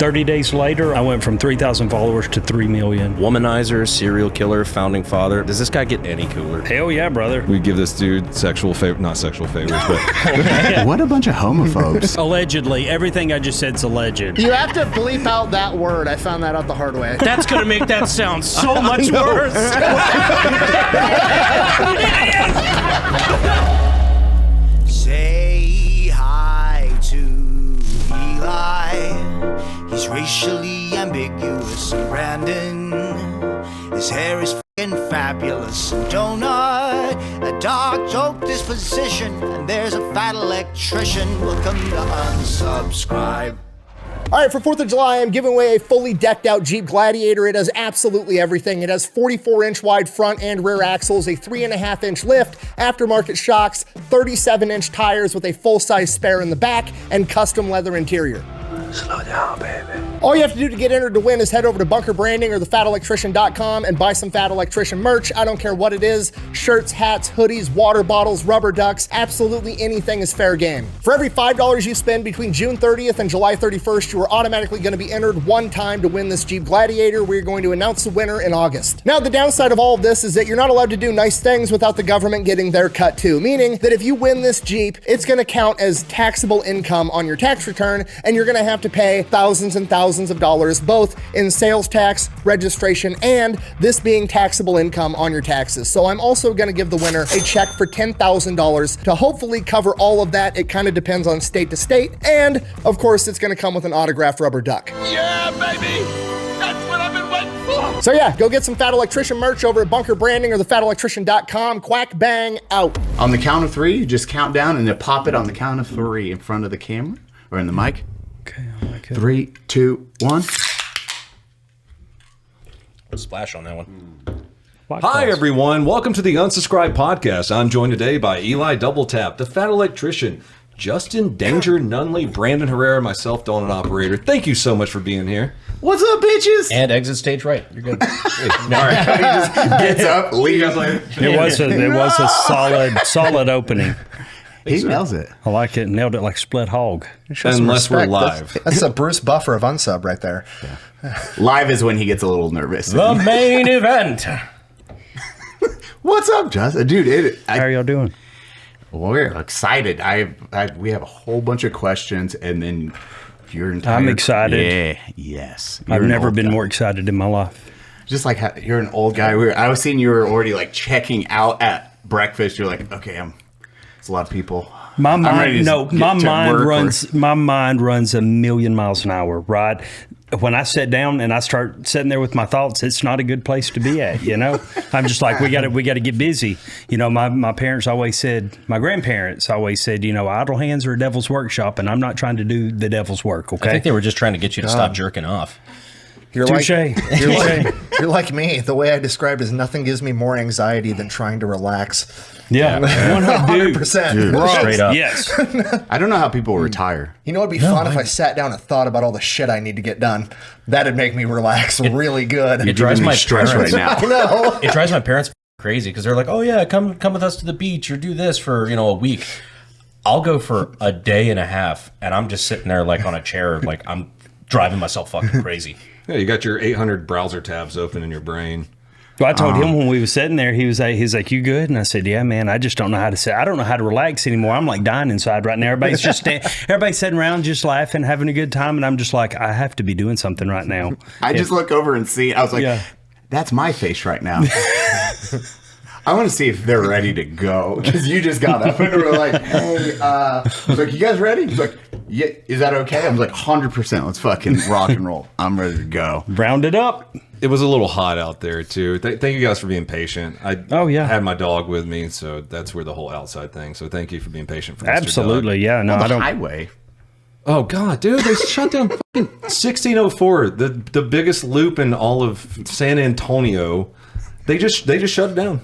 30 days later, I went from 3,000 followers to 3 million. Womanizer, serial killer, founding father. Does this guy get any cooler? Hell yeah, brother. We give this dude not sexual favors, but... What a bunch of homophobes. Allegedly. Everything I just said's alleged. You have to bleep out that word. I found that out the hard way. That's going to make that sound so much worse. Say hi to Eli. He's racially ambiguous, and Brandon, his hair is f***ing fabulous. And Donut, a dark joke disposition, and there's a fat electrician. Welcome to Unsubscribe. All right, for 4th of July, I'm giving away a fully decked out Jeep Gladiator. It does absolutely everything. It has 44-inch wide front and rear axles, a 3.5-inch lift, aftermarket shocks, 37-inch tires with a full-size spare in the back, and custom leather interior. Slow down, baby. All you have to do to get entered to win is head over to Bunker Branding or thefatelectrician.com and buy some Fat Electrician merch. I don't care what it is. Shirts, hats, hoodies, water bottles, rubber ducks, absolutely anything is fair game. For every $5 you spend between June 30th and July 31st, you are automatically going to be entered one time to win this Jeep Gladiator. We're going to announce the winner in August. Now, the downside of all of this is that you're not allowed to do nice things without the government getting their cut too, meaning that if you win this Jeep, it's going to count as taxable income on your tax return, and you're going to have to pay thousands and thousands of dollars, both in sales tax, registration, and this being taxable income on your taxes. So I'm also going to give the winner a check for $10,000 to hopefully cover all of that. It kind of depends on state to state. And of course, it's going to come with an autographed rubber duck. Yeah, baby! That's what I've been waiting for! So yeah, go get some Fat Electrician merch over at Bunker Branding or thefatelectrician.com. Quack bang out. On the count of 3, you just count down and then pop it on the count of 3 in front of the camera or in the mic. Okay, I like it. 3, 2, 1. A splash on that one. Hi, everyone. Welcome to the Unsubscribe podcast. I'm joined today by Eli Doubletap, the Fat Electrician, Justin Danger Nunley, Brandon Herrera, myself, Donut Operator. Thank you so much for being here. What's up, bitches? And exit stage right. You're good. All right. He just gets up, leaves. It was a solid opening. He nails it. I like it. Nailed it like split hog. Unless we're live. That's a Bruce Buffer of Unsub right there. Yeah. Live is when he gets a little nervous. The main event. What's up, Justin? Dude, How are y'all doing? We're excited. We have a whole bunch of questions, and then your entire... I'm excited. Yeah, yes. I've never been more excited in my life. Just like how you're an old guy. I was seeing you were already like checking out at breakfast. You're like, okay, it's a lot of people. My mind runs a million miles an hour, right? When I sit down and I start sitting there with my thoughts, it's not a good place to be at, you know? I'm just like, we got to get busy. You know, my parents always said, my grandparents always said, you know, idle hands are a devil's workshop, and I'm not trying to do the devil's work, okay? I think they were just trying to get you to stop jerking off. You're like me. The way I described is nothing gives me more anxiety than trying to relax. Yeah, 100%. Dude, straight up. Yes. I don't know how people retire. You know, it'd be fun if I sat down and thought about all the shit I need to get done. That'd make me relax really good. It drives my stress right now. I know. It drives my parents crazy because they're like, "Oh yeah, come with us to the beach or do this for a week." I'll go for a day and a half, and I'm just sitting there like on a chair, like I'm driving myself fucking crazy. Yeah, you got your 800 browser tabs open in your brain. Well, I told him when we were sitting there, he's like, "You good?" And I said, "Yeah, man. I just don't know how to sit. I don't know how to relax anymore. I'm like dying inside right now. Everybody's just everybody's sitting around, just laughing, having a good time, and I'm just like, I have to be doing something right now." I just look over and see. I was like, that's my face right now. I want to see if they're ready to go, because you just got up and were like, "Hey," I was like, "You guys ready?" He's like, "Yeah, is that okay?" I was like, 100%. Let's fucking rock and roll. I'm ready to go. Round it up. It was a little hot out there, too. Thank you guys for being patient. I had my dog with me, so that's where the whole outside thing. So thank you for being patient for Mr. Absolutely, Dog. yeah. No, On I the don't. highway. Oh, God, dude. They shut down fucking 1604, the biggest loop in all of San Antonio. They just shut it down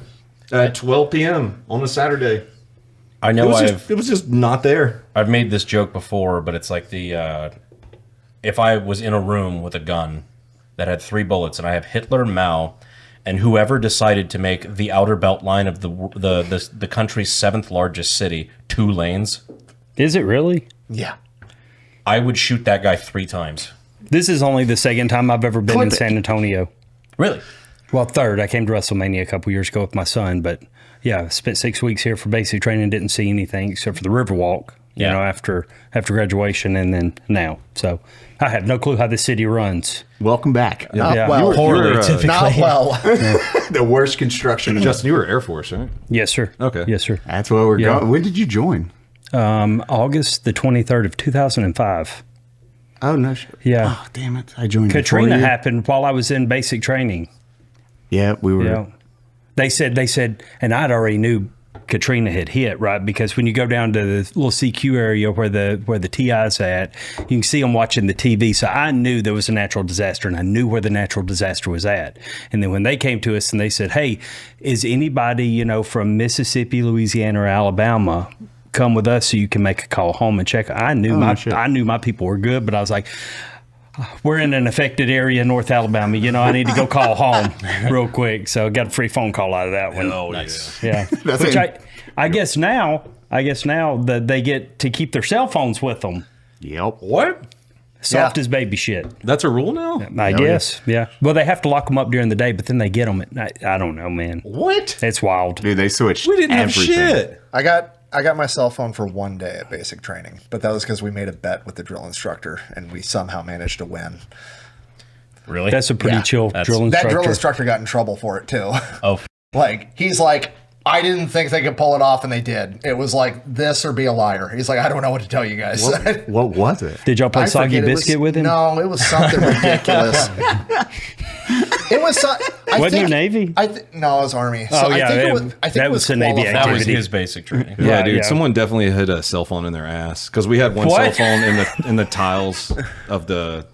at 12 p.m. on a Saturday. I know it was just not there. I've made this joke before, but it's like if I was in a room with a gun that had 3 bullets, and I have Hitler, Mao, and whoever decided to make the outer belt line of the country's 7th largest city 2 lanes. Is it really? Yeah. I would shoot that guy 3 times. This is only the second time I've ever been Clip in it. San Antonio. Really? Well, third. I came to WrestleMania a couple years ago with my son, but yeah, I spent 6 weeks here for basic training. Didn't see anything except for the Riverwalk, you know, after graduation, and then now. So I have no clue how this city runs. Welcome back. Not Yeah. well. Poorly, typically. Not well. The worst construction. Justin, you were Air Force, right? Yes, sir. Okay. Yes, sir. That's where we're Yeah. going. When did you join? August the 23rd of 2005. Oh, no. Yeah. Oh, damn it. I joined Katrina before you. happened while I was in basic training. Yeah, we were. Yeah. They said, and I'd already knew Katrina had hit, right? Because when you go down to the little CQ area where the TI's at, you can see them watching the TV. So I knew there was a natural disaster, and I knew where the natural disaster was at. And then when they came to us and they said, "Hey, is anybody, you know, from Mississippi, Louisiana, or Alabama, come with us so you can make a call home and check?" I knew I knew my people were good, but I was like, we're in an affected area in North Alabama. You know, I need to go call home real quick. So I got a free phone call out of that one. Oh, Nice. Yeah. That's Which it. I guess now that they get to keep their cell phones with them. Yep. What? Soft as baby shit. That's a rule now? I guess. Yeah. Well, they have to lock them up during the day, but then they get them at night. I don't know, man. What? It's wild. Dude, they switched We didn't have everything. shit. I got my cell phone for one day at basic training, but that was because we made a bet with the drill instructor, and we somehow managed to win. Really? That's a pretty Yeah. chill That's- drill That instructor. drill instructor got in trouble for it too. Oh, Like, he's like, I didn't think they could pull it off, and they did. It was like this or be a liar. He's like, I don't know what to tell you guys. What was it? Did y'all play I Soggy forget, it was- Biscuit with him? No, it was something ridiculous. It was. Wasn't you Navy? No, it was Army. So Oh, I yeah, think that- it was. I think that it was was a Navy qualified. that was activity. his basic training. Yeah, Right, dude. yeah. Someone definitely had a cell phone in their ass because we had one What? cell phone in the tiles of the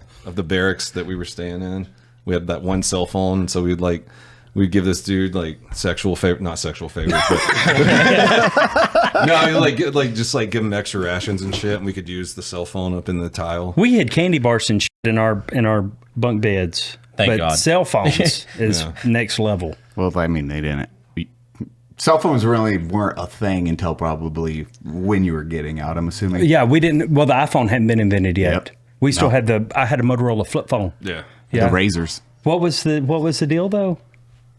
barracks that we were staying in. We had that one cell phone, so we'd give this dude like not sexual favors, but no, like give him extra rations and shit, and we could use the cell phone up in the tile. We had candy bars and shit in our bunk beds. Thank but God. cell phones is Yeah. next level. Well, I mean, they didn't. Cell phones really weren't a thing until probably when you were getting out, I'm assuming. Yeah, we didn't. Well, the iPhone hadn't been invented yet. Yep. We still No. had I had a Motorola flip phone. Yeah. Yeah. The razors. What was the deal though?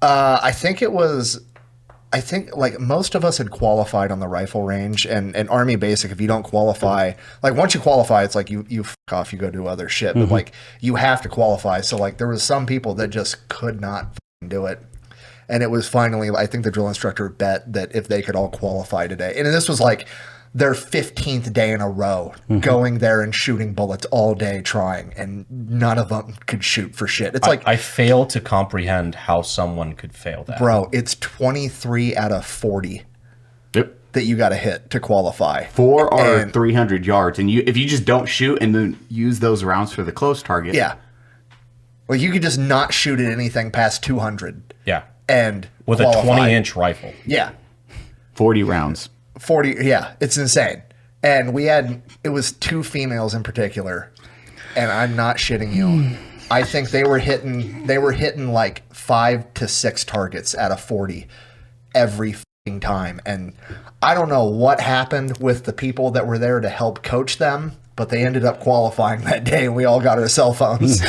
I think it was. I think like most of us had qualified on the rifle range and Army basic. If you don't qualify, like once you qualify, it's like you f off, you go do other shit. But like you have to qualify. So like there was some people that just could not f***ing do it. And it was finally, I think the drill instructor bet that if they could all qualify today, and this was like their 15th day in a row, going there and shooting bullets all day trying, and none of them could shoot for shit. It's like, I fail to comprehend how someone could fail that. bro, it's 23 out of 40 Yep. that you got to hit to qualify. 4 or And- 300 yards. And if you just don't shoot and then use those rounds for the close target. Yeah. Like you could just not shoot at anything past 200 Yeah. and With qualify. a 20-inch rifle. Yeah. 40 rounds. 40, yeah, it's insane. And it was 2 females in particular, and I'm not shitting you. I think they were hitting like 5 to 6 targets out of 40 every fucking time. And I don't know what happened with the people that were there to help coach them, but they ended up qualifying that day, and we all got our cell phones.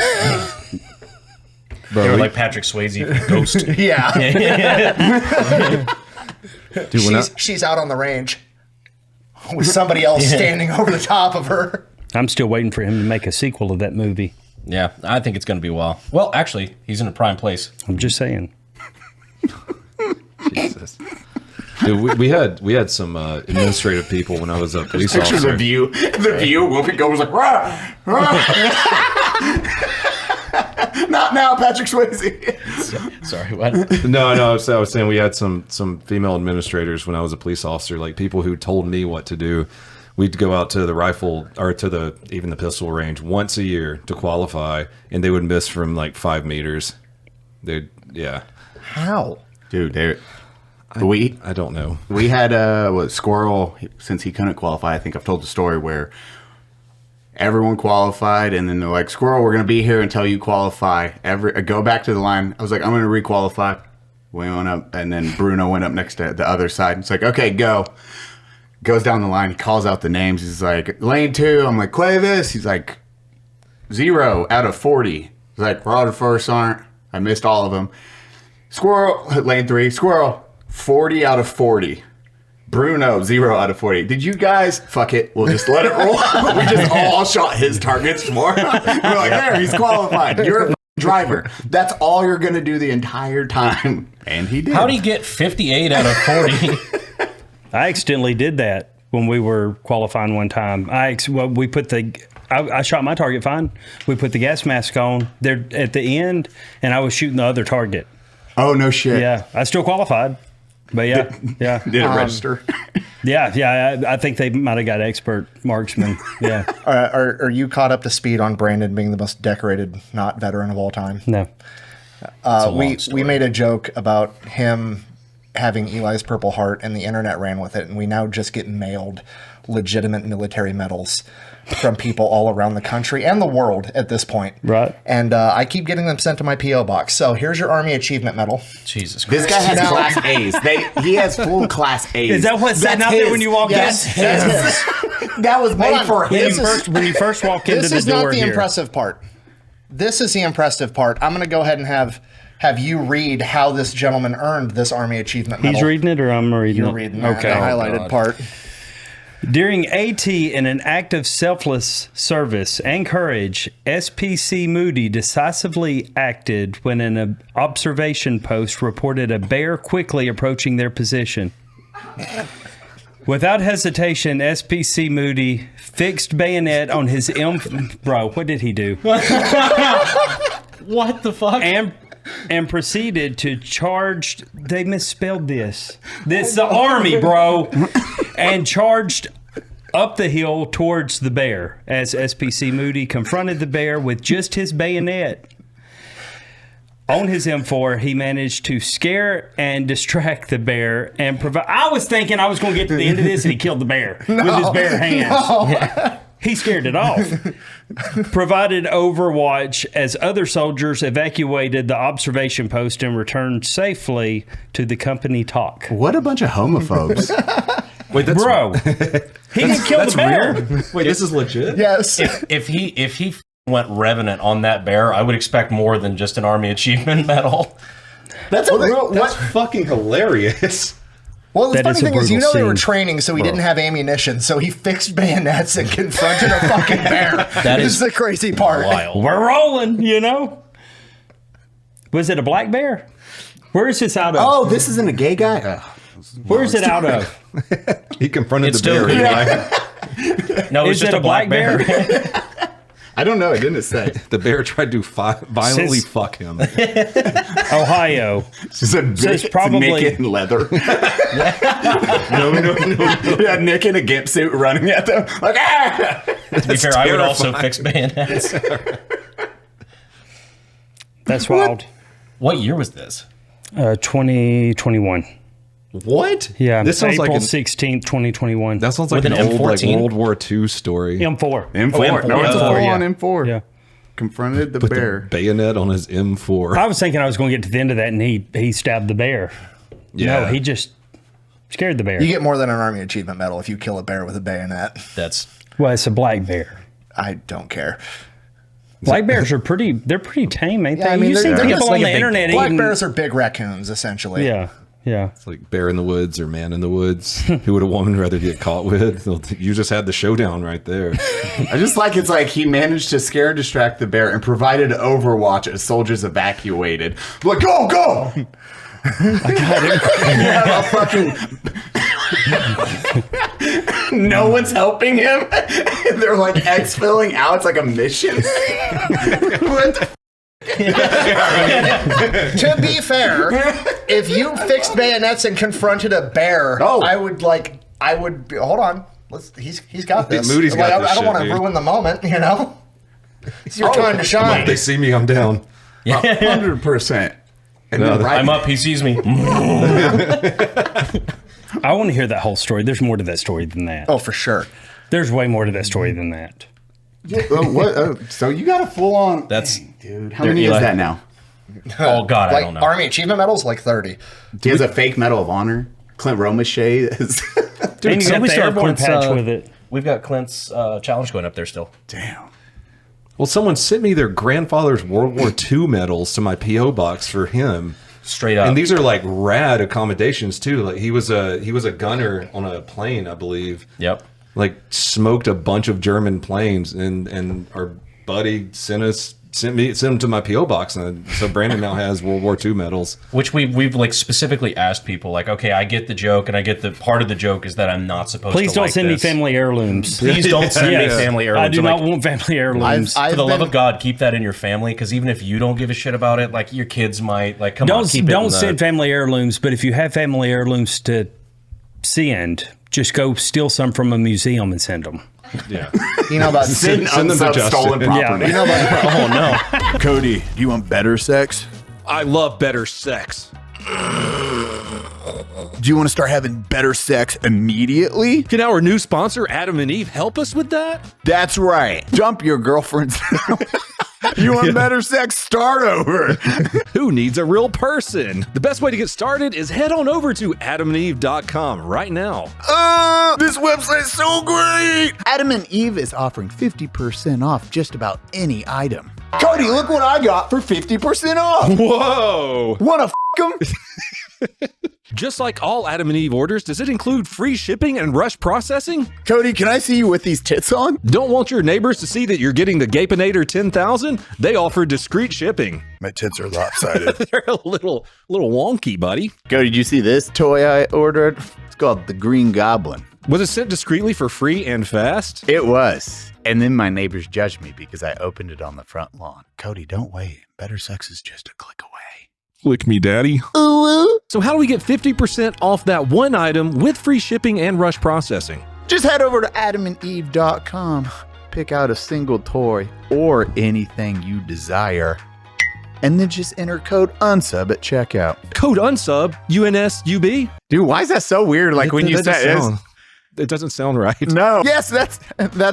They were like Patrick Swayze from Ghost. Yeah. Dude, She's out on the range with somebody else standing over the top of her. I'm still waiting for him to make a sequel of that movie. Yeah, I think it's going to be well. Well, actually, he's in a prime place. I'm just saying. Jesus. Dude, we had some administrative people when I was a police Picture officer. the view. The view. Whoopi Goldberg's like, rah, rah. Not now, Patrick Swayze. Sorry, what? No, I was saying we had some female administrators when I was a police officer, like people who told me what to do. We'd go out to the rifle or to even the pistol range once a year to qualify, and they would miss from like 5 meters. Yeah. How? Dude, I don't know. we had Squirrel, since he couldn't qualify. I think I've told the story where everyone qualified, and then they're like, Squirrel, we're going to be here until you qualify. Go back to the line. I was like, I'm going to re-qualify. We went up, and then Bruno went up next to the other side. It's like, okay, go. Goes down the line, calls out the names. He's like, lane 2. I'm like, Clavis. He's like, 0 out of 40. It's like, Rod first sergeant. I missed all of them. Squirrel, lane 3. Squirrel, 40 out of 40. Bruno, 0 out of 40. Did you guys? Fuck it. We'll just let it roll. We just all shot his targets more. We're like, there, he's qualified. You're a driver. That's all you're going to do the entire time. And he did. How'd he get 58 out of 40? I accidentally did that when we were qualifying one time. I shot my target fine. We put the gas mask on there at the end, and I was shooting the other target. Oh, no shit. Yeah, I still qualified. But yeah. Did it register? Yeah. I think they might have got expert marksman. Yeah. Are you caught up to speed on Brandon being the most decorated not veteran of all time? No. We made a joke about him having Eli's Purple Heart, and the internet ran with it, and we now just get mailed legitimate military medals from people all around the country and the world at this point. Right. And I keep getting them sent to my P.O. box. So here's your Army Achievement Medal. Jesus Christ. This guy has class A's. He has full class A's. Is that what's sitting out there when you walk in? Yes, That was made for him. When you first walk into the door. This is not the impressive part. This is the impressive part. I'm going to go ahead and have you read how this gentleman earned this Army Achievement Medal. He's reading it, or I'm reading it? You're reading that, okay. the highlighted part. During AT in an act of selfless service and courage, SPC Moody decisively acted when an observation post reported a bear quickly approaching their position. Without hesitation, SPC Moody fixed bayonet on his Bro, what did he do? What the fuck? And proceeded to charge. They misspelled this. It's the Army, bro. And charged up the hill towards the bear as SPC Moody confronted the bear with just his bayonet. On his M4, he managed to scare and distract the bear and provide. I was thinking I was going to get to the end of this and he killed the bear with his bare hands. No. Yeah. He scared it off. Provided overwatch as other soldiers evacuated the observation post and returned safely to the company talk. What a bunch of homophobes. Wait, that's Bro, he didn't kill the bear. Wait, this is legit? Yes. If he went revenant on that bear, I would expect more than just an Army Achievement Medal. That's That's fucking hilarious. Well, the That funny is a thing is, brutal they were scene. training, so he didn't have ammunition, so he fixed bayonets and confronted a fucking bear. That is is the crazy part. Wild. We're rolling, you know? Was it a black bear? Where is this out of? Oh, this isn't a gay guy? Where is it out of? He confronted It's the bear. still- Eli. No, it's Is just it a black bear. I don't know. It didn't say. The bear tried to violently Says- fuck him. Ohio. She's a Says bitch probably- naked in leather. no. Yeah, Nick in a gimp suit running at them. Like, ah! To be fair, I would also fix bayonets. That's wild. What year was this? 2021. What? Yeah, This sounds April like 16th, 2021. that sounds like With an an old like M14? World War II story. M4. M4. M4. No, it's a Oh, full on yeah. M4. Yeah. Confronted the Put bear. the bayonet on his M4. I was thinking I was going to get to the end of that and he stabbed the bear. Yeah. No, he just scared the bear. You get more than an Army Achievement Medal if you kill a bear with a bayonet. That's Well, it's a black bear. I don't care. Black bears are pretty tame, ain't they? Yeah, I mean, you see they're people just on like the a big- internet Black eating. bears are big raccoons, essentially. Yeah, yeah. It's like bear in the woods or man in the woods. Who would a woman rather get caught with? You just had the showdown right there. I just like it's like he managed to scare and distract the bear and provided overwatch as soldiers evacuated. Like, go, go! I got it. No one's helping him. They're like exfilling out. It's like a mission. What the To be fair, if you fixed bayonets and confronted a bear, Oh. I would hold on. He's got this. Moody's got Like, this I don't shit, want to dude. ruin the moment, you know? It's your time to shine. They see me, I'm down. 100%. And then right I'm up. He sees me. I want to hear that whole story. There's more to that story than that. Oh, for sure. There's way more to that story than that. so you got a full on. That's Dude, how many is Eli. that now? Oh God, I Like don't know. Army Achievement Medals, like 30. He has a fake Medal of Honor. Clint Romachet is. And you got somebody the start airborne Clint's, patch with it. We've got Clint's challenge going up there still. Damn. Well, someone sent me their grandfather's World War II medals to my P.O. box for him. Straight up. And these are like rad accommodations too. Like he was a gunner on a plane, I believe. Yep. Like smoked a bunch of German planes, and our buddy sent them to my P.O. box, and so Brandon now has World War II medals. Which we've like specifically asked people, like, okay, I get the joke, and I get the part of the joke is that I'm not supposed to. Please don't like send this. me family heirlooms. Please don't send me family heirlooms. I do not want family heirlooms. For the love of God, keep that in your family, because even if you don't give a shit about it, like your kids might. Like, come on, keep it. Don't send family heirlooms. But if you have family heirlooms to send, just go steal some from a museum and send them. Yeah. You know about send them to Justin. stolen property. Yeah. You know about Oh no, Cody, do you want better sex? I love better sex. Do you want to start having better sex immediately? Can our new sponsor, Adam and Eve, help us with that? That's right. Dump your girlfriend's. You want better sex? Start over. Who needs a real person? The best way to get started is head on over to adamandeve.com right now. This website's so great. Adam and Eve is offering 50% off just about any item. Cody, look what I got for 50% off. Whoa! Wanna f them? Just like all Adam and Eve orders, does it include free shipping and rush processing? Cody, can I see you with these tits on? Don't want your neighbors to see that you're getting the Gapinator 10,000? They offer discreet shipping. My tits are lopsided. They're a little wonky, buddy. Cody, did you see this toy I ordered? It's called the Green Goblin. Was it sent discreetly for free and fast? It was. And then my neighbors judged me because I opened it on the front lawn. Cody, don't wait. Better sex is just a click away. Lick me, daddy. Ooh. So how do we get 50% off that one item with free shipping and rush processing? Just head over to adamandeve.com. Pick out a single toy or anything you desire. And then just enter code UNSUB at checkout. Code UNSUB, UNSUB? Dude, why is that so weird? Like when you say it. It doesn't sound right. No. Yes, that's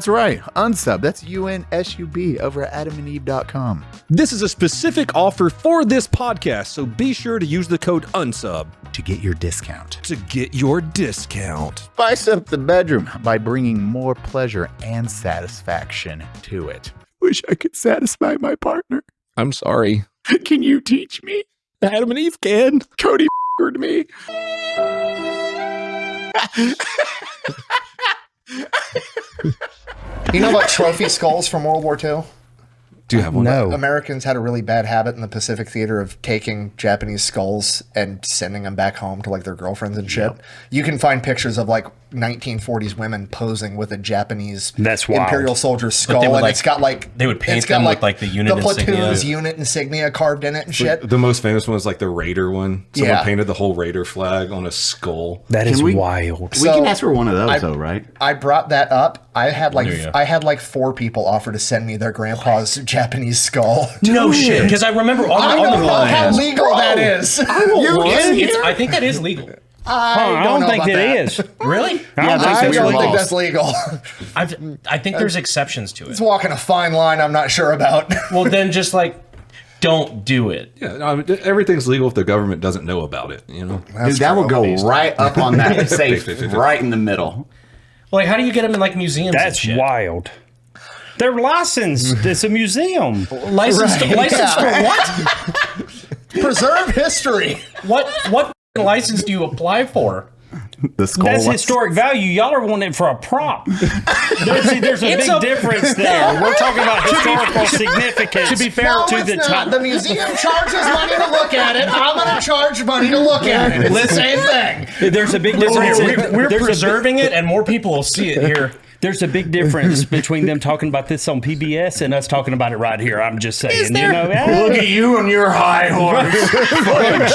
right. Unsub. That's UNSUB over at adamandeve.com. This is a specific offer for this podcast, so be sure to use the code UNSUB To get your discount. to get your discount. Spice up the bedroom by bringing more pleasure and satisfaction to it. Wish I could satisfy my partner. I'm sorry. Can you teach me? Adam and Eve can. Cody f***ed me. You know about trophy skulls from World War II? Do you have one? No. Americans had a really bad habit in the Pacific Theater of taking Japanese skulls and sending them back home to like their girlfriends and shit. You can find pictures of like 1940s women posing with a Japanese That's wild. Imperial soldier skull, they would, and like- it's got like they would paint it's got, them with, like, the unit platoon's insignia. unit insignia carved in it and shit. The most famous one is like the Raider one. Someone Yeah. painted the whole Raider flag on a skull. That is we- wild. We So, can ask for one of those, though, right? I brought that up. I had There you go. like 4 people offer to send me their grandpa's Japanese skull. no shit. Because I remember on I the don't know how lines. legal that is. I think that is legal. I don't know think about it that. is. Really? I don't think I that's don't legal. think that's legal. I think there's exceptions to It's it. walking a fine line I'm not sure about. Well, then just like, don't do it. Yeah, no, I mean, everything's legal if the government doesn't know about it, you know? Dude, that will go right up on that safe, 50-50. right in the middle. Like, how do you get them in like museums? and That's shit? wild. They're licensed. It's a museum. Licensed Right. for what? Preserve history. What license do you apply for? The skull. That's historic value. Y'all are wanting it for a prop. There's a It's big difference there. We're talking about historical significance. To be fair, No, to it's the not. time. The museum charges money to look at it. I'm going to charge money to look at it. It's the same thing. There's a big difference. We're There's a preserving it, and more people will see it here. There's a big difference between them talking about this on PBS and us talking about it right here. I'm just saying. there? You know, Look at you on your high horse.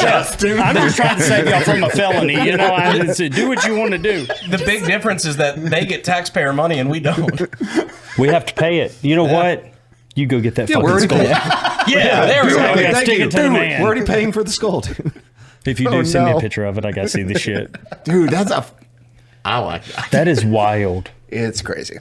Justin. I'm just trying to save y'all from a felony. You know, do what you want to do. The big difference is that they get taxpayer money and we don't. We have to pay it. You know what? You go get that we're fucking already skull. paying. Yeah, there we go. Yeah, Thank stick you. it to the Dude, man. We're already paying for the skull, dude. If you do, send me no. a picture of it. I got to see the shit. Dude, that's a... I like that. That is wild. It's crazy.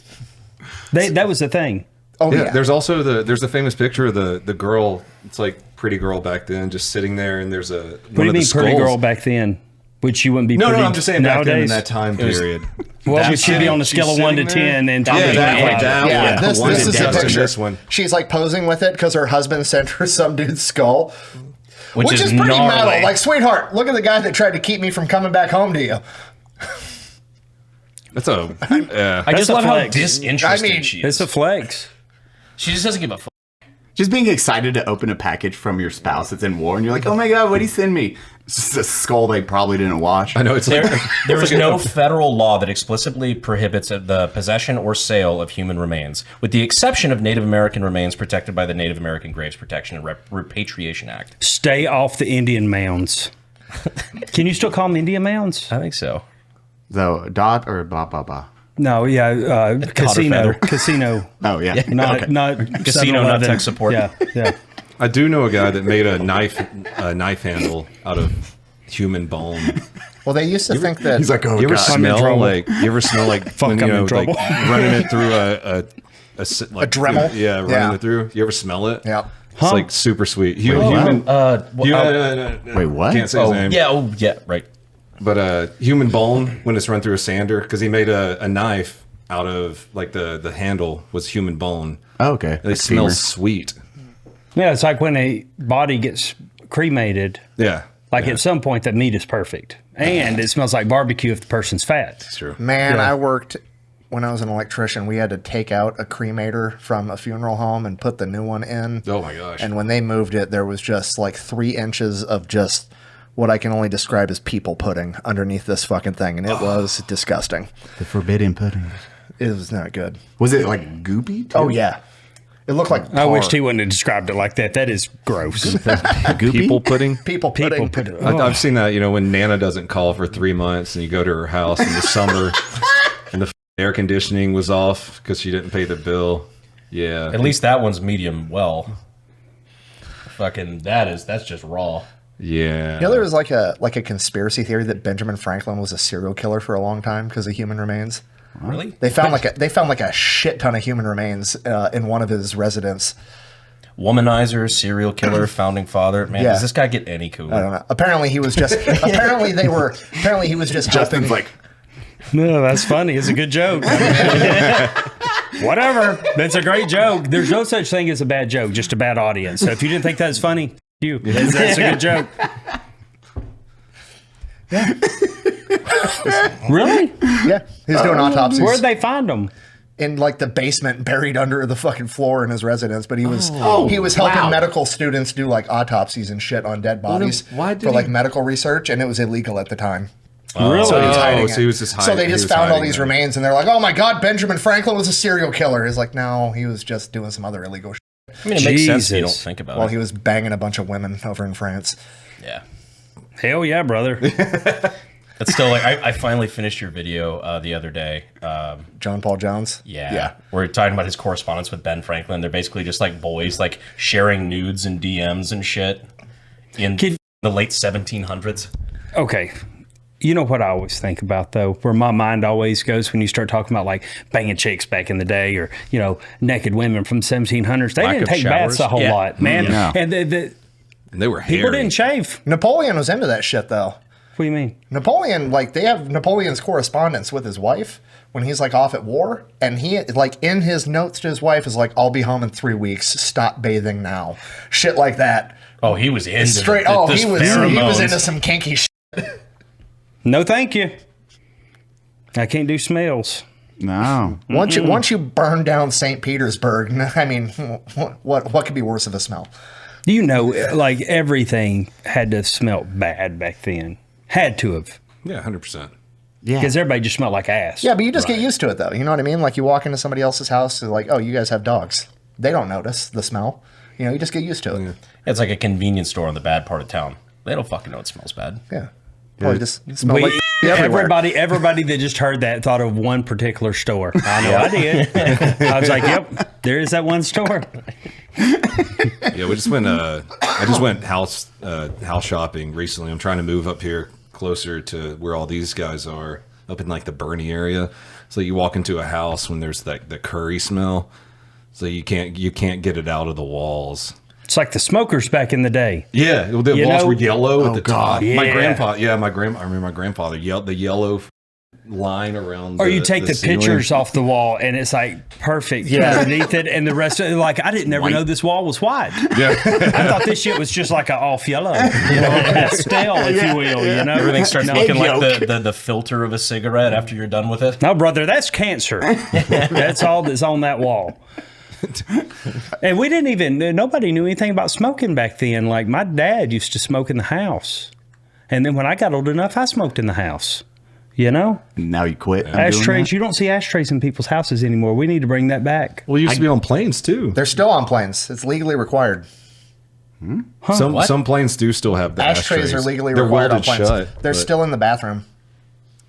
That was the thing. Oh, Yeah, yeah. there's also there's a famous picture of the girl. It's like pretty girl back then, just sitting there, and there's a What do you mean, pretty girl back then? Which you wouldn't be. No, pretty I'm just saying back then in nowadays. that time period. Well, it should be on a scale of 1 to 10, and This is a picture. This one. She's like posing with it because her husband sent her some dude's skull, which is pretty gnarly. metal. Like, sweetheart, look at the guy that tried to keep me from coming back home to you. That's a. I just a love how flex. disinterested she is. It's a flex. She just doesn't give a fuck. Just being excited to open a package from your spouse that's in war, and you're like, oh my God, what'd he send me? It's just a skull they probably didn't wash. I know it's There is like no federal law that explicitly prohibits the possession or sale of human remains, with the exception of Native American remains protected by the Native American Graves Protection and Repatriation Act. Stay off the Indian mounds. Can you still call them Indian mounds? I think so. So, dot or blah, blah, blah. No, yeah, casino. Oh, yeah. Not Casino, not 7-Eleven. tech support. Yeah. I do know a guy that made a knife handle out of human bone. Well, they used to think that. He's like, oh, You ever God. smell like when, I'm in like trouble. running it through a Dremel? Yeah, running Yeah. it through. You ever smell it? Yeah. It's like super sweet. Wait, what? Can't say his name. Yeah, right. But human bone when it's run through a sander, because he made a knife out of like the handle was human bone. Oh, okay. They smell sweet. Yeah, it's like when a body gets cremated. Yeah. Like at some point, that meat is perfect, and it smells like barbecue if the person's fat. That's true. Man, I worked when I was an electrician. We had to take out a cremator from a funeral home and put the new one in. Oh my gosh. And when they moved it, there was just like 3 inches of just what I can only describe as people pudding underneath this fucking thing, and it was disgusting. The forbidden pudding. It was not good. Was it like goopy? Too? Oh yeah, it looked like I tar. wished he wouldn't have described it like that. That is gross. Goopy? People pudding. people pudding. I've seen that, when Nana doesn't call for 3 months and you go to her house in the summer and the air conditioning was off because she didn't pay the bill. Yeah. At least that one's medium well. Fucking that's just raw. Yeah. There was like a conspiracy theory that Benjamin Franklin was a serial killer for a long time because of human remains. Really? They found like a shit ton of human remains in one of his residence. Womanizer, serial killer, founding father. Man, Yeah. does this guy get any cooler? I don't know. Apparently he was just. Apparently he was just Justin's helping. like, No, that's funny. It's a good joke. Whatever. That's a great joke. There's no such thing as a bad joke, just a bad audience. So if you didn't think that's funny, that's a good joke. Really? Yeah, he's doing autopsies. Where'd they find them? In like the basement, buried under the fucking floor in his residence. But he was helping medical students do like autopsies and shit on dead bodies for like medical research, and it was illegal at the time. Really? So he was hiding it. So he was just So they he just was found all hiding these it. remains, and they're like, "Oh my God, Benjamin Franklin was a serial killer." He's like, "No, he was just doing some other illegal shit." I mean, it makes sense if you don't Jesus. think about While it. he was banging a bunch of women over in France. Yeah. Hell yeah, brother. That's still like, I finally finished your video the other day. John Paul Jones. Yeah. We're talking about his correspondence with Ben Franklin. They're basically just like boys, like sharing nudes and DMs and shit in the late 1700s. Okay. You know what I always think about, though, where my mind always goes when you start talking about like banging chicks back in the day, or naked women from 1700s. They Lack didn't of take baths showers. a whole Yeah. lot, man. Yeah. And And they were hairy. people didn't shave. Napoleon was into that shit though. What do you mean? Napoleon, like they have Napoleon's correspondence with his wife when he's like off at war, and he like in his notes to his wife is like, "I'll be home in 3 weeks. Stop bathing now." Shit like that. Oh, he was into Straight. He was into some kinky shit. No, thank you. I can't do smells. No. Once you burn down St. Petersburg, I mean, what could be worse of a smell? Like everything had to smell bad back then. Had to have. Yeah, 100%. Yeah. Because everybody just smelled like ass. Yeah, but you just get used to it though. You know what I mean? Like you walk into somebody else's house, they're like, "Oh, you guys have dogs." They don't notice the smell. You just get used to it. It's like a convenience store in the bad part of town. They don't fucking know it smells bad. Yeah. Probably just smell like everywhere. Everybody that just heard that thought of one particular store. I know I did. I was like, yep, there is that one store. Yeah, we just went. I just went house shopping recently. I'm trying to move up here closer to where all these guys are, up in like the Bernie area. So you walk into a house when there's like the curry smell, so you can't get it out of the walls. It's like the smokers back in the day. Yeah, the walls were yellow at the top. Yeah. My grandpa, I remember my grandfather yelled the yellow line around. Or you take the ceiling. pictures off the wall and it's like perfect underneath it, and the rest of it, like I didn't never know this wall was white. Yeah, I thought this shit was just like an off yellow, pastel, if you will. You know, Everything starts looking like the filter of a cigarette after you're done with it. No, brother, that's cancer. That's all that's on that wall. And we didn't even, nobody knew anything about smoking back then. Like my dad used to smoke in the house. And then when I got old enough, I smoked in the house. You know? Now you quit. Ashtrays, you don't see ashtrays in people's houses anymore. We need to bring that back. well, it used to be on planes too. They're still on planes. It's legally required. Some planes do still have the Ashtrays are legally They're required on welded planes. shut, They're but- still in the bathroom.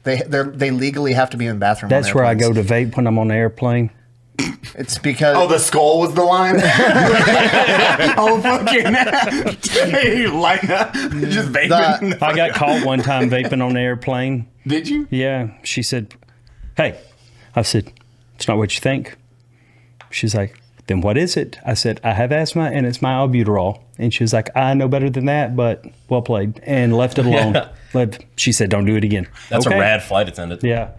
They legally have to be in the bathroom. That's on where I airplanes. go to vape when I'm on the airplane. It's because Oh, the skull was the line. Oh, fucking! You lighten up, just vaping. I got caught one time vaping on the airplane. Did you? Yeah. She said, hey. I said, it's not what you think. She's like, then what is it? I said, I have asthma and it's my albuterol. And she was like, I know better than that, but well played. And left it alone. She said, don't do it again. That's Okay. a rad flight attendant. Yeah.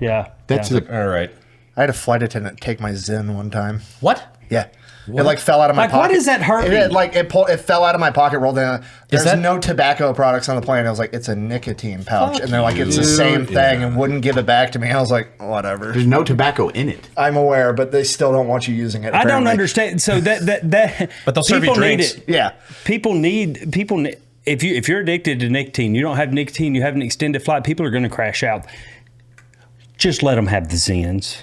That's yeah. All right. I had a flight attendant take my Zen one time. What? Yeah. It like fell out of my Like, pocket. what is that hurting? It fell out of my pocket, rolled down. There's that- no tobacco products on the plane. I was like, it's a nicotine pouch. And they're like, it's the same thing, and wouldn't give it back to me. I was like, whatever. There's no tobacco in it. I'm aware, but they still don't want you using it. I don't apparently. understand. So that But they'll serve you people need drinks. it. Yeah. People need if you're addicted to nicotine, you don't have nicotine, you have an extended flight, people are going to crash out. Just let them have the Zens.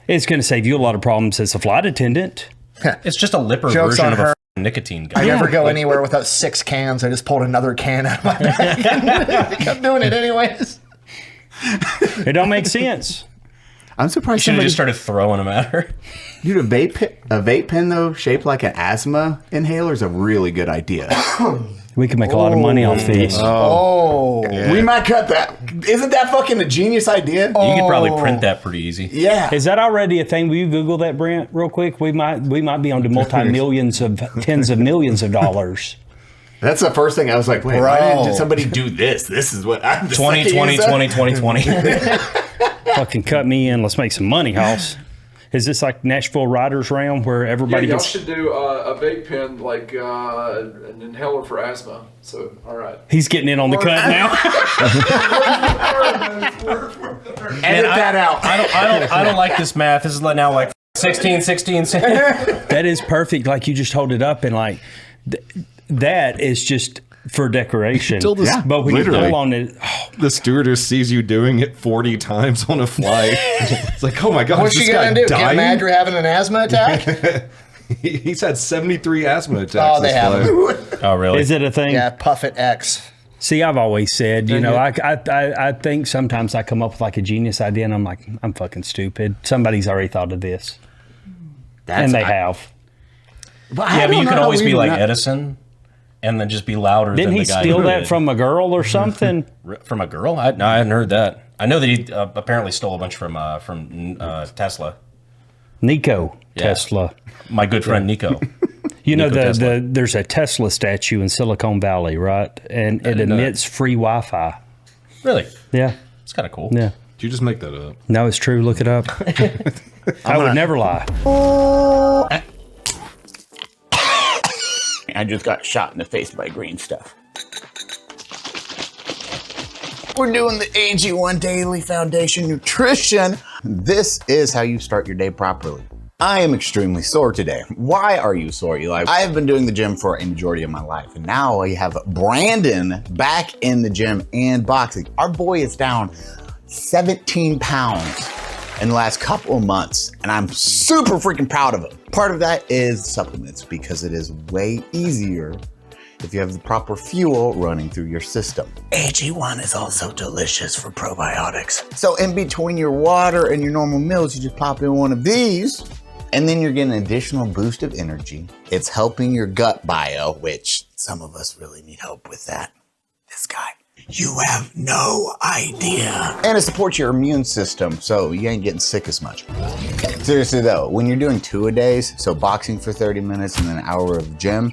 It's going to save you a lot of problems as a flight attendant. It's just a lipper Joke's version on of her. a nicotine I gun. never go anywhere without 6 cans. I just pulled another can out of my bag. I kept doing it anyways. It don't make sense. I'm surprised Should have somebody just started throwing them at her. Dude, a vape pen though shaped like an asthma inhaler is a really good idea. We can make a lot of money off these. We might cut that. Isn't that fucking a genius idea? You could probably print that pretty easy. Yeah. Is that already a thing? Will you Google that, Brent, real quick? We might be on to multi-millions of tens of millions of dollars. That's the first thing I was like, wait, why did somebody do this? This is what I'm 2020, 2020. Fucking cut me in. Let's make some money, House. Is this like Nashville Riders Round where everybody y'all gets... should do a vape pen, like an inhaler for asthma. So, all right. He's getting in on the cut now. Edit that out. I don't like this math. This is now like 16. That is perfect. Like you just hold it up and like that is just for decoration. But when you pull on it, the stewardess sees you doing it 40 times on a flight. It's like, oh my god, What's she gonna do? Get mad you're having an asthma attack? He's had 73 asthma attacks. Oh, they this have. flight. Oh, really? is it a thing? Yeah, Puff It X. See, I've always said, you know, I think sometimes I come up with like a genius idea and I'm like, I'm fucking stupid. Somebody's already thought of this. And they have. Yeah, but you could always be like Edison and then just be louder Didn't than he the guy steal who that did it. from a girl or something? From a girl? No, I hadn't heard that. I know that he apparently stole a bunch from Tesla. Nico Yeah. Tesla. My good friend Nico. You know, Nico Tesla. there's a Tesla statue in Silicon Valley, right? And it emits free Wi-Fi. Really? Yeah. It's kind of cool. Yeah. Did you just make that up? No, it's true. Look it up. I would never lie. I just got shot in the face by green stuff. We're doing the AG1 Daily Foundation Nutrition. This is how you start your day properly. I am extremely sore today. Why are you sore, Eli? I have been doing the gym for a majority of my life, and now I have Brandon back in the gym and boxing. Our boy is down 17 pounds in the last couple of months, and I'm super freaking proud of him. Part of that is supplements, because it is way easier if you have the proper fuel running through your system. AG1 is also delicious for probiotics. So in between your water and your normal meals, you just pop in one of these, and then you're getting an additional boost of energy. It's helping your gut bio, which some of us really need help with that. This guy, you have no idea. And it supports your immune system, so you ain't getting sick as much. Seriously though, when you're doing 2-a-days, so boxing for 30 minutes and then an hour of gym,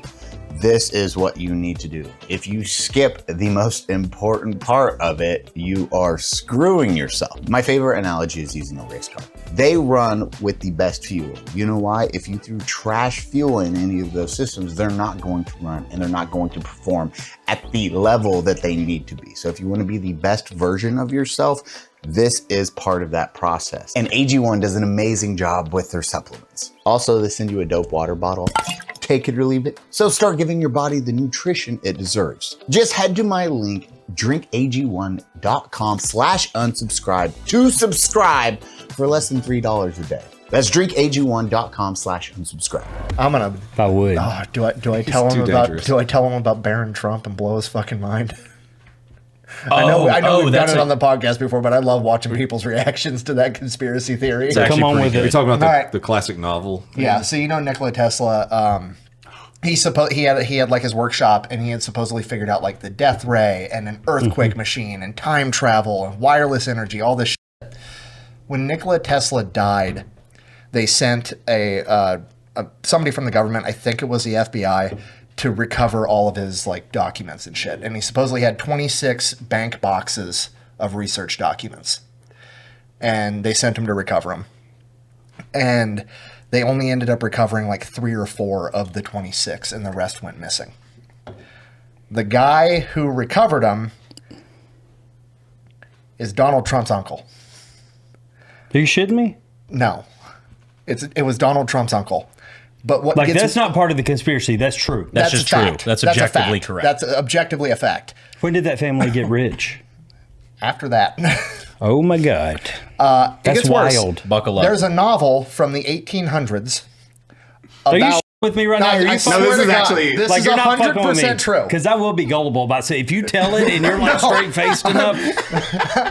this is what you need to do. If you skip the most important part of it, you are screwing yourself. My favorite analogy is using a race car. They run with the best fuel. You know why? If you threw trash fuel in any of those systems, they're not going to run and they're not going to perform at the level that they need to be. So if you want to be the best version of yourself, this is part of that process. And AG1 does an amazing job with their supplements. Also, they send you a dope water bottle. Take it or leave it. So start giving your body the nutrition it deserves. Just head to my link, drinkag1.com/unsubscribe to subscribe for less than $3 a day. That's drinkag1.com/unsubscribe. I'm gonna. I would. Oh, do I tell him about? Do I tell him about Barron Trump and blow his fucking mind? I know we've done it on the podcast before, but I love watching people's reactions to that conspiracy theory. Come on with it. We're talking about the classic novel. Yeah, so you know Nikola Tesla, he had like his workshop, and he had supposedly figured out like the death ray and an earthquake machine and time travel and wireless energy, all this shit. When Nikola Tesla died, they sent somebody from the government, I think it was the FBI, to recover all of his like documents and shit. And he supposedly had 26 bank boxes of research documents. And they sent him to recover them. And they only ended up recovering like 3 or 4 of the 26, and the rest went missing. The guy who recovered them is Donald Trump's uncle. Are you shitting me? No. It was Donald Trump's uncle. But what that's not part of the conspiracy. That's true. That's just true. fact. That's objectively correct. That's objectively a fact. When did that family get rich? After that. Oh my God. It That's gets worse. wild. Buckle up. There's a novel from the 1800s. Are you with me right now? Are you this is actually like is you're not fucking with me 100% true. because I will be gullible about saying if you tell it and you're like straight faced enough,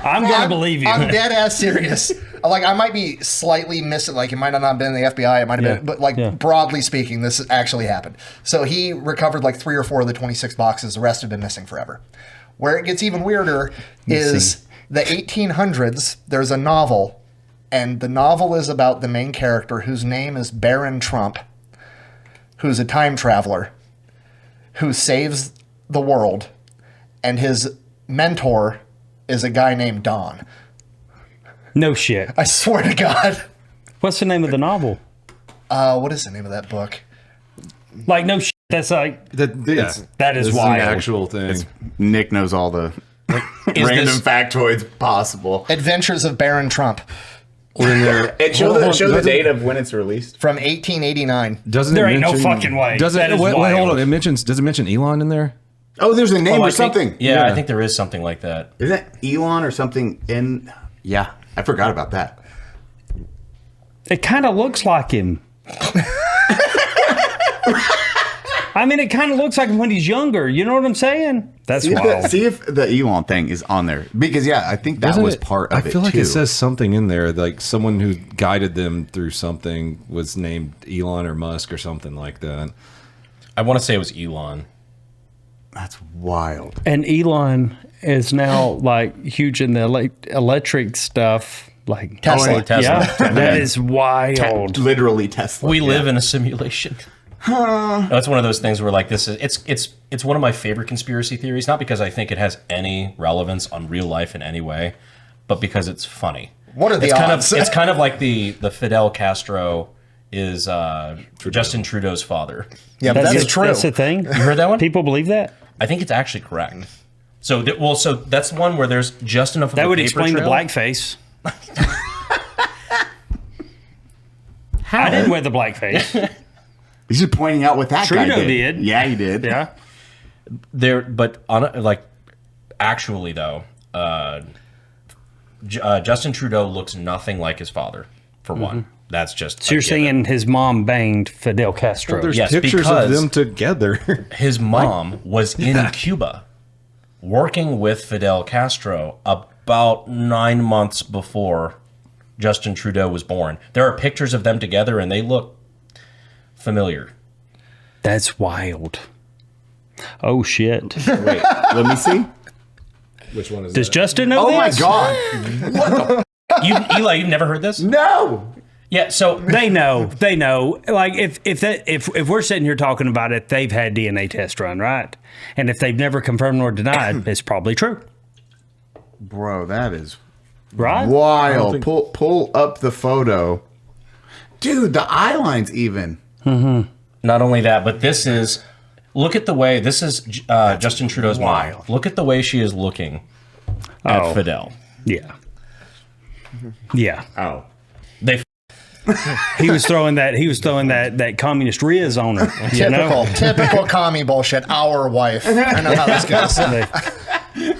I'm gonna believe you. I'm dead ass serious. Like I might be slightly missing. Like it might have not been the FBI. It might have been, but like broadly speaking, this actually happened. So he recovered like 3 or 4 of the 26 boxes. The rest have been missing forever. Where it gets even weirder is the 1800s. There's a novel, and the novel is about the main character whose name is Barron Trump, who's a time traveler, who saves the world, and his mentor is a guy named Don. No shit. I swear to God. What's the name of the novel? What is the name of that book? Like no shit. That's like that is wild. An actual thing. Nick knows all the random factoids possible. Adventures of Barron Trump. It shows the date of when it's released. From 1889. There ain't no fucking way. Wait, hold on. Does it mention Elon in there? Oh, there's a name or something. Yeah, I think there is something like that. Is that Elon or something in... Yeah, I forgot about that. It kind of looks like him. I mean, it kind of looks like him when he's younger. You know what I'm saying? That's wild. See if the Elon thing is on there. Because, I think that was part of it, I feel like too. it says something in there, like someone who guided them through something was named Elon or Musk or something like that. I want to say it was Elon. That's wild. And Elon is now like huge in the electric stuff. Like Tesla. Yeah, that is wild. Literally Tesla. We live in a simulation. That's one of those things where like this is it's one of my favorite conspiracy theories, not because I think it has any relevance on real life in any way, but because it's funny. What are the odds? It's kind of like the Fidel Castro is Justin Trudeau's father. Yeah, but that's true. That's the thing. You heard that one? People believe that? I think it's actually correct. So so that's one where there's just enough of that a would paper explain trail. the blackface. I didn't wear the blackface. He's just pointing out what that Trudeau guy did. Yeah, he did. Yeah. But actually though, Justin Trudeau looks nothing like his father. For one, that's just. So you're saying his mom banged Fidel Castro? Well, there's Yes, pictures of because them together. His mom was in Cuba, working with Fidel Castro about 9 months before Justin Trudeau was born. There are pictures of them together, and they look familiar. That's wild. Oh shit! Wait, let me see. Which one is Does that? Justin know Oh this? my God! What the? Eli, you've never heard this? No. Yeah, so They know. Like if we're sitting here talking about it, they've had DNA test run, right? And if they've never confirmed nor denied, it's probably true, Bro, that is right? wild. Pull up the photo. Dude, the eye lines even. not only that, but this is look at the way this is Justin Trudeau's mom. Look at the way she is looking at Fidel. Yeah. Yeah. Oh. They He was throwing that communist Riz on her. Typical commie bullshit. Our wife. I know how this goes.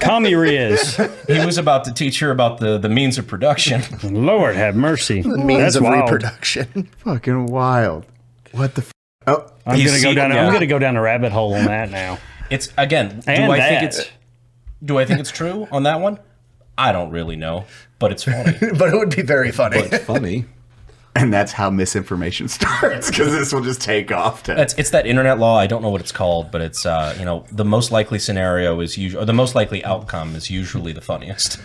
Commie Riz. he was about to teach her about the means of production. Lord have mercy. Means That's of wild. reproduction. Fucking wild. What the Oh. I'm gonna go down a rabbit hole on that now. It's again. Do I think it's true on that one? I don't really know, but it's funny. But it would be very funny. But funny. And that's how misinformation starts, because this will just take off. It's that internet law. I don't know what it's called, but it's the most likely scenario is usually, or the most likely outcome is usually the funniest.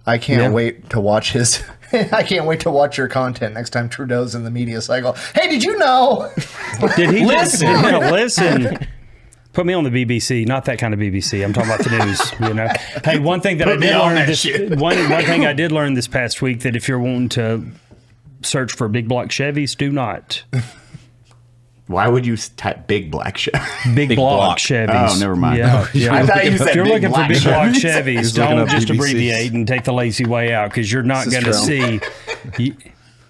I can't wait to watch his. I can't wait to watch your content next time Trudeau's in the media cycle. Hey, did you know? Did he Listen. listen? Put me on the BBC, not that kind of BBC. I'm talking about the news. Hey, one thing that I did learn one thing I did learn this past week, that if you're wanting to search for big block Chevys, do not. Why would you type big black Chevy? Big block Chevys. Oh, never mind. Yeah. I thought you said If you're big looking for black big block Chevys. Chevys, don't just abbreviate and take the lazy way out, because you're not going to see.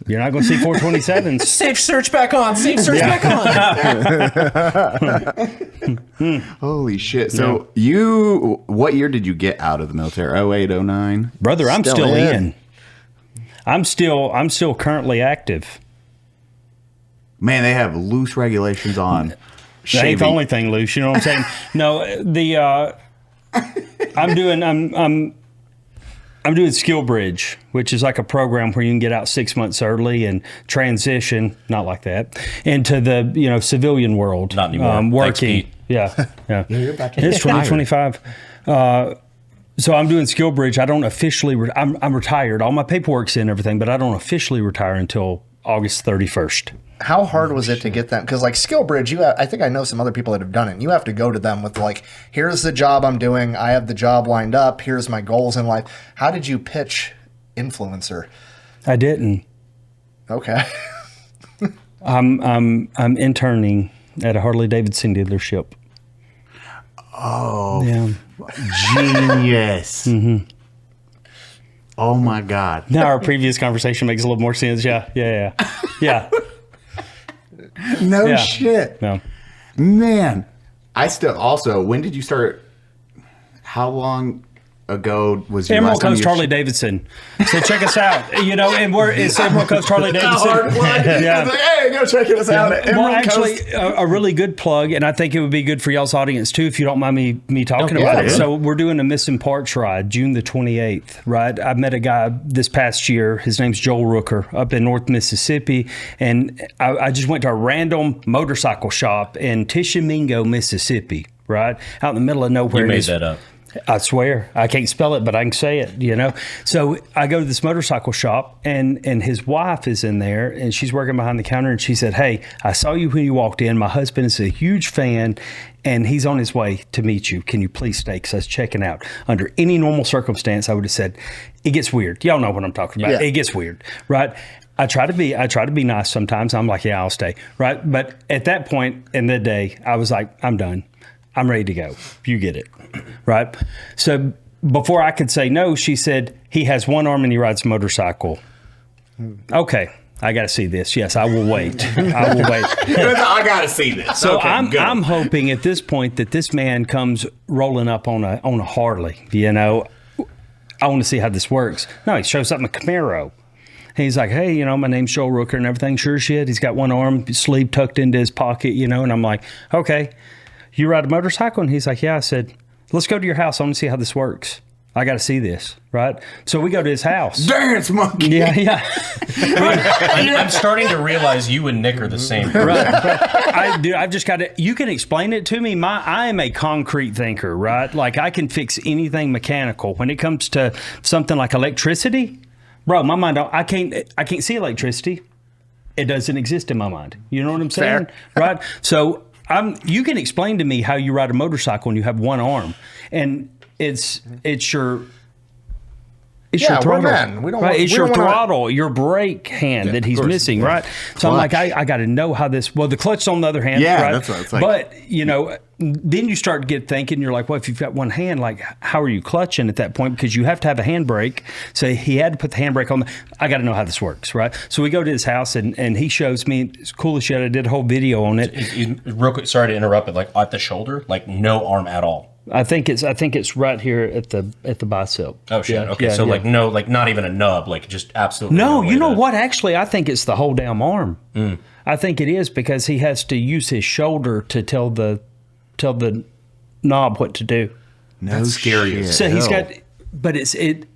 You're not going to see 427s. Safe search back on. Safe search back on. Holy shit. So what year did you get out of the military? 08, 09? Brother, I'm still in. I'm still currently active. Man, they have loose regulations on That shaving. ain't the only thing loose. You know what I'm saying? No, I'm doing Skill Bridge, which is like a program where you can get out 6 months early and transition, not like that, into the civilian world. Not anymore. Working. Thanks, Pete. Yeah. It's 2025. So I'm doing Skill Bridge. I don't officially. I'm retired. All my paperwork's in, everything, but I don't officially retire until August 31st. How hard was it to get them? Because like Skill Bridge, I think I know some other people that have done it. You have to go to them with like, here's the job I'm doing. I have the job lined up. Here's my goals in life. How did you pitch influencer? I didn't. Okay. I'm interning at a Harley Davidson dealership. Oh, Yeah. genius. Oh my God. Now our previous conversation makes a little more sense. Yeah. No Yeah. shit. No. Man, I still also, when did you start? How long ago was your Emerald last time Coast you Harley Davidson. So check us out. It's Emerald Coast Harley Davidson. Hard plug. Yeah. It's like, hey, go check us out at Well, Emerald actually, Coast. a really good plug, and I think it would be good for y'all's audience too, if you don't mind me talking about it. yeah. So we're doing a Missing Parts ride, June the 28th, right? I met a guy this past year. His name's Joel Rooker up in North Mississippi, and I just went to a random motorcycle shop in Tishomingo, Mississippi, right? Out in the middle of nowhere. You made It's- that up. I swear. I can't spell it, but I can say it, So I go to this motorcycle shop, and his wife is in there, and she's working behind the counter, and she said, "Hey, I saw you when you walked in. My husband is a huge fan, and he's on his way to meet you. Can you please stay?" Because I was checking out. Under any normal circumstance, I would have said, it gets weird. Y'all know what I'm talking about. Yeah. It gets weird, right? I try to be nice sometimes. I'm like, yeah, I'll stay, right? But at that point in the day, I was like, I'm done. I'm ready to go. You get it, right? So before I could say no, she said, he has one arm and he rides a motorcycle. Okay, I got to see this. Yes, I will wait. I will wait. I gotta see this. So Okay, I'm hoping at this point that this man comes rolling up on a Harley. I want to see how this works. No, he shows up in a Camaro. He's like, hey, my name's Joel Rooker and everything. Sure as shit. He's got one arm, sleeve tucked into his pocket, and I'm like, okay. You ride a motorcycle? And he's like, yeah. I said, let's go to your house. I want to see how this works. I got to see this, right? So we go to his house. Dance monkey. Yeah. I'm starting to realize you and Nick are the same. Right. I've just got to, you can explain it to me. I am a concrete thinker, right? Like I can fix anything mechanical. When it comes to something like electricity, bro, my mind, I can't see electricity. It doesn't exist in my mind. You know what I'm saying? Fair. Right? So you can explain to me how you ride a motorcycle and you have one arm, and it's your we're throttle. men. We don't right? want- It's we your don't wanna- throttle, your brake hand that he's course. missing, right? So I'm like, I got to know how this. Well, the clutch on the other hand, Yeah, right? that's what it's like. But then you start to get thinking. You're like, well, if you've got one hand, like, how are you clutching at that point? Because you have to have a handbrake. So he had to put the handbrake on. I got to know how this works, right? So we go to his house and he shows me. It's cool as shit. I did a whole video on it. Real quick, sorry to interrupt, but like at the shoulder, like no arm at all. I think it's right here at the bicep. Oh shit. Yeah, Okay, yeah, so yeah. like no, like not even a nub, like just absolutely. No, way you know to- what? Actually, I think it's the whole damn arm. I think it is because he has to use his shoulder to tell the knob what to do. No scary. So he's got, but it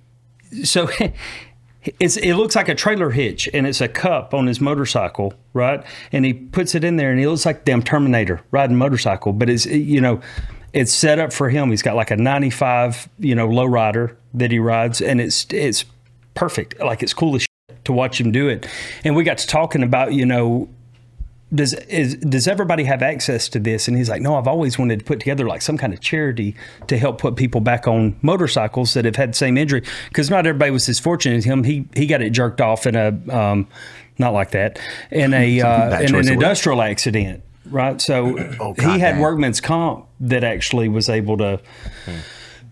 looks like a trailer hitch and it's a cup on his motorcycle, right? And he puts it in there and he looks like damn Terminator riding a motorcycle, but it's set up for him. He's got like a 95, lowrider that he rides, and it's perfect. Like, it's cool as shit to watch him do it. And we got to talking about, does everybody have access to this? And he's like, no, I've always wanted to put together like some kind of charity to help put people back on motorcycles that have had the same injury, because not everybody was as fortunate as him. He got it jerked off in a not like that in an industrial accident. Right, so he had workman's comp that actually was able to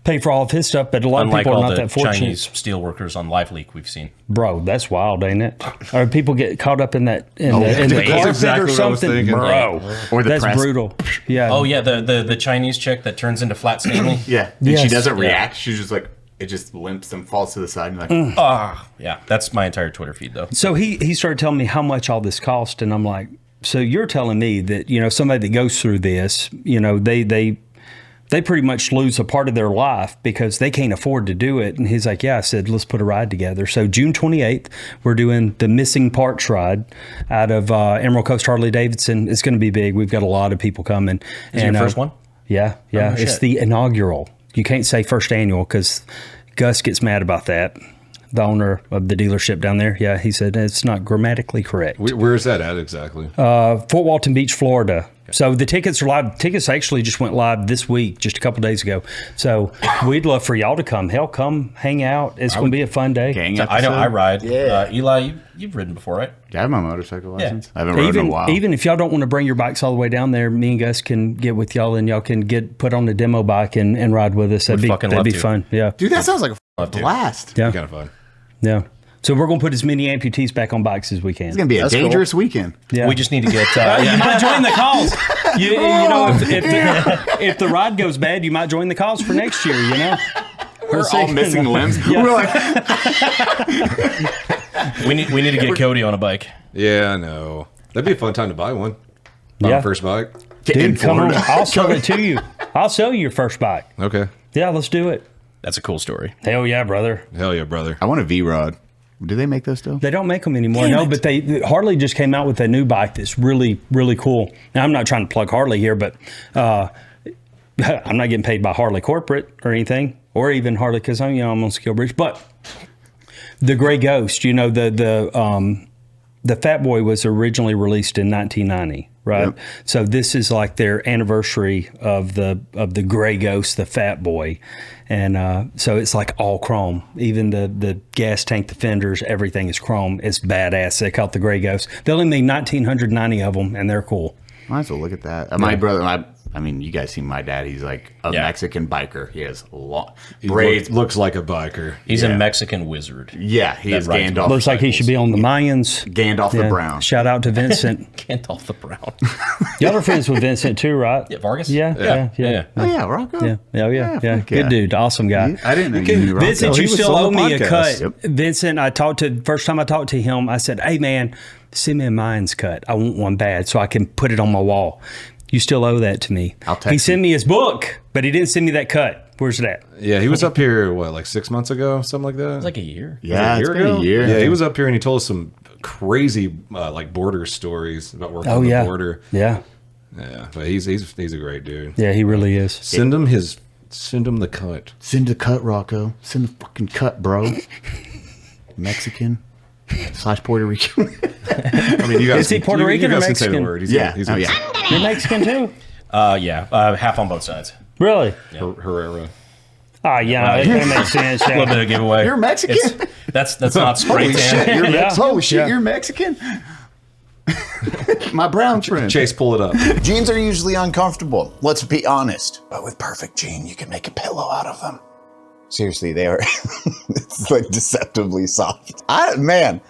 pay for all of his stuff, but a lot Unlike of people all are not the that fortunate. Chinese steel workers on Live Leak we've seen. Bro, that's wild, ain't it? Or people get caught up in that in the that's carpet exactly or what I was something, thinking. bro. Or the That's press. brutal. Yeah. Oh yeah, the Chinese chick that turns into Flat Stanley. Yeah. And Yes. she doesn't Yeah. react. She's just like, it just limps and falls to the side. And you're like, Yeah, that's my entire Twitter feed though. So he started telling me how much all this cost, and I'm like, so you're telling me that somebody that goes through this, they pretty much lose a part of their life because they can't afford to do it. And he's like, yeah. I said, let's put a ride together. So June 28th, we're doing the Missing Parts ride out of Emerald Coast Harley Davidson. It's going to be big. We've got a lot of people coming. Is it your first one? Yeah, yeah. Oh, It's shit. the inaugural. You can't say first annual because Gus gets mad about that. The owner of the dealership down there. Yeah, he said it's not grammatically correct. Where is that at exactly? Fort Walton Beach, Florida. So the tickets are live. Tickets actually just went live this week, just a couple days ago. So we'd love for y'all to come. Hell, come hang out. It's going to be a fun day. gang I know I ride. Yeah. Eli, you've ridden before, right? I have my motorcycle license. I haven't ridden in a while. Even if y'all don't want to bring your bikes all the way down there, me and Gus can get with y'all and y'all can get put on the demo bike and ride with us. That'd fucking be love to. fun. Yeah. Dude, that sounds like a Love to. blast. Yeah. Kind of fun. Yeah. So we're going to put as many amputees back on bikes as we can. It's going to be a dangerous weekend. Yeah. We just need to get. You might join the calls. You know, if the ride goes bad, you might join the calls for next year. We're all missing limbs. Yeah. We're like, we need to get Cody on a bike. Yeah, I know. That'd be a fun time to buy one. Buy Yeah. my first bike. Dude, come on. I'll sell it to you. I'll sell you your first bike. Okay. Yeah, let's do it. That's a cool story. Hell yeah, brother. Hell yeah, brother. I want a V-Rod. Do they make those still? They don't make them anymore. No, but Harley just came out with a new bike that's really, really cool. Now, I'm not trying to plug Harley here, but I'm not getting paid by Harley corporate or anything, or even Harley because I'm on Skillbridge. But the Gray Ghost, the Fat Boy was originally released in 1990, right? Yep. So this is like their anniversary of the Gray Ghost, the Fat Boy. And so it's like all chrome. Even the gas tank, the fenders, everything is chrome. It's badass. They call it the Gray Ghost. They only made 1,990 of them, and they're cool. Might as well look at that. My brother, I mean, you guys see my dad. He's like a Mexican biker. He has long braids. Looks like a biker. He's a Mexican wizard. Yeah, he is rides Gandalf. Looks like he should be on the Mayans. Gandalf the Brown. Shout out to Vincent. Gandalf the Brown. Y'all are friends with Vincent too, right? Yeah, Vargas? Yeah. Oh yeah, Rocco. Yeah. Yeah. fuck Good dude. Awesome guy. I didn't know you knew Rocco. Vincent, he you was still on owe the me a podcast. cut. Vincent, first time I talked to him, I said, hey man, send me a Mayans cut. I want one bad so I can put it on my wall. You still owe that to me. I'll text He sent me his book, but he didn't send me that cut. Where's it at? Yeah, he was up here, like 6 months ago? Something like that? It's like a year. Yeah, it's been a year. Yeah, he was up here and he told us some crazy like border stories about working Oh, on yeah. the border. Yeah. Yeah, but he's a great dude. Yeah, he really is. Send him the cut. Send a cut, Rocco. Send a fucking cut, bro. Mexican / Puerto Rican. I mean, you guys Is he can- Puerto you- Rican you or guys can say the Mexican? word. Yeah. He's Oh, a- yeah. You're Mexican too? Half on both sides. Really? Herrera. Ah, yeah, that makes sense. A little bit of giveaway. You're Mexican? That's not spray Holy tan. shit, you're Yeah. Holy shit, Yeah. you're Mexican? My brown friend. Chase, pull it up. Jeans are usually uncomfortable, let's be honest. But with Perfect Jean, you can make a pillow out of them. Seriously, they are it's like deceptively soft. Man,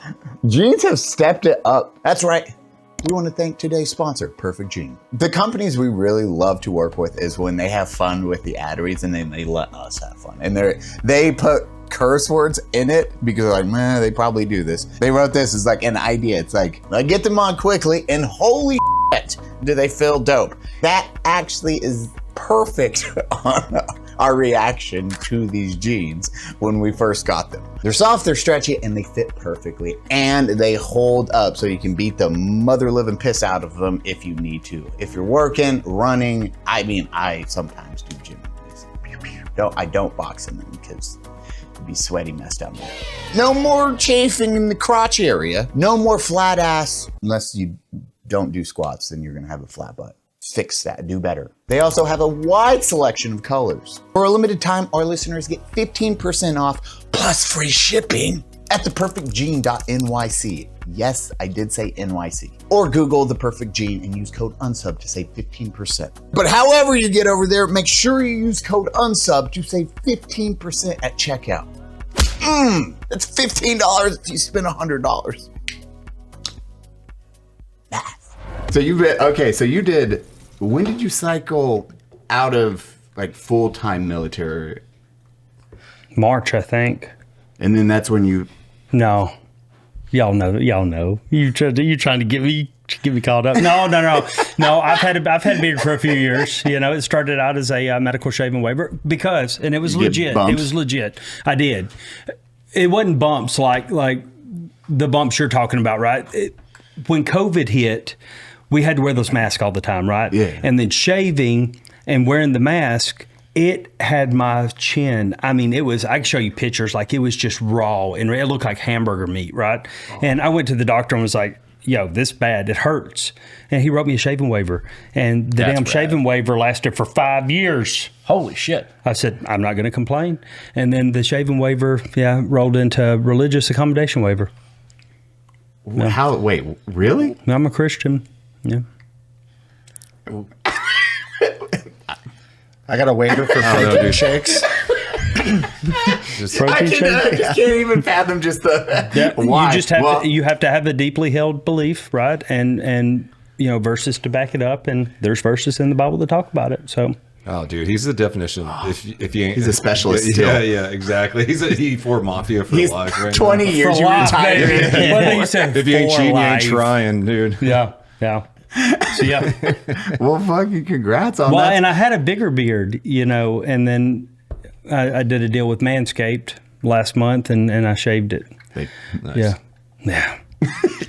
jeans have stepped it up. That's right. We want to thank today's sponsor, Perfect Jean. The companies we really love to work with is when they have fun with the ad reads and then they let us have fun. And they put curse words in it because they're like, man, they probably do this. They wrote this as like an idea. It's like, I get them on quickly and holy shit, do they feel dope. That actually is perfect on our reaction to these jeans when we first got them. They're soft, they're stretchy, and they fit perfectly, and they hold up so you can beat the mother living piss out of them if you need to. If you're working, running, I sometimes do gym. I don't box in them because it'd be sweaty mess down there. No more chafing in the crotch area. No more flat ass, unless you don't do squats, then you're gonna have a flat butt. Fix that, do better. They also have a wide selection of colors. For a limited time, our listeners get 15% off plus free shipping at theperfectjean.nyc. Yes, I did say NYC. Or Google The Perfect Jean and use code UNSUB to save 15%. But however you get over there, make sure you use code UNSUB to save 15% at checkout. That's $15 if you spend $100. So you did, when did you cycle out of like full-time military? March, I think. And then that's when you, No. Y'all know. You trying to get me called up? No. No, I've had a beard for a few years. You know, it started out as a medical shaving waiver because, and it was You get legit. bumps? It was legit. I did. It wasn't bumps like the bumps you're talking about, right? When COVID hit, we had to wear those masks all the time, right? Yeah. And then shaving and wearing the mask, it had my chin. I mean, I can show you pictures, like it was just raw and it looked like hamburger meat, right? Oh. And I went to the doctor and was like, yo, this bad, it hurts. And he wrote me a shaving waiver. And the damn shaving waiver lasted for 5 years. Holy shit. I said, I'm not going to complain. And then the shaving waiver, rolled into religious accommodation waiver. No. How, wait, really? I'm a Christian. Yeah. I got a waiver for protein shakes. I can't even fathom just the why. You just have to have a deeply held belief, right? And verses to back it up, and there's verses in the Bible that talk about it. So. Oh, dude, he's the definition. If you ain't, he's a specialist. Yeah, exactly. He's a E4 mafia for life. Right 20 now. years you retired. If you ain't cheating, you ain't trying, dude. Yeah. So yeah. Well, fucking congrats on that. Well, and I had a bigger beard, and then I did a deal with Manscaped last month, and I shaved it. Nice.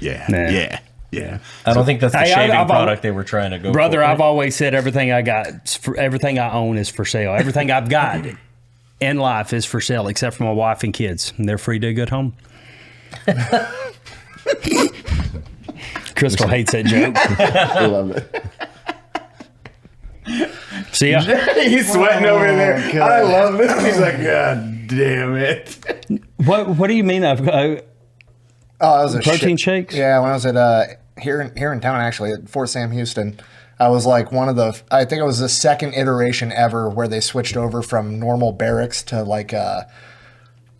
Yeah. Yeah. I don't think that's the shaving product they were trying to go brother, for. I've always said everything I got, everything I own is for sale. Everything I've got in life is for sale, except for my wife and kids. And they're free to go home. Crystal hates that joke. I love it. See ya. He's sweating over there. God. I love this. He's like, God damn it. What do you mean? I was a protein shakes? Yeah, when I was at here in town, actually at Fort Sam Houston, I was like I think it was the second iteration ever where they switched over from normal barracks to like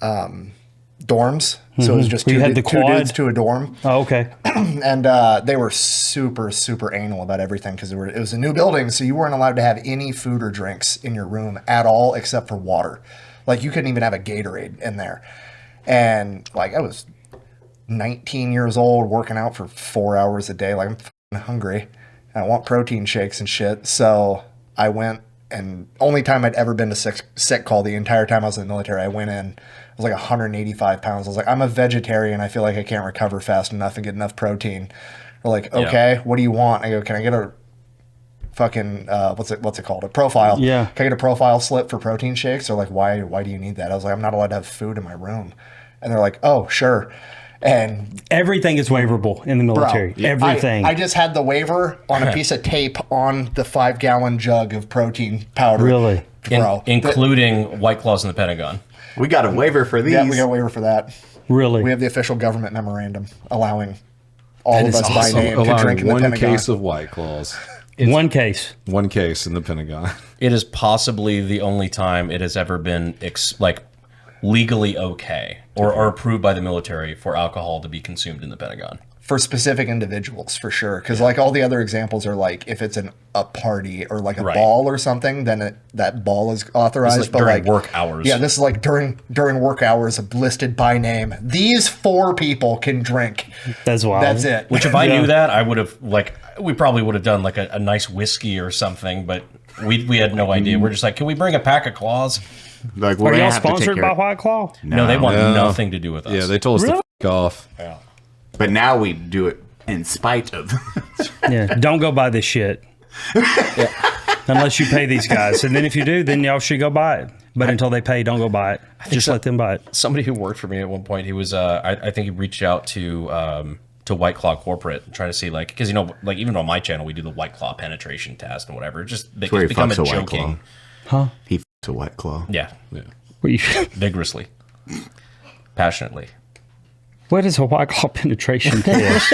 dorms. So it was just two dudes to a dorm. Oh, okay. And they were super, super anal about everything because it was a new building, so you weren't allowed to have any food or drinks in your room at all except for water. Like you couldn't even have a Gatorade in there. And like I was 19 years old working out for 4 hours a day. Like I'm fucking hungry. And I want protein shakes and shit. So I went, and only time I'd ever been to sick call the entire time I was in the military, I went in. I was like 185 pounds. I was like, I'm a vegetarian. I feel like I can't recover fast enough and get enough protein. They're like, okay, what do you want? I go, can I get a fucking, what's it called? A profile. Yeah. Can I get a profile slip for protein shakes? They're like, why do you need that? I was like, I'm not allowed to have food in my room. And they're like, oh, sure. And everything is waiverable in the military. bro, Everything. I just had the waiver on a piece of tape on the 5-gallon jug of protein powder. Really? Bro. Including White Claws in the Pentagon. We got a waiver for these. Yeah, we got a waiver for that. Really? We have the official government memorandum allowing all of is us by So name to allowing drink in the one Pentagon. case of White Claws. One case. One case in the Pentagon. It is possibly the only time it has ever been legally okay or approved by the military for alcohol to be consumed in the Pentagon. For specific individuals, for sure. Because like all the other examples are like if it's a party or like a ball or something, then that ball is authorized. It's during work hours. Yeah, this is like during work hours, listed by name. These 4 people can drink. That's wild. That's it. Which if I knew that, I would have we probably would have done like a nice whiskey or something, but we had no idea. We're just like, can we bring a pack of claws? Like, Are y'all sponsored by White Claw? No, they want nothing to do with us. Yeah, they told us to f off. Yeah. But now we do it in spite of. Yeah, don't go buy this shit. Unless you pay these guys. And then if you do, then y'all should go buy it. But until they pay, don't go buy it. Just let them buy it. Somebody who worked for me at one point, he was I think he reached out to White Claw corporate trying to see because even on my channel we do the White Claw penetration test and whatever. It's become a joking. Huh? He f***ed a White Claw. Yeah. What, Vigorously. Passionately. what is a White Claw penetration test?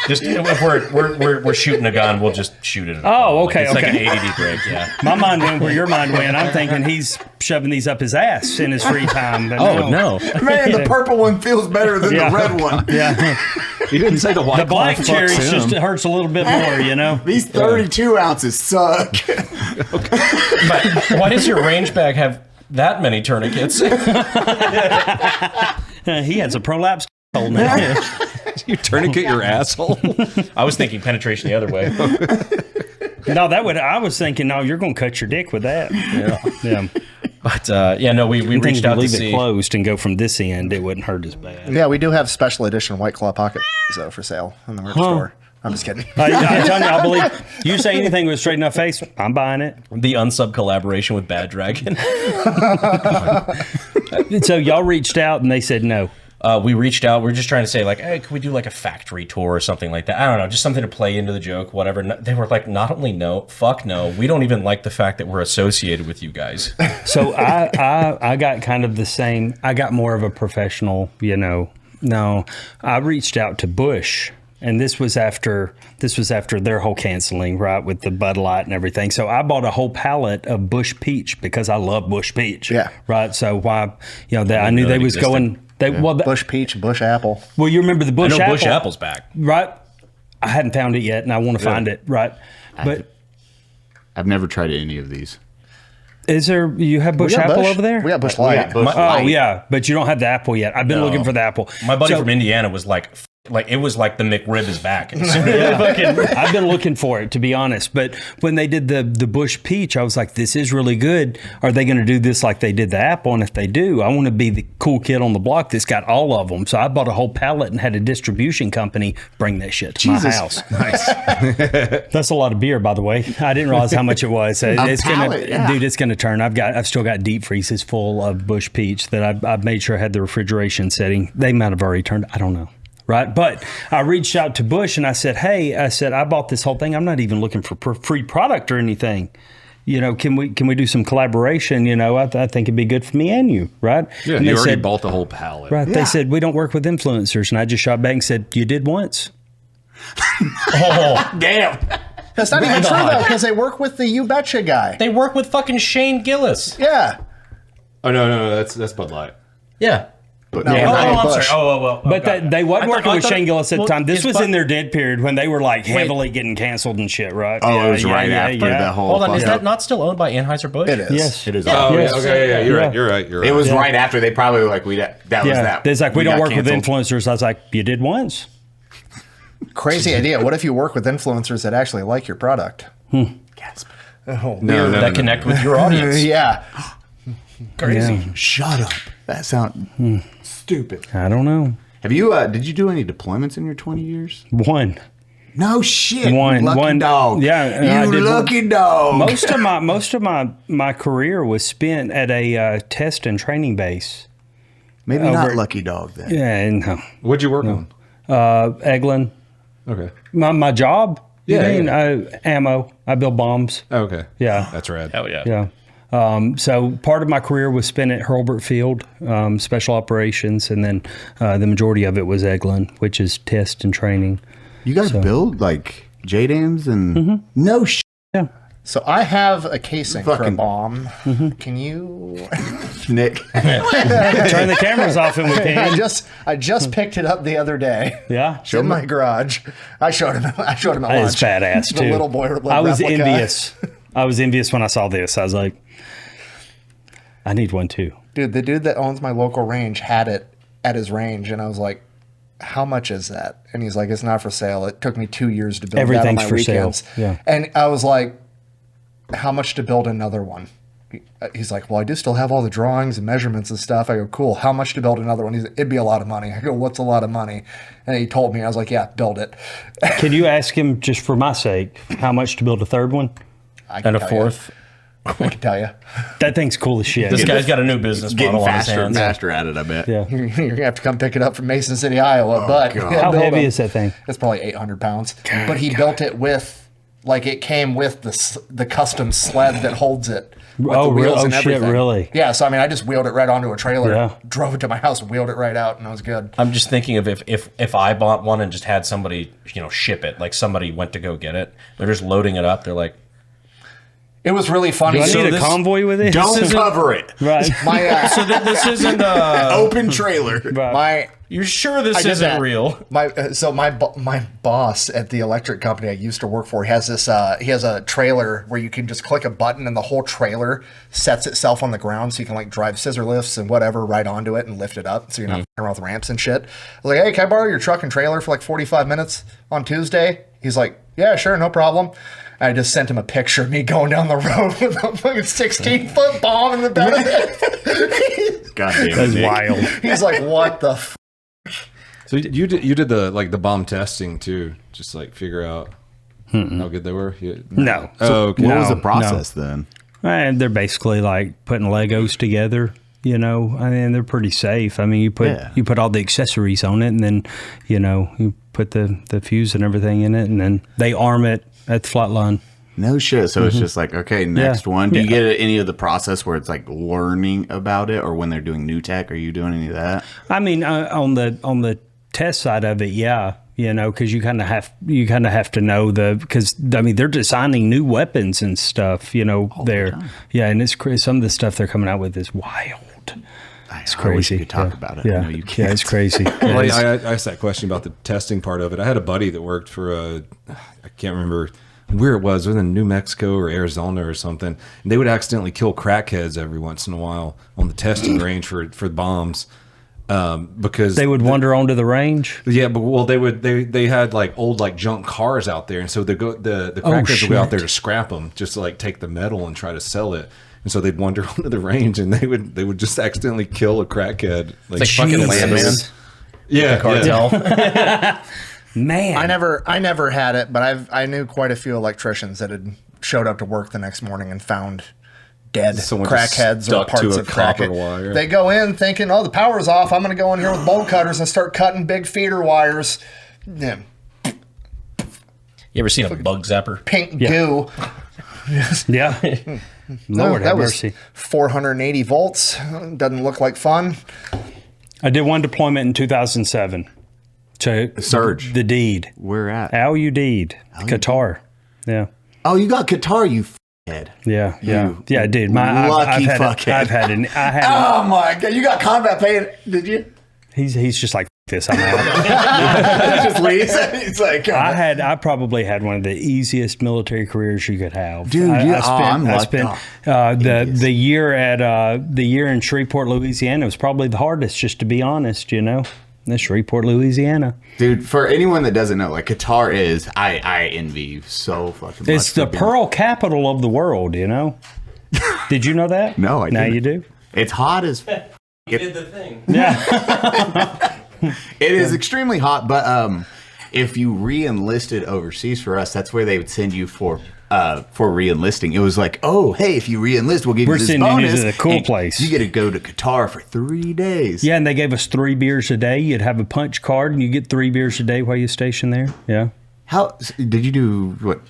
Just if we're shooting a gun, we'll just shoot it. Oh, okay, It's like okay. an ADD break, yeah. My mind went where your mind went. I'm thinking he's shoving these up his ass in his free time. But No. Man, the purple one feels better than Yeah. the red one. Yeah. He didn't say the White The black Claw fucks cherries him. just hurts a little bit more, you know? These 32 ounces suck. But why does your range bag have that many tourniquets? He has a prolapse hole now. You tourniquet your asshole. I was thinking penetration the other way. No, I was thinking, no, you're going to cut your dick with that. Yeah. But we reached out to leave see. it closed and go from this end, it wouldn't hurt as bad. Yeah, we do have special edition White Claw pocket though for sale in the merch store. I'm just kidding. I tell you, I believe you say anything with a straight enough face, I'm buying it. The Unsub collaboration with Bad Dragon. So y'all reached out and they said no. We reached out. We were just trying to say, hey, could we do a factory tour or something like that? I don't know, just something to play into the joke, whatever. They were like, not only no, fuck no. We don't even like the fact that we're associated with you guys. So I got kind of the same. I got more of a professional, No, I reached out to Bush. And this was after their whole canceling, right, with the Bud Light and everything. So I bought a whole pallet of Bush Peach because I love Bush Peach. Yeah. Right. So why, I knew they was going. Bush Peach, Bush Apple. Well, you remember the Bush I know Apple? Bush Apple's back, right? I hadn't found it yet, and I want to find it, right? But I've never tried any of these. is there? You have Bush Apple over there? We got Bush Light. Oh yeah, but you don't have the apple yet. I've been looking for the apple. My buddy from Indiana was like it was like the McRib is back. I've been looking for it, to be honest. But when they did the Bush Peach, I was like, this is really good. Are they going to do this like they did the apple? And if they do, I want to be the cool kid on the block that's got all of them. So I bought a whole pallet and had a distribution company bring that shit to my house. Nice. That's a lot of beer, by the way. I didn't realize how much it was. It's pallet, yeah. Dude, it's gonna turn. I've still got deep freezes full of Bush Peach that I've made sure I had the refrigeration setting. They might have already turned. I don't know. Right. But I reached out to Bush and I said, hey, I bought this whole thing. I'm not even looking for free product or anything. Can we do some collaboration? I think it'd be good for me and you. Right. Yeah, and you they already said, bought the whole pallet. Right. Yeah. They said, we don't work with influencers. And I just shot back and said, you did once. Oh, damn. That's not even true though, because they work with the You Betcha guy. They work with fucking Shane Gillis. Yeah. Oh no, that's Bud Light. Yeah. No, Yeah. I'm Bush. sorry. Well. But they wasn't working with Shane Gillis at the time. This is was Bud- in their dead period when they were heavily getting canceled and shit, right? Oh, it was right after the whole. Hold on, is fucking- that not still owned by Anheuser-Busch? It is. Yes. It is. Oh, Yes. yeah, okay, yeah, you're right. It was right after they probably were like that was Yeah. that. There's we don't got work with canceled. influencers. I was like, you did once. Crazy idea. What if you work with influencers that actually like your product? Gasp. Oh, No, That connect with your audience. yeah. Crazy. Yeah. Shut up. That sounds stupid. I don't know. Have you? Did you do any deployments in your 20 years? One. No shit. One. Lucky dog. Yeah, I You did one. lucky dog. Most of my career was spent at a test and training base. Maybe not Lucky Dog then. Yeah, no. What'd you work on? Eglin. Okay. My job? Yeah, You mean? Ammo. I build bombs. Okay. Yeah. That's rad. Hell yeah. Yeah. So part of my career was spent at Hurlburt Field, special operations, and then the majority of it was Eglin, which is test and training. You guys build like JDAMs and no shit. Yeah. So I have a casing for a Fucking- bomb. Can you? Nick. Turn the cameras off and we can. I just picked it up the other day. Yeah. It's in my garage. I showed him at lunch. It's badass The too. little boy I was replica. envious. I was envious when I saw this. I was like, I need one too. Dude, the dude that owns my local range had it at his range, and I was like, how much is that? And he's like, it's not for sale. It took me 2 years to build Everything's that on my for sale. weekends. Yeah. And I was like, how much to build another one? He's like, well, I do still have all the drawings and measurements and stuff. I go, cool. How much to build another one? He's like, it'd be a lot of money. I go, what's a lot of money? And he told me. I was like, yeah, build it. Can you ask him, just for my sake, how much to build a third one? I can And a tell fourth. I can tell you. That thing's cool as shit. This guy's got a new business Getting model on his faster and hands. faster at it, I bet. Yeah. You're going to have to come pick it up from Mason City, Iowa. But God. yeah, How build heavy them. is that thing? It's probably 800 pounds. But he built it with, like, it came with the custom sled that holds it. With the wheels and shit, everything. really? Yeah, so I mean, I just wheeled it right onto a trailer, Yeah. drove it to my house, wheeled it right out, and it was good. I'm just thinking of if I bought one and just had somebody, ship it, like somebody went to go get it. They're just loading it up. They're like, It was really funny. Do I So need a this- convoy with it? Don't cover it. Right. my this isn't. Open trailer. my You're sure this did isn't that. real? My boss at the electric company I used to work for, he has this he has a trailer where you can just click a button and the whole trailer sets itself on the ground, so you can like drive scissor lifts and whatever right onto it and lift it up, so you're not fucking around with ramps and shit. I was like, hey, can I borrow your truck and trailer for like 45 minutes on Tuesday? He's like, yeah, sure, no problem. I just sent him a picture of me going down the road with a fucking 16-foot bomb in the back of it. God damn it. That's Nick. wild. He's like, what the f-? So you did the bomb testing too, just like figure out how good they were. No. Oh, okay. What was No, the process then? And they're basically like putting Legos together. I mean, they're pretty safe. I mean, you put all the accessories on it, and then you put the fuse and everything in it, and then they arm it at the flat line. No shit. So it's just like, okay, next Yeah. one. Do you get any of the process where it's like learning about it, or when they're doing new tech? Are you doing any of that? I mean, on the test side of it, yeah, because you kind of have to know because I mean they're designing new weapons and stuff. And it's crazy. Some of the stuff they're coming out with is wild. It's crazy. I wish you could talk about it. Yeah, I know you can't. yeah, it's crazy. Well, I asked that question about the testing part of it. I had a buddy that worked for I can't remember where it was in New Mexico or Arizona or something, and they would accidentally kill crackheads every once in a while on the testing range for bombs. Because they would wander onto the range. Yeah, but they had like old like junk cars out there, and so the crackheads would go out there to scrap them, just to like take the metal and try to sell it. And so they'd wander onto the range, and they would just accidentally kill a crackhead. It's like fucking Landman. Yeah, Cartel. Man, I never had it, but I knew quite a few electricians that had showed up to work the next morning and found dead Someone just crackheads or stuck to parts a of crack copper it. wire. They go in thinking, oh, the power's off. I'm going to go in here with bolt cutters and start cutting big feeder wires. Yeah, You ever seen a bug zapper? pink goo. yeah. Lord that have was mercy. 480 volts. Doesn't look like fun. I did one deployment in 2007. To Surge. the deed. Where at? Al you deed. Qatar. Yeah. Oh, you got Qatar, you head. Yeah, yeah, You yeah, dude. lucky I've had Oh my God. You got combat pay, did you? He's just like this. I'm out. Just leaves. It's like, I probably had one of the easiest military careers you could have, Dude, I spent the year in Shreveport, Louisiana was probably the hardest. Just to be honest, in Shreveport, Louisiana. dude, for anyone that doesn't know, like Qatar is, I envy you so fucking much. It's the pearl capital of the world. Did you know that? No, I now didn't. you do. It's hot as. You did the thing. Yeah. It is extremely hot, but if you re-enlisted overseas for us, that's where they would send you for for re-enlisting. It was like, oh, hey, if you re-enlist, we'll give you this sending bonus. you to the cool and place. You get to go to Qatar for 3 days. Yeah, and they gave us 3 beers a day. You'd have a punch card, and you get 3 beers a day while you station there. Yeah. How did you do? What?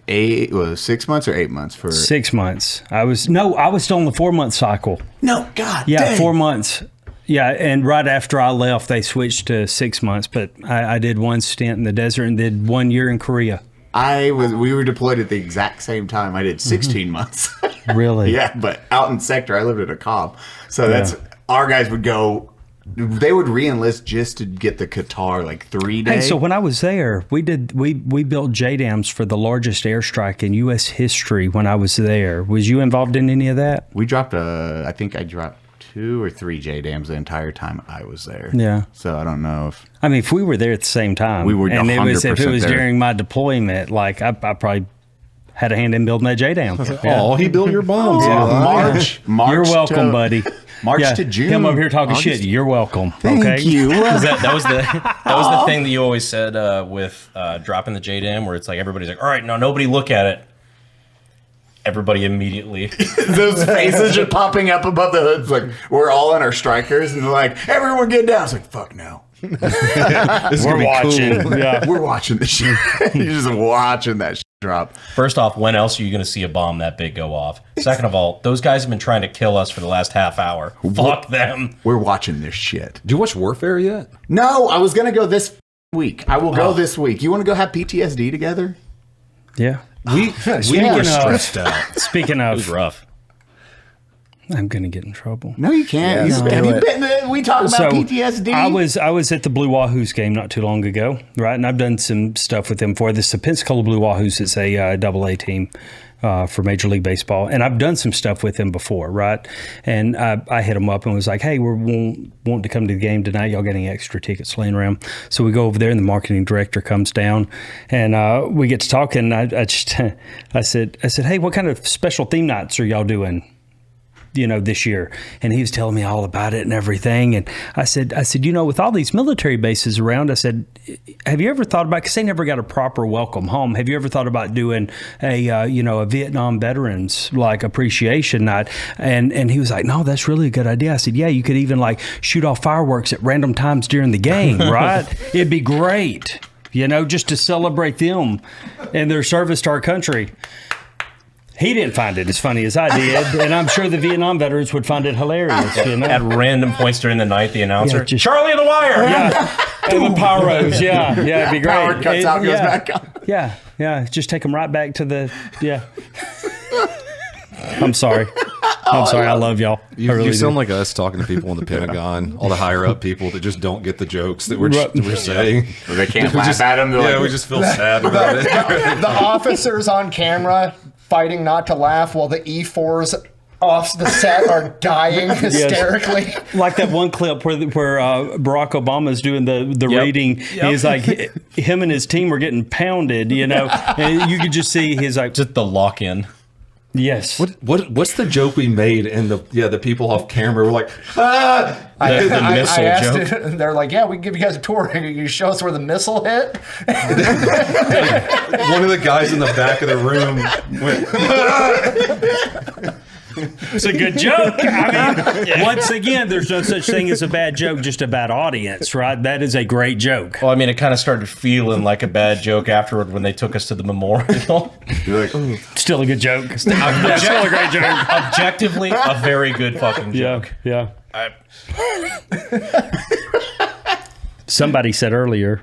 6 months or 8 months for 6 months. I was still on the 4-month cycle. No, God. Yeah, dang. 4 months. Yeah, and right after I left, they switched to 6 months. But I did one stint in the desert and did 1 year in Korea. We were deployed at the exact same time. I did 16 months. Really? Yeah, but out in sector, I lived at a comm. So that's our guys would go. They would re-enlist just to get the Qatar like 3 days. Hey, so when I was there, we built JDAMs for the largest airstrike in U.S. history when I was there. Was you involved in any of that? We dropped I think I dropped 2 or 3 JDAMs the entire time I was there. Yeah. So I don't know if. I mean, if we were there at the same time, We were and if it 100% was there. during my deployment, like I probably had a hand in building that JDAM. Oh, he built your bombs. March. You're welcome, buddy. March to June. Him over here talking August. shit. You're welcome. Thank okay. you. That was the thing that you always said with dropping the JDAM, where it's like everybody's like, all right, no, nobody look at it. Everybody immediately. Those faces just popping up above the hoods. Like, we're all in our strikers, and they're like, everyone get down. It's like, fuck no. We're watching. Cool. Yeah. We're watching the shit. You're just watching that shit drop. First off, when else are you going to see a bomb that big go off? Second of all, those guys have been trying to kill us for the last half hour. Fuck them. We're watching this shit. Do you watch Warfare yet? No, I was going to go this week. I will go this week. You want to go have PTSD together? Yeah. We were stressed out. Speaking It was of, rough. I'm gonna get in trouble. No, you can't. Have you been? We talk about PTSD. I was at the Blue Wahoos game not too long ago, right? And I've done some stuff with them for this. The Pensacola Blue Wahoos. It's a AA team for Major League Baseball, and I've done some stuff with them before, right? And I hit them up and was like, "Hey, we're wanting to come to the game tonight. Y'all got any extra tickets laying around?" So we go over there, and the marketing director comes down, and we get to talking. I said, "Hey, what kind of special theme nights are y'all doing this year?" And he was telling me all about it and everything. And I said, with all these military bases around, I said, have you ever thought about, because they never got a proper welcome home, have you ever thought about doing a Vietnam veterans like appreciation night? And he was like, no, that's really a good idea. I said, yeah, you could even like shoot off fireworks at random times during the game, right? It'd be great, just to celebrate them and their service to our country. He didn't find it as funny as I did, and I'm sure the Vietnam veterans would find it hilarious. At random points during the night, the announcer, Yeah, just- Charlie on the wire. Yeah, and the pyros. Yeah, it'd be great. Power cuts out, goes back on. Yeah. Just take them right back to the. Yeah. I'm sorry. I love y'all. You sound like us talking to people in the Pentagon, all the higher up people that just don't get the jokes that we're saying. They can't laugh at them. We just feel sad about it. The officers on camera fighting not to laugh while the E4s off the set are dying hysterically. Like that one clip where Barack Obama's doing the reading. He's like, him and his team were getting pounded, and you could just see his like Just the lock-in. Yes. What's the joke we made? And the people off camera were like, The missile joke. They're like, yeah, we can give you guys a tour. Can you show us where the missile hit? One of the guys in the back of the room went, It's a good joke. I mean, once again, there's no such thing as a bad joke, just a bad audience, right? That is a great joke. Well, I mean, it kind of started feeling like a bad joke afterward when they took us to the memorial. You're like, Still a good joke. Still a great joke. Objectively, a very good fucking joke. Yeah. Somebody said earlier,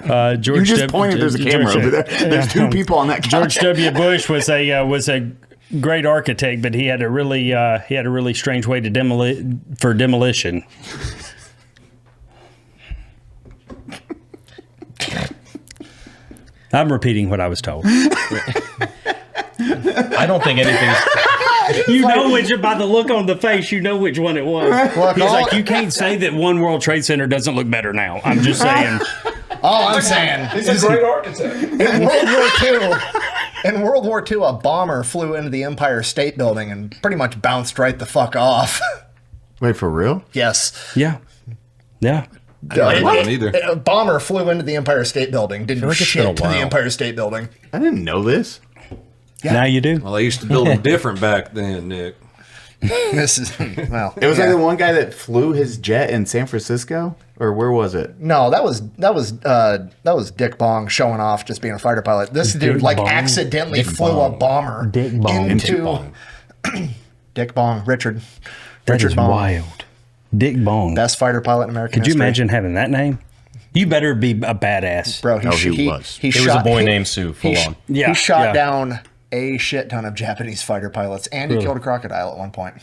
George. you just pointed. There's a camera over there. There's 2 people on that couch. George W. Bush was a great architect, but he had a really strange way to demolition. I'm repeating what I was told. I don't think anything's... By the look on the face, you know which one it was. He's like, you can't say that One World Trade Center doesn't look better now. I'm just saying. All I'm saying He's a great architect. in World War II, a bomber flew into the Empire State Building and pretty much bounced right the fuck off. Wait, for real? Yes. Yeah. I didn't know that either. A bomber flew into the Empire State Building, didn't do like it's been a shit to the while. Empire State Building. I didn't know this. Now you do. Well, they used to build them different back then, Nick. This is, well. It was like the one guy that flew his jet in San Francisco, or where was it? No, that was Dick Bong showing off just being a fighter pilot. This dude Dick like Bong? accidentally Dick flew Bong. a bomber Dick Bong. into Dick Bong, Richard That is Bong, wild. Dick Bong. best fighter pilot in American Could you history. imagine having that name? You better be a badass. Bro, Oh, he was. He It was a shot, boy he- named Sue, full on. Yeah, he shot yeah. down a shit ton of Japanese fighter pilots, and he killed a crocodile at one point.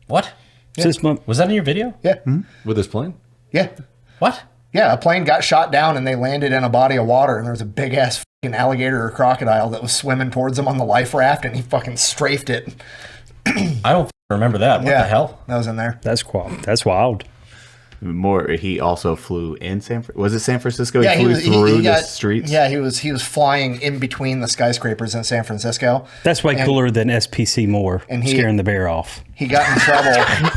What? This month- Was that in your video? Yeah, With this plane? yeah, What? yeah. A plane got shot down, and they landed in a body of water, and there was a big ass fucking alligator or crocodile that was swimming towards them on the life raft, and he fucking strafed it. I don't remember that. What Yeah, the hell? that was in there. That's wild. That's wild. More. He also flew in Was it San Francisco? Yeah, he flew through the got, streets. Yeah, he was flying in between the skyscrapers in San Francisco. That's way And cooler than SPC Moore and he- scaring the bear off. He got in trouble.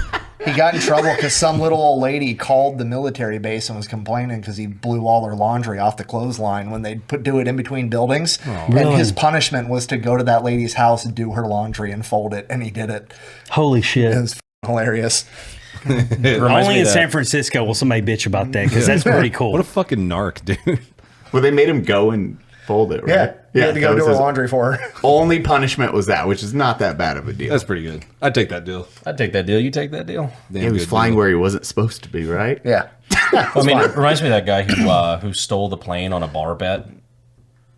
He got in trouble because some little old lady called the military base and was complaining because he blew all their laundry off the clothesline when they do it in between buildings. And Really? his punishment was to go to that lady's house and do her laundry and fold it, and he did it. Holy shit. It was hilarious. It reminds Only me in of San that. Francisco will somebody bitch about that because that's pretty cool. What a fucking narc, dude. Well, they made him go and fold it, right? Yeah, he had to go that do was her his laundry for her. only punishment was that, which is not that bad of a deal. That's pretty good. I'd take that deal. I'd take that deal. You take that deal? Damn he was good flying deal. where he wasn't supposed to be, right? Yeah. I mean, it reminds me of that guy who stole the plane on a bar bet.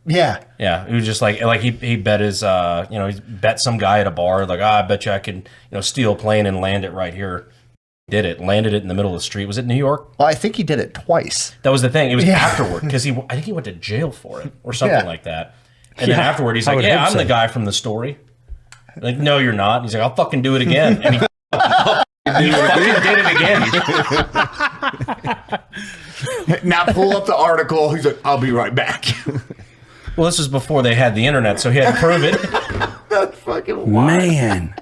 Yeah. Yeah, he was just like he bet his he bet some guy at a bar like, I bet you I can steal a plane and land it right here. Did it, landed it in the middle of the street. Was it New York? Well, I think he did it twice. That was the thing. It was Yeah. afterward because I think he went to jail for it or something Yeah. like that. And then afterward, he's I like, would "Yeah, hope I'm so. the guy from the story." Like, no, you're not. He's like, "I'll fucking do it again." And he fucking did it again. Now pull up the article. He's like, I'll be right back. Well, this was before they had the internet, so he had to prove it. That's fucking wild. Man.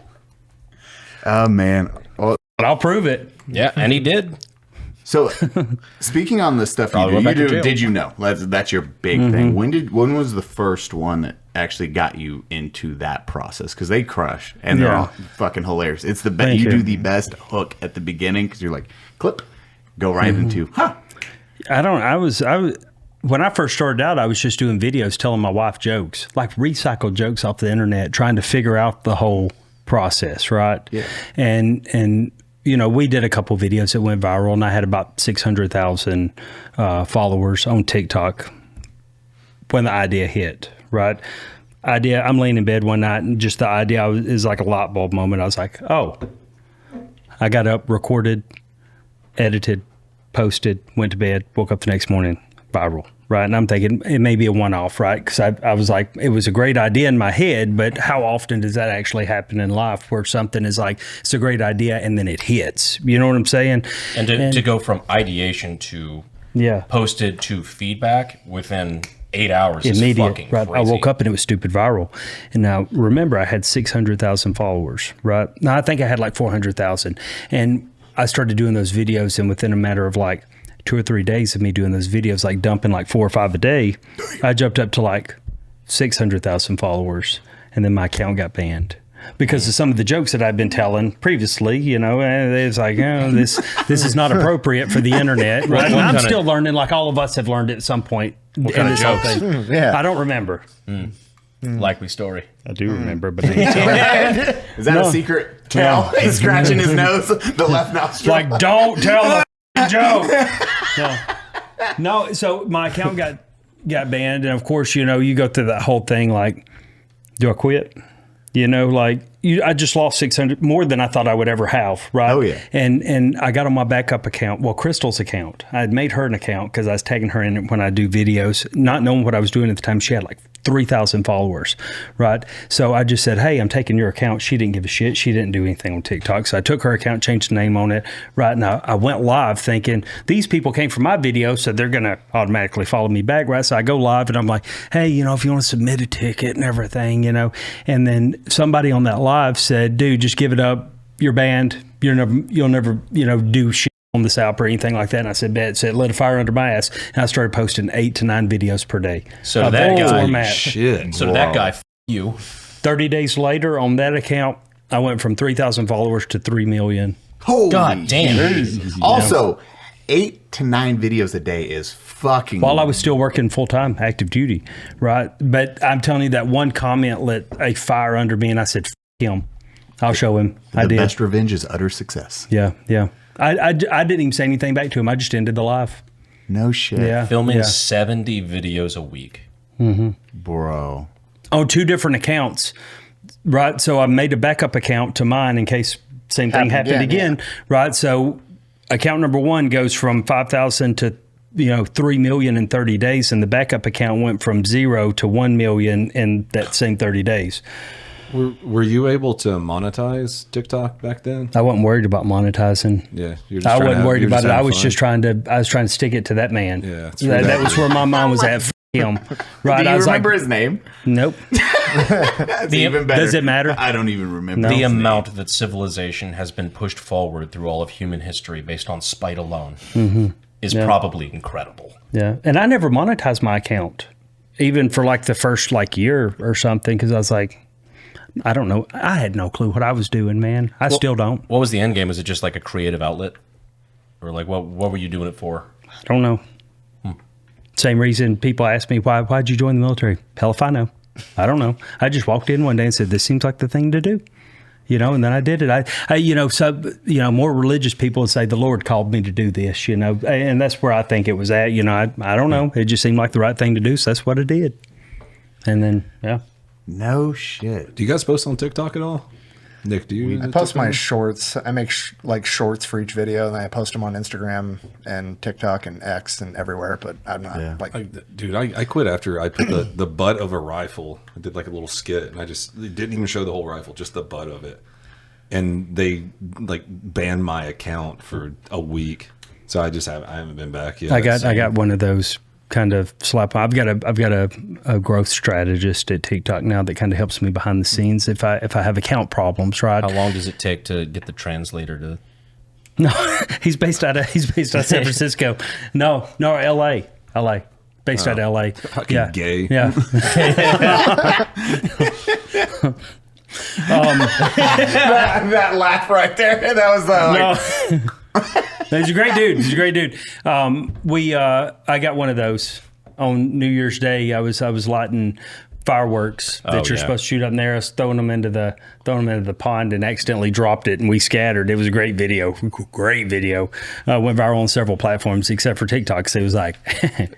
Oh, man. Well, But I'll prove it. Yeah, and he did. so, speaking on the stuff Probably you went do, back to jail. did you know? That's your big thing. When was the first one that actually got you into that process? Because they crush and they're Yeah. all fucking hilarious. It's the best. Thank You you. do the best hook at the beginning because you're like, clip, go right into, When I first started out, I was just doing videos telling my wife jokes, like recycled jokes off the internet, trying to figure out the whole process, right? Yeah. And we did a couple videos that went viral, and I had about 600,000 followers on TikTok when the idea hit, right? I'm laying in bed one night, and just the idea is like a light bulb moment. I was like, oh, I got up, recorded, edited, posted, went to bed, woke up the next morning, viral, right? And I'm thinking it may be a one-off, right? Because I was like, it was a great idea in my head, but how often does that actually happen in life where something is like, it's a great idea and then it hits? You know what I'm saying? And to go from ideation to posted to feedback within 8 hours is fucking right? crazy. I woke up and it was stupid viral. And now remember, I had 600,000 followers, right? Now I think I had like 400,000. And I started doing those videos, and within a matter of like 2 or 3 days of me doing those videos, like dumping like 4 or 5 a day, I jumped up to like 600,000 followers, and then my account got banned because of some of the jokes that I've been telling previously. It's like, this is not appropriate for the internet, right? And I'm still learning, like all of us have learned at some point in kind of this whole jokes? thing. Yeah. I don't remember. Likely story. I do remember, but I ain't telling you. Is that a secret tell? He's scratching his nose, the left nostril. Like, don't tell the joke. No, so my account got banned, and of course, you go through that whole thing like, do I quit? I just lost 600, more than I thought I would ever have, right? Oh, yeah. And I got on my backup account, Crystal's account. I had made her an account because I was tagging her in it when I do videos, not knowing what I was doing at the time. She had like 3,000 followers, right? So I just said, hey, I'm taking your account. She didn't give a shit. She didn't do anything on TikTok. So I took her account, changed the name on it, right? Now I went live thinking these people came from my video, so they're going to automatically follow me back, right? So I go live and I'm like, hey, if you want to submit a ticket and everything, and then somebody on that live said, dude, just give it up. You're banned. You'll never do shit on the South or anything like that. And I said, bet. So it lit a fire under my ass. And I started posting 8 to 9 videos per day. So that guy, format. Shit. So that guy, you. 30 days later on that account, I went from 3,000 followers to 3 million. Holy God damn. shit. Also, 8 to 9 videos a day is fucking. While I was still working full-time, active duty, right? But I'm telling you, that one comment lit a fire under me, and I said, F him. I'll show him. I the did. best revenge is utter success. Yeah. I didn't even say anything back to him. I just ended the live. No shit. Yeah. Filming 70 videos a week. Bro. On 2 different accounts, right? So I made a backup account to mine in case same thing happened again, right? So account number 1 goes from 5,000 to 3 million in 30 days, and the backup account went from 0 to 1 million in that same 30 days. Were you able to monetize TikTok back then? I wasn't worried about monetizing. Yeah, you're just I trying wasn't to- worried you're about just it. I having was fun. just trying to stick it to that man. Yeah, it's that was where my mind was at. F him. Right? Do I you was remember like, his name? nope. That's even better. Does it matter? I don't even remember. The his name. amount that civilization has been pushed forward through all of human history based on spite alone is probably incredible. Yeah, and I never monetized my account, even for like the first year or something, because I was like, I don't know. I had no clue what I was doing, man. I still don't. What was the end game? Was it just like a creative outlet? Or like what were you doing it for? I don't know. Same reason people ask me, why'd you join the military? Hell if I know. I don't know. I just walked in one day and said, this seems like the thing to do. And then I did it. More religious people would say the Lord called me to do this, and that's where I think it was at. I don't know. It just seemed like the right thing to do. So that's what I did. And then, yeah. No shit. Do you guys post on TikTok at all? Nick, do you? I post my shorts. I make shorts for each video, and then I post them on Instagram and TikTok and X and everywhere. But I'm not Dude, I quit after I put the butt of a rifle. I did like a little skit, and they didn't even show the whole rifle, just the butt of it. And they banned my account for a week, so I haven't been back yet. I got one of those kind of slap. I've got a growth strategist at TikTok now that kind of helps me behind the scenes if I have account problems. Right? How long does it take to get the translator to? No, he's based out of San Francisco. No, L.A. Based out of L.A. Fucking gay. Yeah. that laugh right there. That was He's a great dude. I got one of those on New Year's Day. I was lighting fireworks that you're supposed to shoot up in there. I was throwing them into the pond and accidentally dropped it, and we scattered. It was a great video. Went viral on several platforms except for TikTok. So it was like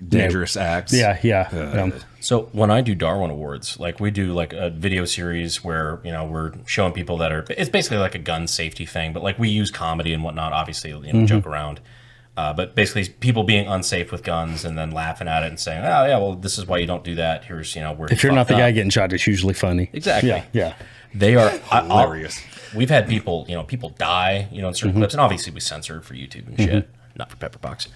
dangerous acts. Yeah. So when I do Darwin Awards, we do a video series where we're showing people it's basically like a gun safety thing, but we use comedy and whatnot, obviously, joke around. But basically, people being unsafe with guns and then laughing at it and saying, "Oh yeah, well, this is why you don't do that." Here's where if you're not the guy getting shot, it's usually funny. Exactly. Yeah. They are hilarious. We've had people die, in certain clips, and obviously we censor it for YouTube and shit, not for Pepperbox.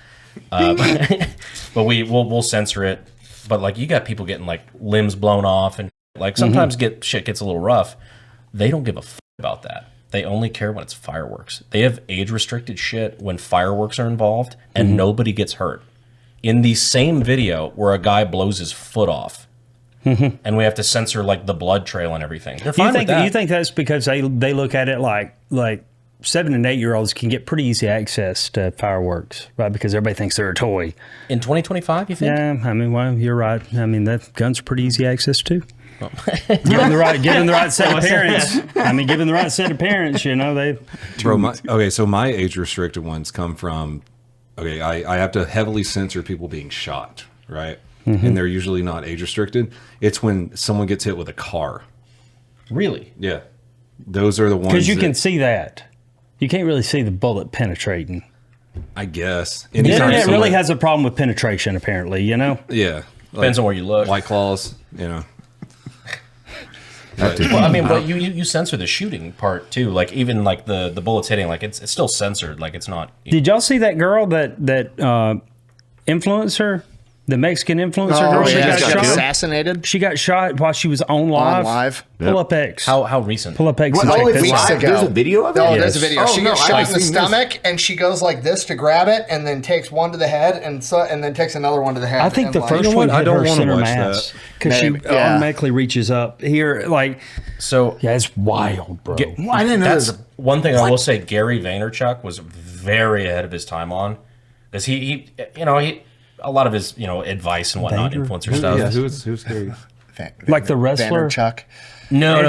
But we'll censor it. But you got people getting limbs blown off, and sometimes shit gets a little rough. They don't give a f about that. They only care when it's fireworks. They have age-restricted shit when fireworks are involved, and nobody gets hurt. In the same video where a guy blows his foot off, and we have to censor the blood trail and everything. They're fine with that. You think that's because they look at it like 7 and 8 year olds can get pretty easy access to fireworks, right? Because everybody thinks they're a toy. In 2025, you think? Yeah, I mean, well, you're right. I mean, that gun's are pretty easy access too. Given the right set of parents. Given the right set of parents, they. Bro, so my age restricted ones come from. Okay, I have to heavily censor people being shot, right? And they're usually not age restricted. It's when someone gets hit with a car. Really? Yeah, those are the ones because you can see that. You can't really see the bullet penetrating. I guess. The internet really has a problem with penetration, apparently. Yeah. Depends on where you look. White Claws, But you censor the shooting part too. Even the bullets hitting, it's still censored. It's not. Did y'all see that girl that influencer The Mexican influencer Oh, girl, she yeah, got she got shot. assassinated. She got shot while she was on live. On live. Pull up X. How recent? Pull up X. What, and check this weeks out. ago. There's a video of it? No, Yes. there's a video. Oh, She no, gets I've shot in the seen this. stomach, and she goes like this to grab it, and then takes one to the head, and then takes another one to the head. I think and the like- first You know one what? I hit don't her wanna center watch mass because she Maybe, yeah. automatically reaches up here. Like, So yeah, it's wild, bro. Well, I didn't know that's there's a one thing I will say. Gary Vaynerchuk was very ahead of his time on, because he a lot of his advice and whatnot, influencer stuff. Yeah, who's Gary? Like the wrestler? Vaynerchuk. No,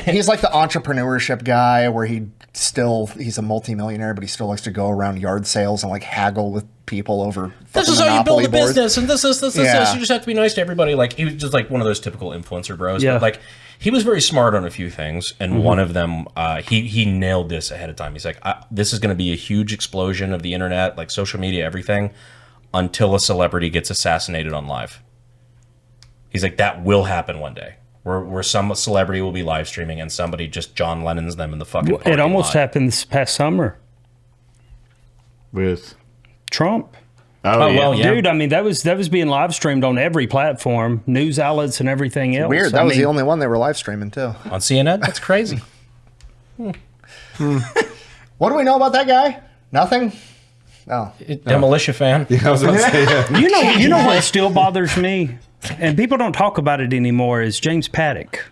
He's like the entrepreneurship guy where he's a multimillionaire, but he still likes to go around yard sales and like haggle with people over. this is fucking how you build Monopoly a boards. business, and this. Yeah. You just have to be nice to everybody. Like, he was just like one of those typical influencer bros. Yeah. But like, he was very smart on a few things, and one of them, he nailed this ahead of time. He's like, this is going to be a huge explosion of the internet, like social media, everything, until a celebrity gets assassinated on live. He's like, that will happen one day. Where some celebrity will be live streaming and somebody just John Lennon's them in the fucking It almost lot. happened this past summer. with. Trump. Oh, well, yeah. Dude, I mean, that was being live streamed on every platform, news outlets and everything else. Weird. I That was mean, the only one they were live streaming too. On CNN? That's crazy. What do we know about that guy? Nothing. Oh, Demolition fan. Yeah, I was about to say, yeah. You know what still bothers me, and people don't talk about it anymore, is James Paddock.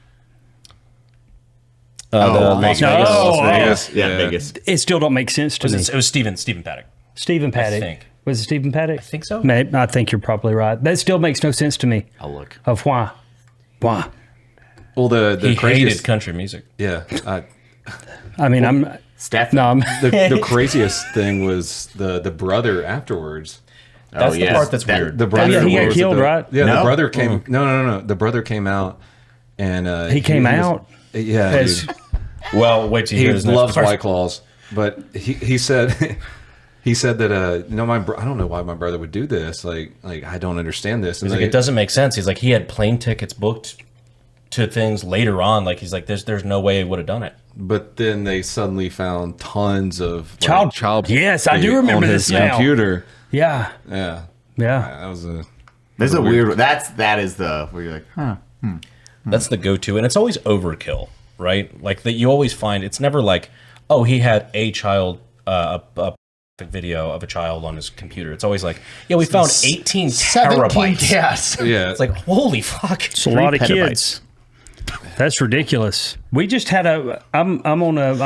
The Las Vegas. Vegas. Yeah, Vegas. It still don't make sense to me. It was Stephen Paddock. Stephen Paddock. think. Was it Stephen Paddock? I think so. Maybe, I think you're probably right. That still makes no sense to me. I'll look. Of why? Why? Well, the He craziest, hated country music. yeah. I mean, I'm Steph. no, I'm The craziest thing was the brother afterwards. That's the yes. part that's weird. The brother yeah, he got was killed, the- right? Yeah, No? the brother came. No. The brother came out, and He came out Yeah, as dude. Well, wait till you He hear his next loves part. White Claws, but he said he said that I don't know why my brother would do this. Like I don't understand this. And He's like, it doesn't make sense. He's like, he had plane tickets booked to things later on. Like, he's like, there's no way he would have done it. But then they suddenly found tons of Child- Yes, I do pornography remember on this his now. computer. yeah, Yeah, yeah. that was a. There's a weird. That is the where you're like, huh. That's the go-to, and it's always overkill, right? Like, that you always find it's never like, oh, he had a child a video of a child on his computer. It's always like, yeah, we found 18 terabytes. Yes. Yeah, It's like, holy fuck. It's a lot of kids. That's ridiculous. We just had I'm on a little.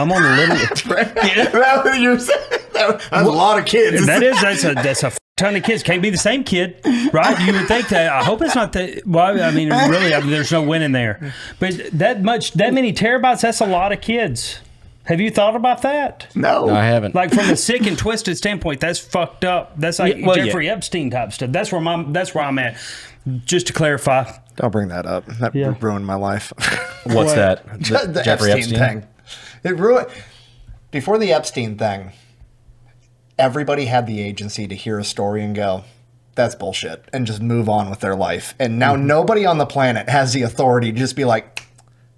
That was you're saying. That's a lot of kids. That's a ton of kids. Can't be the same kid, right? You would think that. I hope it's not that. Well, I mean, really, there's no winning there. But that many terabytes. That's a lot of kids. Have you thought about that? No, I haven't. Like, from a sick and twisted standpoint, that's fucked up. That's like Yeah, well, Jeffrey Epstein type stuff. That's where I'm at. Just to clarify. Don't bring that up. That ruined my life. What's that? The Jeffrey Epstein thing. It ruined. Before the Epstein thing, everybody had the agency to hear a story and go, that's bullshit, and just move on with their life. And now nobody on the planet has the authority to just be like,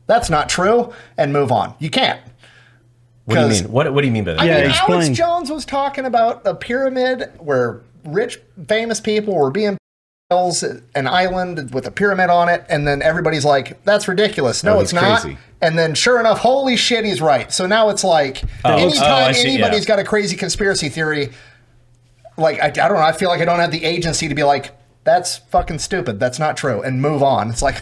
that's not true, and move on. You can't. What do you mean? What do you mean by that? I mean, explain. Alex Jones was talking about a pyramid where rich, famous people were being an island with a pyramid on it, and then everybody's like, that's ridiculous. No, it's he's not. crazy. And then sure enough, holy shit, he's right. So now it's like, anytime I see, anybody's got a crazy conspiracy theory, like, I don't know, I feel like I don't have the agency to be like, that's fucking stupid, that's not true, and move on. It's like,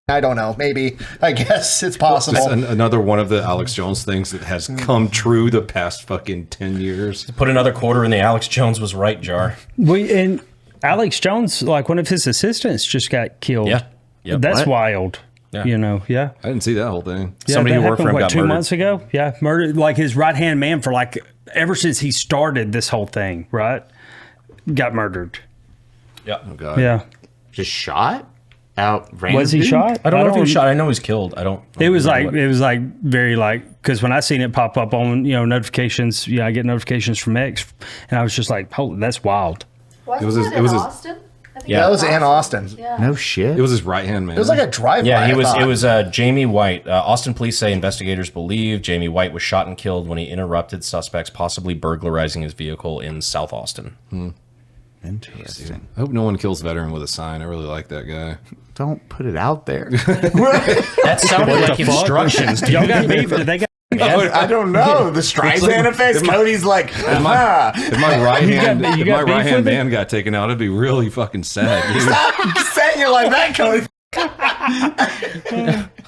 I don't know, maybe, I guess it's possible. Just another one of the Alex Jones things that has come true the past fucking 10 years. Put another quarter in the Alex Jones was right jar. And Alex Jones, like, one of his assistants just got killed. Yeah. Yep. That's What? wild. Yeah. You know, yeah. I didn't see that whole thing. Yeah, Somebody that who worked for him happened, got 2 murdered. months ago? Yeah, murdered, like, his right-hand man for, like, ever since he started this whole thing, right? Got murdered. Yeah. Oh god. Yeah. just shot out. Random Was he dude? shot? I don't know if he was shot. I know he was killed. I don't. It was like, what- very like, because when I seen it pop up on, notifications, I get notifications from X, and I was just like, holy, that's wild. It was his- that it was in his- Austin? I think Yeah. That was in Austin. Yeah. No shit. It was his right hand man. It was like a drive-by. Yeah, he I was. thought. It was Jamie White. Austin police say investigators believe Jamie White was shot and killed when he interrupted suspects possibly burglarizing his vehicle in South Austin. Interesting. I hope no one kills veteran with a sign. I really like that guy. Don't put it out there. That sounded like instructions. Y'all got beef? Did they got? I don't know. The Streisand effects. Cody's like, If my right hand man got taken out, it'd be really fucking sad. Dude. stop saying it like that, Cody.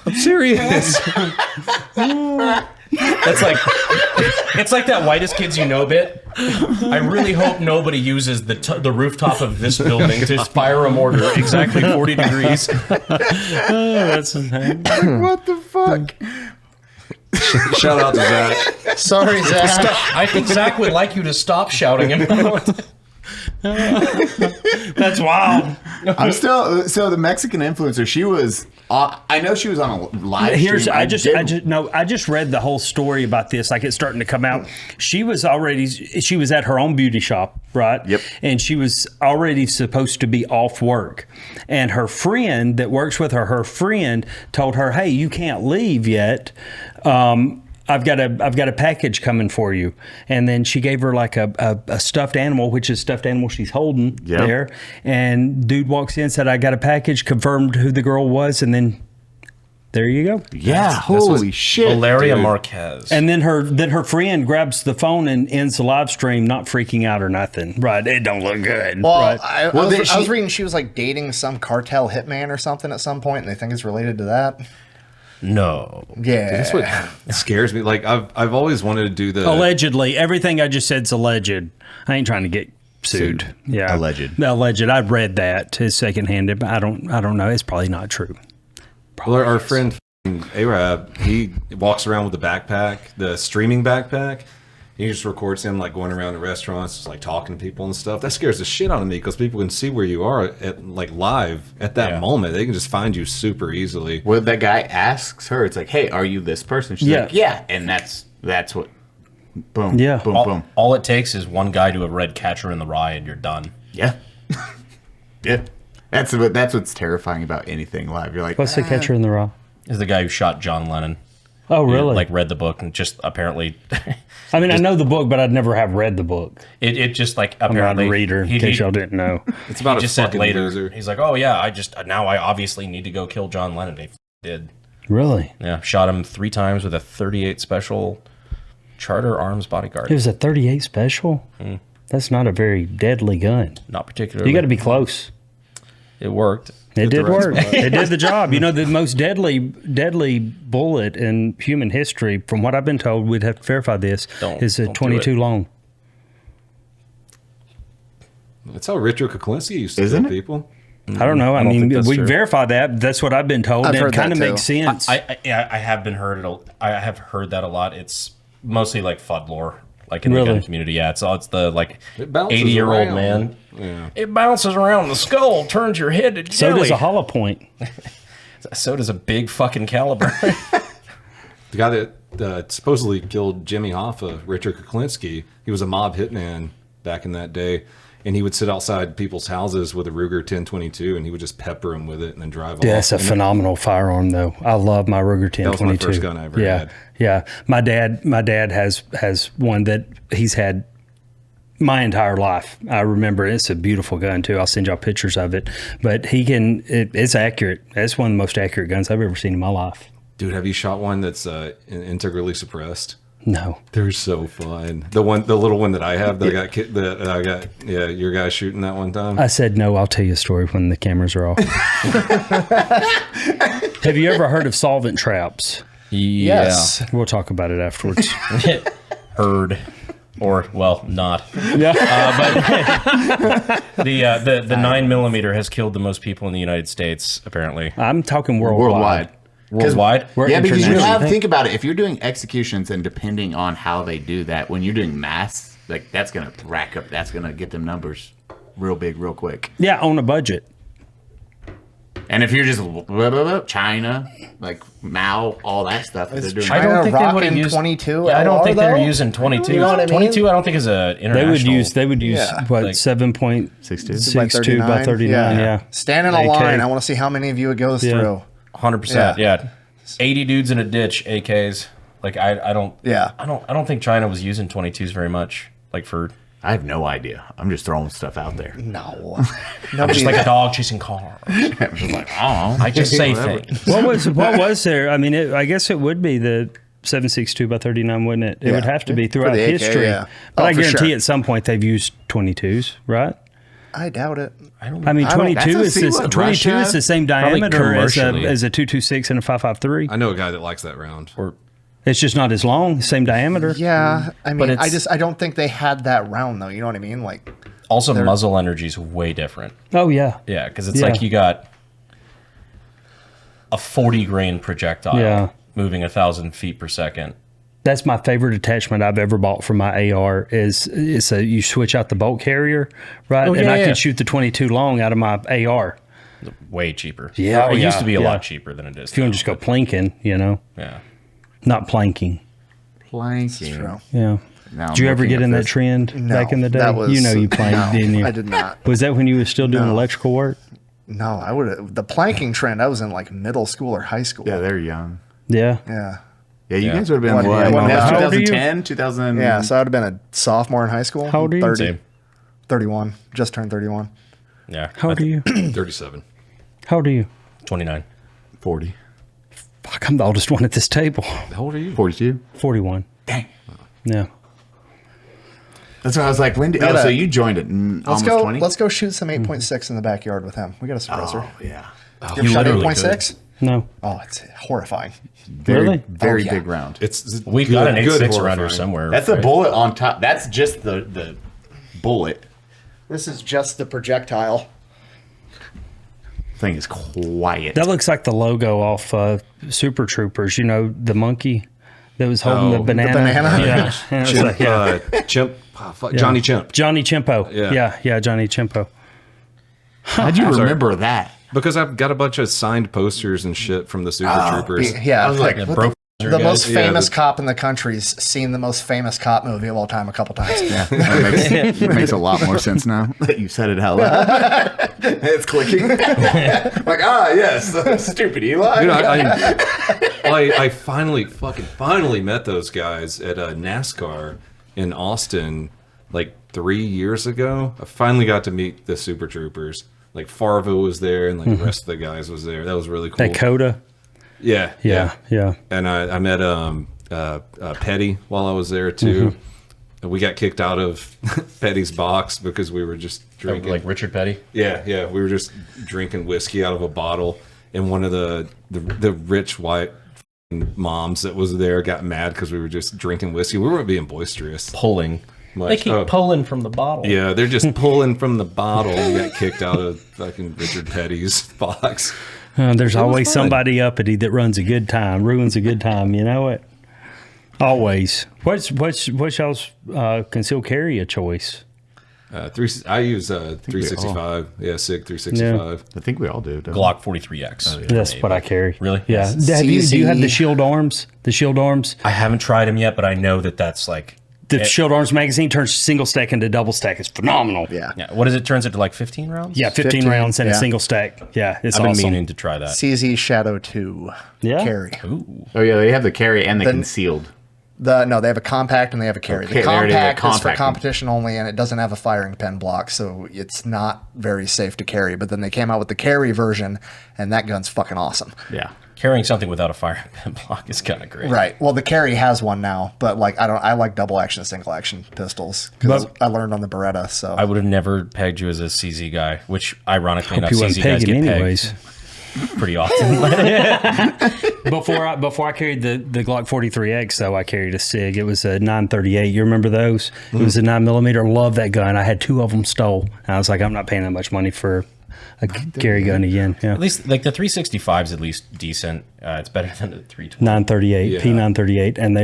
I'm serious. That's like, it's like that whitest kids you know bit. I really hope nobody uses the rooftop of this building to fire a mortar exactly 40 degrees. That's his name. What the fuck? Shout out to Zach. Sorry, Zach. I think Zach would like you to stop shouting him out. That's wild. I'm still so the Mexican influencer. She was. I know she was on a live stream. I just read the whole story about this. Like it's starting to come out. She was at her own beauty shop, right? Yep. And she was already supposed to be off work, and her friend that works with her friend told her, "Hey, you can't leave yet. I've got a package coming for you." And then she gave her like a stuffed animal, which is stuffed animal she's holding there. And dude walks in, said, "I got a package," confirmed who the girl was, and then there you go. Yeah, holy shit. Valeria Marquez. And then her friend grabs the phone and ends the live stream, not freaking out or nothing. Right? It don't look good. Well, right? I was reading she was like dating some cartel hitman or something at some point, and they think it's related to that. No. Yeah. That's what scares me. Like I've always wanted to do the Allegedly, everything I just said's alleged. I ain't trying to get sued. Yeah, Alleged. I've read that. It's secondhand, but I don't know. It's probably not true. Well, our friend Arab, he walks around with the backpack, the streaming backpack. He just records him like going around to restaurants, just like talking to people and stuff. That scares the shit out of me because people can see where you are at like live at that moment. They can just find you super easily. Well, that guy asks her, it's like, "Hey, are you this person?" She's like, "Yeah," and that's what. Boom. Yeah. Boom. All it takes is one guy to have read Catcher in the Rye, and you're done. Yeah. Yeah. That's what's terrifying about anything live. You're like, What's the Catcher in the Rye? Is the guy who shot John Lennon. Oh, really? Like read the book and just apparently. I mean, I know the book, but I'd never have read the book. It just like I'm apparently not a reader, in case y'all didn't know. It's about he a just said fucking later. loser. He's like, "Oh yeah, I obviously need to go kill John Lennon." He did. Really? Yeah, shot him 3 times with a .38 special Charter Arms bodyguard. It was a .38 special? That's not a very deadly gun. Not particularly. You got to be close. It worked. It did work. It did the job. You know, the most deadly bullet in human history, from what I've been told, we'd have to verify this, is a 22 long. That's how Richard Kuklinski used to Isn't kill it? people. I don't know. I mean, think that's we true. verify that. That's what I've been told. I've And it heard kind of that makes too. sense. I have been heard it. I have heard that a lot. It's mostly like FUD lore, like in the Really? gun community. Yeah, it's the like It bounces 80-year-old around. man. Yeah. It bounces around the skull, turns your head to So jelly. does a hollow point. So does a big fucking caliber. The guy that supposedly killed Jimmy Hoffa, Richard Kuklinski, he was a mob hitman back in that day. And he would sit outside people's houses with a Ruger 1022, and he would just pepper them with it and then drive off. Yeah, that's a phenomenal firearm, though. I love my Ruger 1022. That was my first gun I ever had. Yeah. My dad has one that he's had my entire life. I remember it's a beautiful gun too. I'll send y'all pictures of it. But it's accurate. That's one of the most accurate guns I've ever seen in my life. Dude, have you shot one that's integrally suppressed? No. They're so fun. The little one that I have that I got your guy shooting that one time. I said no. I'll tell you a story when the cameras are off. Have you ever heard of solvent traps? Yes. We'll talk about it afterwards. Heard. Or, well, not. Yeah. But the 9mm has killed the most people in the United States, apparently. I'm talking worldwide. Worldwide? Yeah, because you international. think about it. If you're doing executions and depending on how they do that, when you're doing mass, like that's gonna rack up. That's gonna get them numbers real big, real quick. Yeah, on a budget. And if you're just China, like Mao, all that stuff, that they're doing. I don't think they would have rocking used 22. Yeah, I don't LR think they were though? using 22. You know what I mean? 22, I don't think is a international. They would use what, Like 7.62 by 39. Yeah. Stand in a AK. line. I want to see how many of you it goes through. 100%. Yeah. 80 dudes in a ditch, AKs. Like I don't. Yeah. I don't think China was using 22s very much. Like for. I have no idea. I'm just throwing stuff out there. No. I'm just like a dog chasing cars. I'm just like, oh, I just say things. What was there? I mean, I guess it would be the 7.62 by 39, wouldn't it? It would have to be throughout the AK, history. yeah. But I for guarantee sure. at some point they've used 22s, right? I doubt it. I mean, 22 is see what 22 Russia- is the same Probably diameter as commercially. a 226 and a 5.53. I know a guy that likes that round. Or It's just not as long, same diameter. Yeah, I mean, it's- I don't think they had that round though. You know what I mean? Like, also, muzzle energy is way different. Oh yeah. Yeah, because it's Yeah. like you got a 40 grain projectile Yeah. moving 1,000 feet per second. That's my favorite attachment I've ever bought for my AR. Is you switch out the bolt carrier, right? And I yeah. can shoot the 22 long out of my AR. Way cheaper. Yeah, It used to be a yeah. lot cheaper than it is. If you want to just go planking, Yeah. not planking. planking. true. Yeah. Now Did you I'm ever looking get at in that this. trend No, back in the day? that was- You know you planed, no, didn't you? I did not. Was that when you were still doing No. electrical work? No, I would. The planking trend. I was in like middle school or high school. Yeah, they're young. Yeah. Yeah. Yeah, you Yeah. guys would have been What- what? what- That's how old are you? 2010, 2000. Yeah. So I would have been a sophomore in high school. How old are you? 30, Same. 31. Just turned 31. Yeah. How old are you? 37. How old are you? 29. 40. Fuck, I'm the oldest one at this table. How old are you? 42. 41. Dang. Yeah. That's what I was like. When did, We gotta- so you joined it Let's almost go. 20? Let's go shoot some 8.6 in the backyard with him. We got a suppressor. Oh, yeah. You ever shot literally 8.6? No. Oh, it's horrifying. Very, Really? very Oh, yeah. big round. It's We good- got an good 8.6 around here horrifying. somewhere. That's the right? bullet on top. That's just the bullet. This is just the projectile. Thing is quiet. That looks like the logo off Super Troopers. You know, the monkey that was holding the Oh, the banana. banana? Yeah. Yeah, it's Chimp, like, yeah. Chimp. Oh, fuck, Johnny Chimp. Johnny Chimpo. Yeah. Yeah, Johnny Chimpo. How'd you remember that? Because I've got a bunch of signed posters and shit from the Super Troopers. Yeah. I was like, The what broke the most Yeah, famous the- cop in the country's seen the most famous cop movie of all time a couple times. Yeah, that makes a lot more sense now that you said it out loud. It's clicking. Like, yes, stupid Eli. You know, I finally met those guys at NASCAR in Austin like 3 years ago. I finally got to meet the Super Troopers. Like Farvo was there, and like the rest of the guys was there. That was really cool. Dakota. Yeah, Yeah. And I met Petty while I was there too. And we got kicked out of Petty's box because we were just drinking. Like Richard Petty. Yeah, we were just drinking whiskey out of a bottle, and one of the rich white moms that was there got mad because we were just drinking whiskey. We weren't being boisterous. Pulling. Much. They keep pulling from the bottle. Yeah, they're just pulling from the bottle. We got kicked out of fucking Richard Petty's box. There's always fun. somebody uppity that runs a good time, ruins a good time. You know it. Always. What's y'all's concealed carry a choice? I use 365. Yeah, SIG 365. I think we all do. don't we? Glock 43X. That's what I carry. Really? Yeah. Yes. Do you have the CZ. shield arms? The shield arms. I haven't tried them yet, but I know that that's like. The shield arms magazine turns single stack into double stack. It's phenomenal. Yeah. Yeah. What is it? Turns into like 15 rounds? Yeah, 15 15, rounds in a yeah. single stack. Yeah, it's I've been awesome. meaning to try that. CZ Shadow 2 Yeah? carry. Oh yeah, they have the carry and the concealed. No, they have a compact and they have a carry. Okay, The they already have compact is for compact. competition only, and it doesn't have a firing pin block, so it's not very safe to carry. But then they came out with the carry version, and that gun's fucking awesome. Yeah. Carrying something without a firing pin block is kind of great. Right. Well, the carry has one now, but like I like double action, single action pistols because But- I learned on the Beretta. So I would have never pegged you as a CZ guy, which ironically enough, You wasn't CZ guys get pegging pegged anyways. pretty often. Before I carried the Glock 43X, though, I carried a SIG. It was a 938. You remember those? It was a 9mm. Love that gun. I had two of them stole. And I was like, I'm not paying that much money for a carry gun again. Yeah. At least like the 365 is at least decent. It's better than the 320. 938, Yeah. P938, and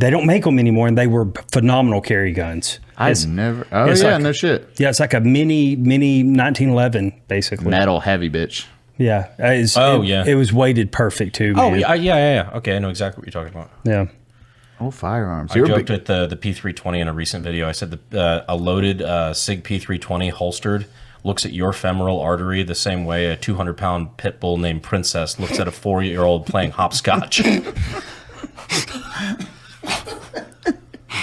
they don't make them anymore, and they were phenomenal carry guns. I've never. Oh it's yeah, like- no shit. Yeah, it's like a mini 1911, basically. Metal heavy bitch. Yeah. Yeah. It was weighted perfect too. Oh, man. yeah. Okay, I know exactly what you're talking about. Yeah. Oh, firearms. I joked with the P320 in a recent video. I said a loaded SIG P320 holstered looks at your femoral artery the same way a 200-pound pit bull named Princess looks at a 4-year-old playing hopscotch.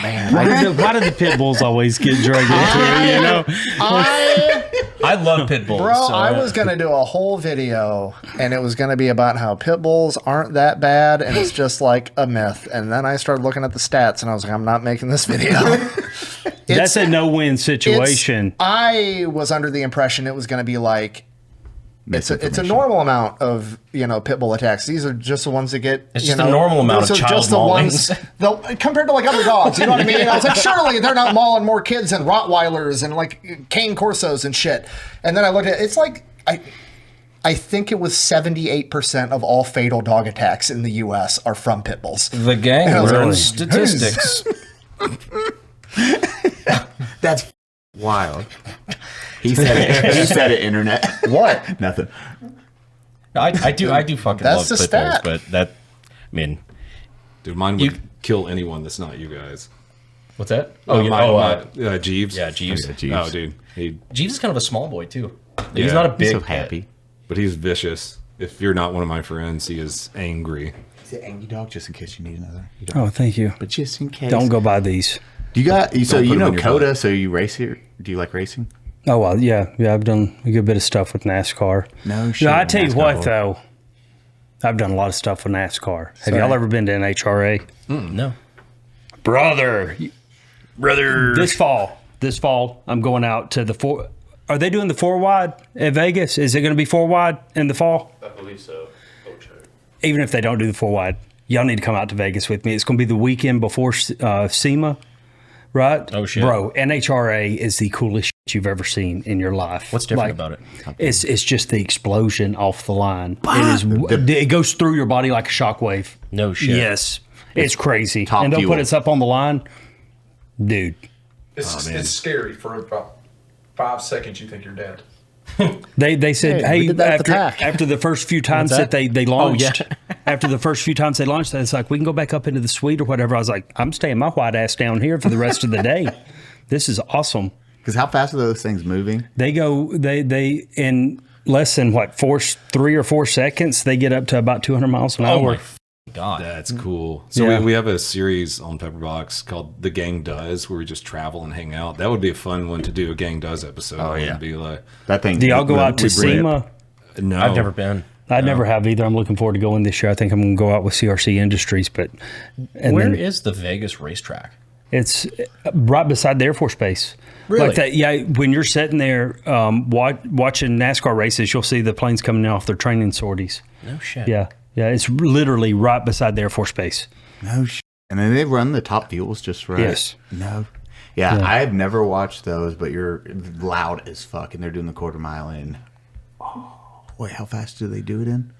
man. Why do the pit bulls always get dragged into it? You know, I love pit bulls. Bro, so I was going to do a whole video, and it was going to be about how pit bulls aren't that bad, and it's just like a myth. And then I started looking at the stats, and I was like, I'm not making this video. That's a no-win situation. I was under the impression it was going to be like, it's a normal amount of pit bull attacks. These are just the ones that get It's just a normal amount of child maulings. Compared to like other dogs. You know what I mean? I was like, surely they're not mauling more kids than Rottweilers and like cane corsos and shit. And then I looked at it's like I think it was 78% of all fatal dog attacks in the U.S. are from pit bulls. The gang learns statistics. That's wild. He said it. He said it, internet. What? Nothing. I do fucking That's love the pit bulls, stat. but that, I mean, Dude, mine would kill anyone that's not you guys. what's that? Jeeves. Yeah, Jeeves. Jeeves. Oh, dude. Jeeves is kind of a small boy too. He's Yeah. not a big. He's so kid. happy. But he's vicious. If you're not one of my friends, he is angry. He's an angry dog, just in case you need another. Oh, thank you. But just in case. Don't go buy these. You got so Don't put you 'em know in your Coda, butt. so you race here. Do you like racing? Oh well, yeah. I've done a good bit of stuff with NASCAR. No shit. I tell you NASCAR what, boy. though, I've done a lot of stuff with NASCAR. Have y'all ever been to NHRA? No. Brother. This fall, I'm going out to the four. Are they doing the 4 wide at Vegas? Is it going to be 4 wide in the fall? I believe so. Okay. Even if they don't do the 4 wide, y'all need to come out to Vegas with me. It's going to be the weekend before SEMA, right? Oh, shit. Bro, NHRA is the coolest shit you've ever seen in your life. What's different about it? It's just the explosion off the line. It goes through your body like a shockwave. No shit. Yes, it's crazy. top And they'll fuel. put us up on the line, dude. It's scary for about 5 seconds. You think you're dead. They said, Hey, we hey, did that at the pack. after the first few times What's that that? they launched, yeah. after the first few times they launched, it's like, we can go back up into the suite or whatever. I was like, I'm staying my white ass down here for the rest of the day. This is awesome. Because how fast are those things moving? They in less than 3 or 4 seconds, they get up to about 200 miles an Oh hour. my god. That's cool. So Yeah. we have a series on Pepperbox called The Gang Does, where we just travel and hang out. That would be a fun one to do, a Gang Does episode. Oh, yeah. It'd be like, That thing. Do y'all go out to we bring it- SEMA? no. I've never been. I never have either. I'm looking forward to going this year. I think I'm going to go out with CRC Industries, Where is the Vegas racetrack? It's right beside the Air Force Base. Really? Like that, yeah. When you're sitting there watching NASCAR races, you'll see the planes coming off their training sorties. No shit. Yeah. It's literally right beside the Air Force Base. No shit. And then they run the top fuels just right. Yes. No. Yeah, I've never watched those, but you're loud as fuck, and they're doing the quarter mile in. Oh, wait, how fast do they do it in?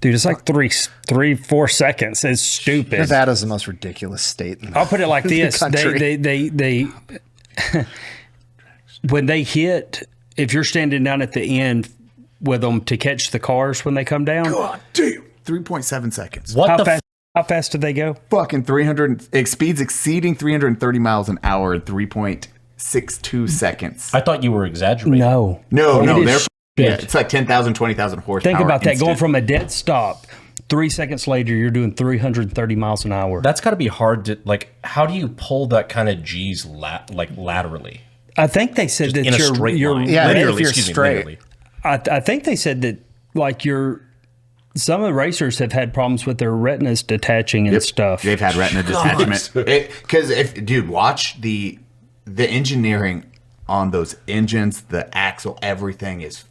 Dude, it's like 4 seconds. It's stupid. Nevada's the most ridiculous state. I'll put it like this: country. they when they hit, if you're standing down at the end with them to catch the cars when they come down, God damn. 3.7 seconds. What the how fast do they go? Fucking 300 speeds exceeding 330 miles an hour in 3.62 seconds. I thought you were exaggerating. No, No, It is they're shit. yeah, it's like 10,000, 20,000 horsepower. Think about that. Going instant. from a dead stop, 3 seconds later, you're doing 330 miles an hour. That's got to be hard to like. How do you pull that kind of G's laterally? I think they said that In a straight you're line. Yeah, Linearly, if you're excuse me, straight. linearly. I think they said that like some of the racers have had problems with their retinas detaching and stuff. They've had retina detachment. Because dude, watch the engineering on those engines, the axle, everything is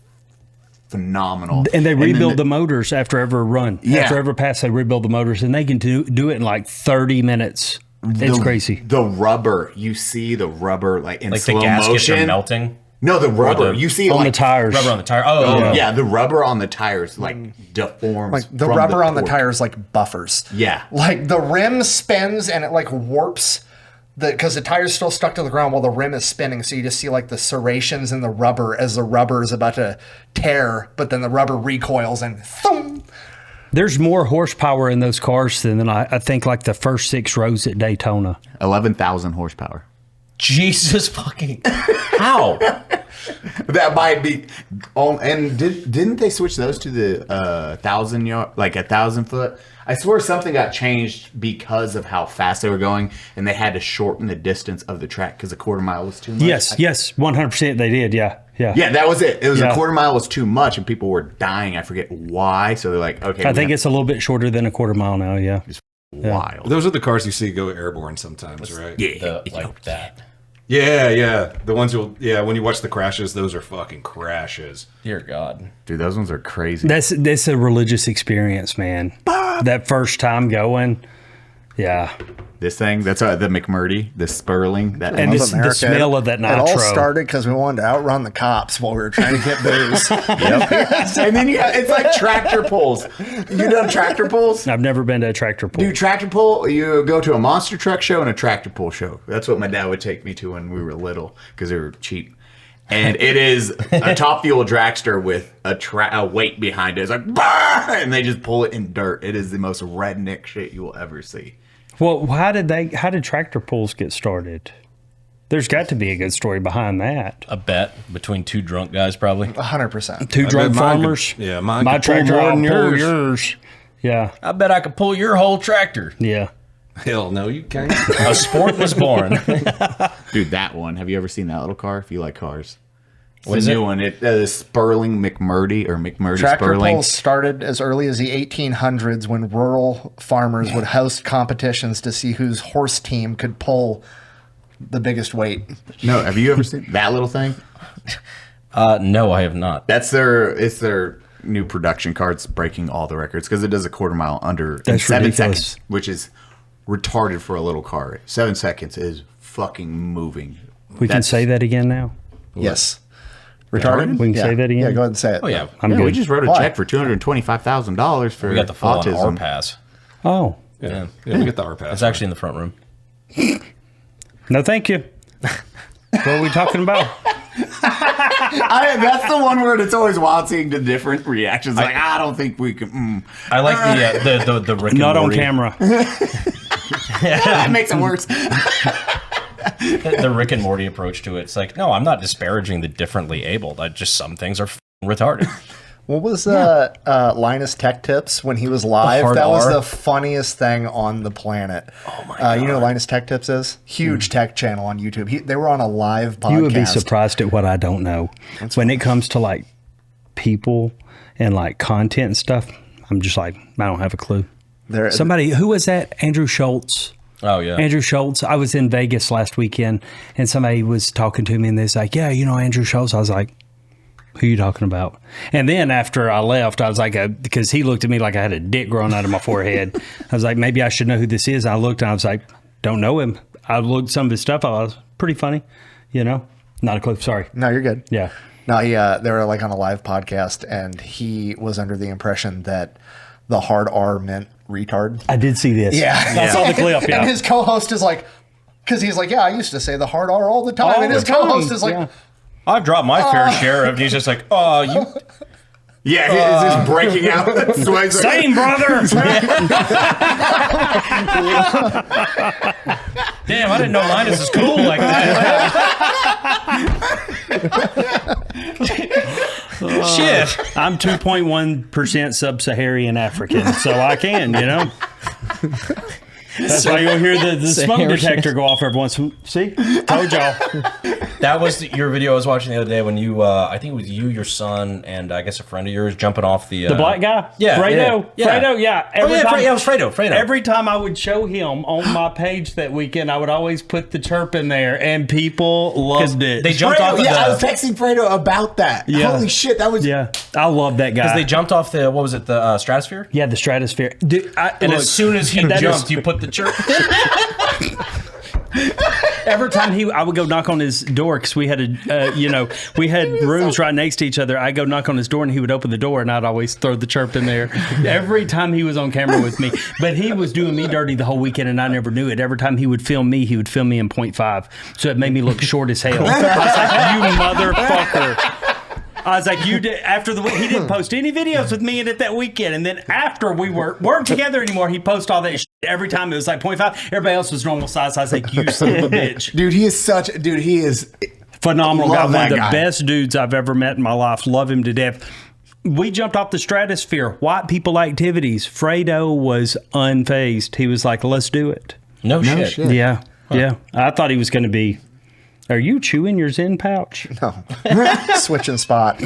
phenomenal. And they then rebuild the motors after every run. Yeah. After every pass, they rebuild the motors, and they can do it in like 30 minutes. It's crazy. The rubber, you see the rubber like in Like the slow gaskets are motion. melting No, the rubber. the- You see On like the tires. rubber on the tire. Oh, Oh, yeah. yeah, the rubber on the tires like deforms. Like the from rubber on the torque. tires like buffers. Yeah. Like the rim spins and it like warps because the tire's still stuck to the ground while the rim is spinning. So you just see like the serrations in the rubber as the rubber is about to tear, but then the rubber recoils and thump. There's more horsepower in those cars than I think like the first 6 rows at Daytona. 11,000 horsepower. Jesus fucking. How? That might be. Oh, and didn't they switch those to the 1,000 yard, like 1,000 foot? I swear something got changed because of how fast they were going, and they had to shorten the distance of the track because a quarter mile was too much. Yes, 100% they did. Yeah. Yeah, that was it. It was a quarter mile was too much, and people were dying. I forget why. So they're like, okay. I think it's a little bit shorter than a quarter mile now. Yeah. Wild. Those are the cars you see go airborne sometimes, right? Yeah. Like that. Yeah. The ones when you watch the crashes, those are fucking crashes. Dear God. Dude, those ones are crazy. That's a religious experience, man. That first time going. Yeah. This thing, that's the McMurdy, the Sperling. That And the smell of that nitro. It all started because we wanted to outrun the cops while we were trying to get booze. And then it's like tractor pulls. You done tractor pulls? I've never been to a tractor pull. Dude, tractor pull, you go to a monster truck show and a tractor pull show. That's what my dad would take me to when we were little because they were cheap. And it is a top fuel dragster with a weight behind it. It's like, bah! And they just pull it in dirt. It is the most redneck shit you will ever see. Well, how did tractor pulls get started? There's got to be a good story behind that. A bet between two drunk guys, probably. 100%. Two drunk farmers. Mine My could pull tractor, more I'll than pull yours. yours. Yeah. I bet I could pull your whole tractor. Yeah. Hell no, you can't. A sport was born. Dude, that one. Have you ever seen that little car? If you like cars. What It's is a it? new one. It Sperling McMurdy or McMurdy Tractor Sperling. pulls started as early as the 1800s when rural farmers would host competitions to see whose horse team could pull the biggest weight. No, have you ever seen that little thing? No, I have not. It's their new production car. It's breaking all the records because it does a quarter mile under in That's 7 ridiculous. seconds, which is retarded for a little car. 7 seconds is fucking moving. We can say that again now. Yes. Retarded? We can say that again? Yeah, go ahead and say it. Oh, yeah. I'm Yeah, good. we just wrote a Why? check for $225,000 for We got the full on autism. R pass. Oh. Yeah, we get the R pass. It's actually in the front room. No, thank you. What are we talking about? That's the one word. It's always wild seeing the different reactions. Like, I don't think we can. I like the Rick and Not on Morty. camera. That makes it worse. The Rick and Morty approach to it. It's like, no, I'm not disparaging the differently abled. Some things are retarded. What was Linus Tech Tips when he was live? hard That was R? the funniest thing on the planet. Oh my God. You know who Linus Tech Tips is? Huge tech channel on YouTube. They were on a live podcast. You would be surprised at what I don't know. When it comes to like people and like content and stuff, I'm just like, I don't have a clue. Somebody, who was that? Andrew Schultz. Oh, yeah. Andrew Schultz. I was in Vegas last weekend and somebody was talking to me and they're like, yeah, you know Andrew Schultz. I was like, who are you talking about? And then after I left, I was like, because he looked at me like I had a dick growing out of my forehead. I was like, maybe I should know who this is. I looked and I was like, don't know him. I looked some of his stuff. I was pretty funny, you know? Not a clue. Sorry. No, you're good. Yeah. No, they were like on a live podcast and he was under the impression that the hard R meant retard. I did see this. Yeah. I saw the clip. Yeah. And his co-host is like, because he's like, yeah, I used to say the hard R all the time. All and his the time. co-host is like, Yeah. I've dropped my fair share of. He's just like, oh, you. Yeah, he's just breaking out. Swag's like, Same, brother. Damn, I didn't know Linus is cool like that. Shit. I'm 2.1% sub-Saharan African, so I can, you know. That's why you'll hear the smoke Saharan. detector go off every once in a while. See? Told y'all. That was your video I was watching the other day when you, I think it was you, your son, and I guess a friend of yours jumping off the... The black guy? Yeah. Fredo? Yeah. Fredo, yeah. Oh, yeah, it was Fredo. Every time I would show him on my page that weekend, I would always put the chirp in there, and people loved it. They jumped off of I was the... texting Fredo about that. Yeah. Holy shit, that was... Yeah. I love that guy. Because they jumped off the, what was it, the stratosphere? Yeah, the stratosphere. Dude, And as soon as he that jumped, is- you put the chirp. Every time I would go knock on his door because we had we had rooms right next to each other. I go knock on his door and he would open the door and I'd always throw the chirp in there. Every time he was on camera with me, but he was doing me dirty the whole weekend and I never knew it. Every time he would film me in 0.5, so it made me look short as hell. I was like, you motherfucker. I was like, you did after the he didn't post any videos with me in it that weekend, and then after we weren't together anymore, he posted all that shit. Every time it was like 0.5. Everybody else was normal size. I was like, you son of a bitch. Dude, he is Phenomenal guy. Love One that of the guy. best dudes I've ever met in my life. Love him to death. we jumped off the stratosphere. White people activities. Fredo was unfazed. He was like, let's do it. No shit. Yeah. Yeah. I thought he was going to be, are you chewing your Zen pouch? No. Switching spot.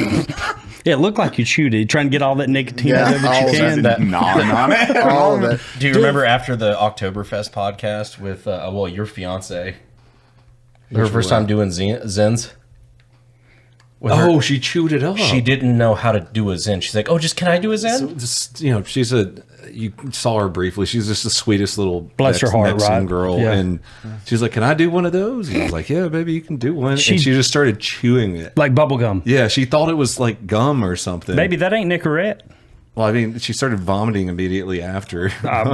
It looked like you chewed it. Trying to get all that nicotine out of it all you of can. it. Gnawing on it. All of it. Do you remember after the Oktoberfest podcast with, your fiance? Her first time doing Zens? Oh, she chewed it up. She didn't know how to do a Zen. She's like, "Oh, can I do a Zen?" So just, you saw her briefly. She's just the sweetest little Bless her heart, Mexican right? girl. Yeah. And she's like, "Can I do one of those?" And I was like, "Yeah, baby, you can do one." And she just started chewing it. Like bubble gum. Yeah, she thought it was like gum or something. Baby, that ain't Nicorette. Well, I mean, she started vomiting immediately after.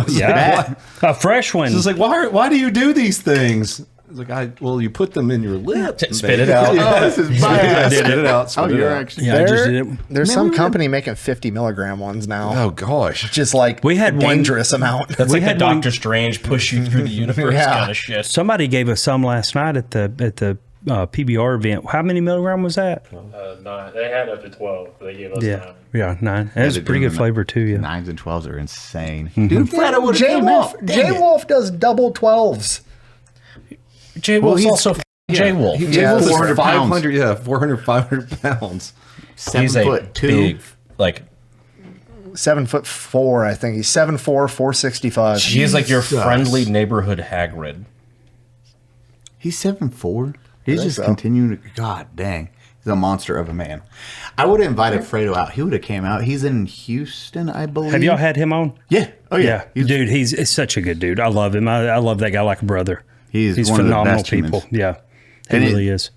Yeah. A fresh one. She's like, "Why do you do these things?" I was like, you put them in your lip. Spit it out. Oh, this is bad. Spit it out. Oh, Spit it you're out. actually. Yeah, I just did it. There's some company making 50 milligram ones now. Oh gosh. Just like We had a one- dangerous amount. That's We like the had one- Doctor Strange push you through the universe Yeah. kind of shit. Somebody gave us some last night at the PBR event. How many milligram was that? 9. They had up to 12. They gave us 9. Yeah, 9. That was a pretty good flavor too. Yeah. 9s and 12s are insane. Dude, Fredo would have came out. J Wolf does double 12s. J Wolf's he's- also J Wolf. Yeah, Wolf is 400 pounds. 500, 500 pounds. 7'2". Big, like 7'4", I think. He's 7'4", 465. he's like your friendly neighborhood Hagrid. He's 7'4". He's think just so. continuing to. God dang, he's a monster of a man. I would have invited Fredo out. He would have came out. He's in Houston, I believe. Have y'all had him on? Yeah. Oh yeah. Dude, he's such a good dude. I love him. I love that guy like a brother. He's He's one of the phenomenal best people. humans. Yeah, he And really is.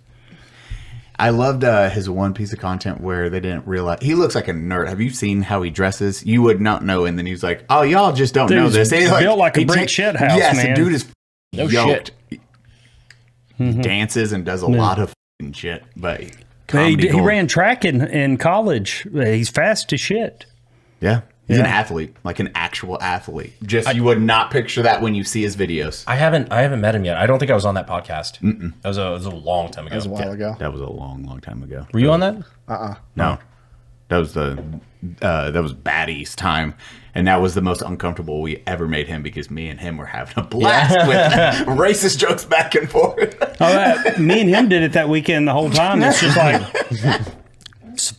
I loved his one piece of content where they didn't realize he looks like a nerd. Have you seen how he dresses? You would not know. And then he's like, "Oh, y'all just don't know Dude's this." And he's built like a he brick takes- shit house, Yes, man. the dude is No yoked. shit. He dances and does a lot of f***ing shit, but He comedy gold. ran track in college. He's fast as shit. Yeah. He's an Yeah. athlete, like an actual athlete. Just you would not picture that when you see his videos. I haven't met him yet. I don't think I was on that podcast. That was a long time ago. That was a while ago. That was a long time ago. Were you on that? No, that was that was Baddie's time, and that was the most uncomfortable we ever made him because me and him were having a blast with racist jokes back and forth. Me and him did it that weekend the whole time. It's just like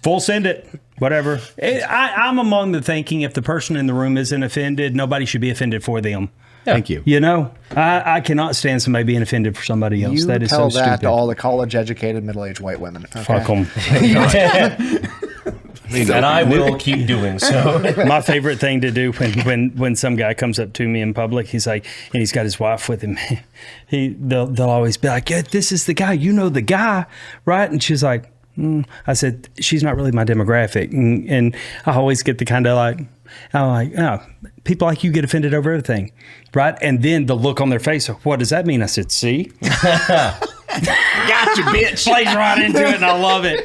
full send it. Whatever. I'm among the thinking if the person in the room isn't offended, nobody should be offended for them. Thank you. You know, I cannot stand somebody being offended for somebody else. You That is tell so that stupid. to all the college-educated, middle-aged white women. Okay? Fuck them. And I will keep doing so. My favorite thing to do when some guy comes up to me in public, he's like, and he's got his wife with him. They'll always be like, "Yeah, this is the guy. You know the guy, right?" And she's like, I said, "She's not really my demographic," and I always get the kind of like, I'm like, "Oh, people like you get offended over everything, right?" And then the look on their face, what does that mean? I said, "See, Gotcha, bitch." plays right into it, and I love it.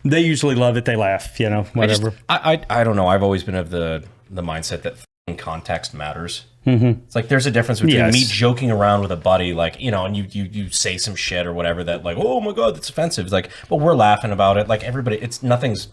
They usually love it. They laugh, you know, whatever. I don't know. I've always been of the mindset that context matters. It's like there's a difference between Yes. me joking around with a buddy, like, you know, and you say some shit or whatever that, like, oh my god, that's offensive. It's like, but we're laughing about it. Like everybody, it's nothing's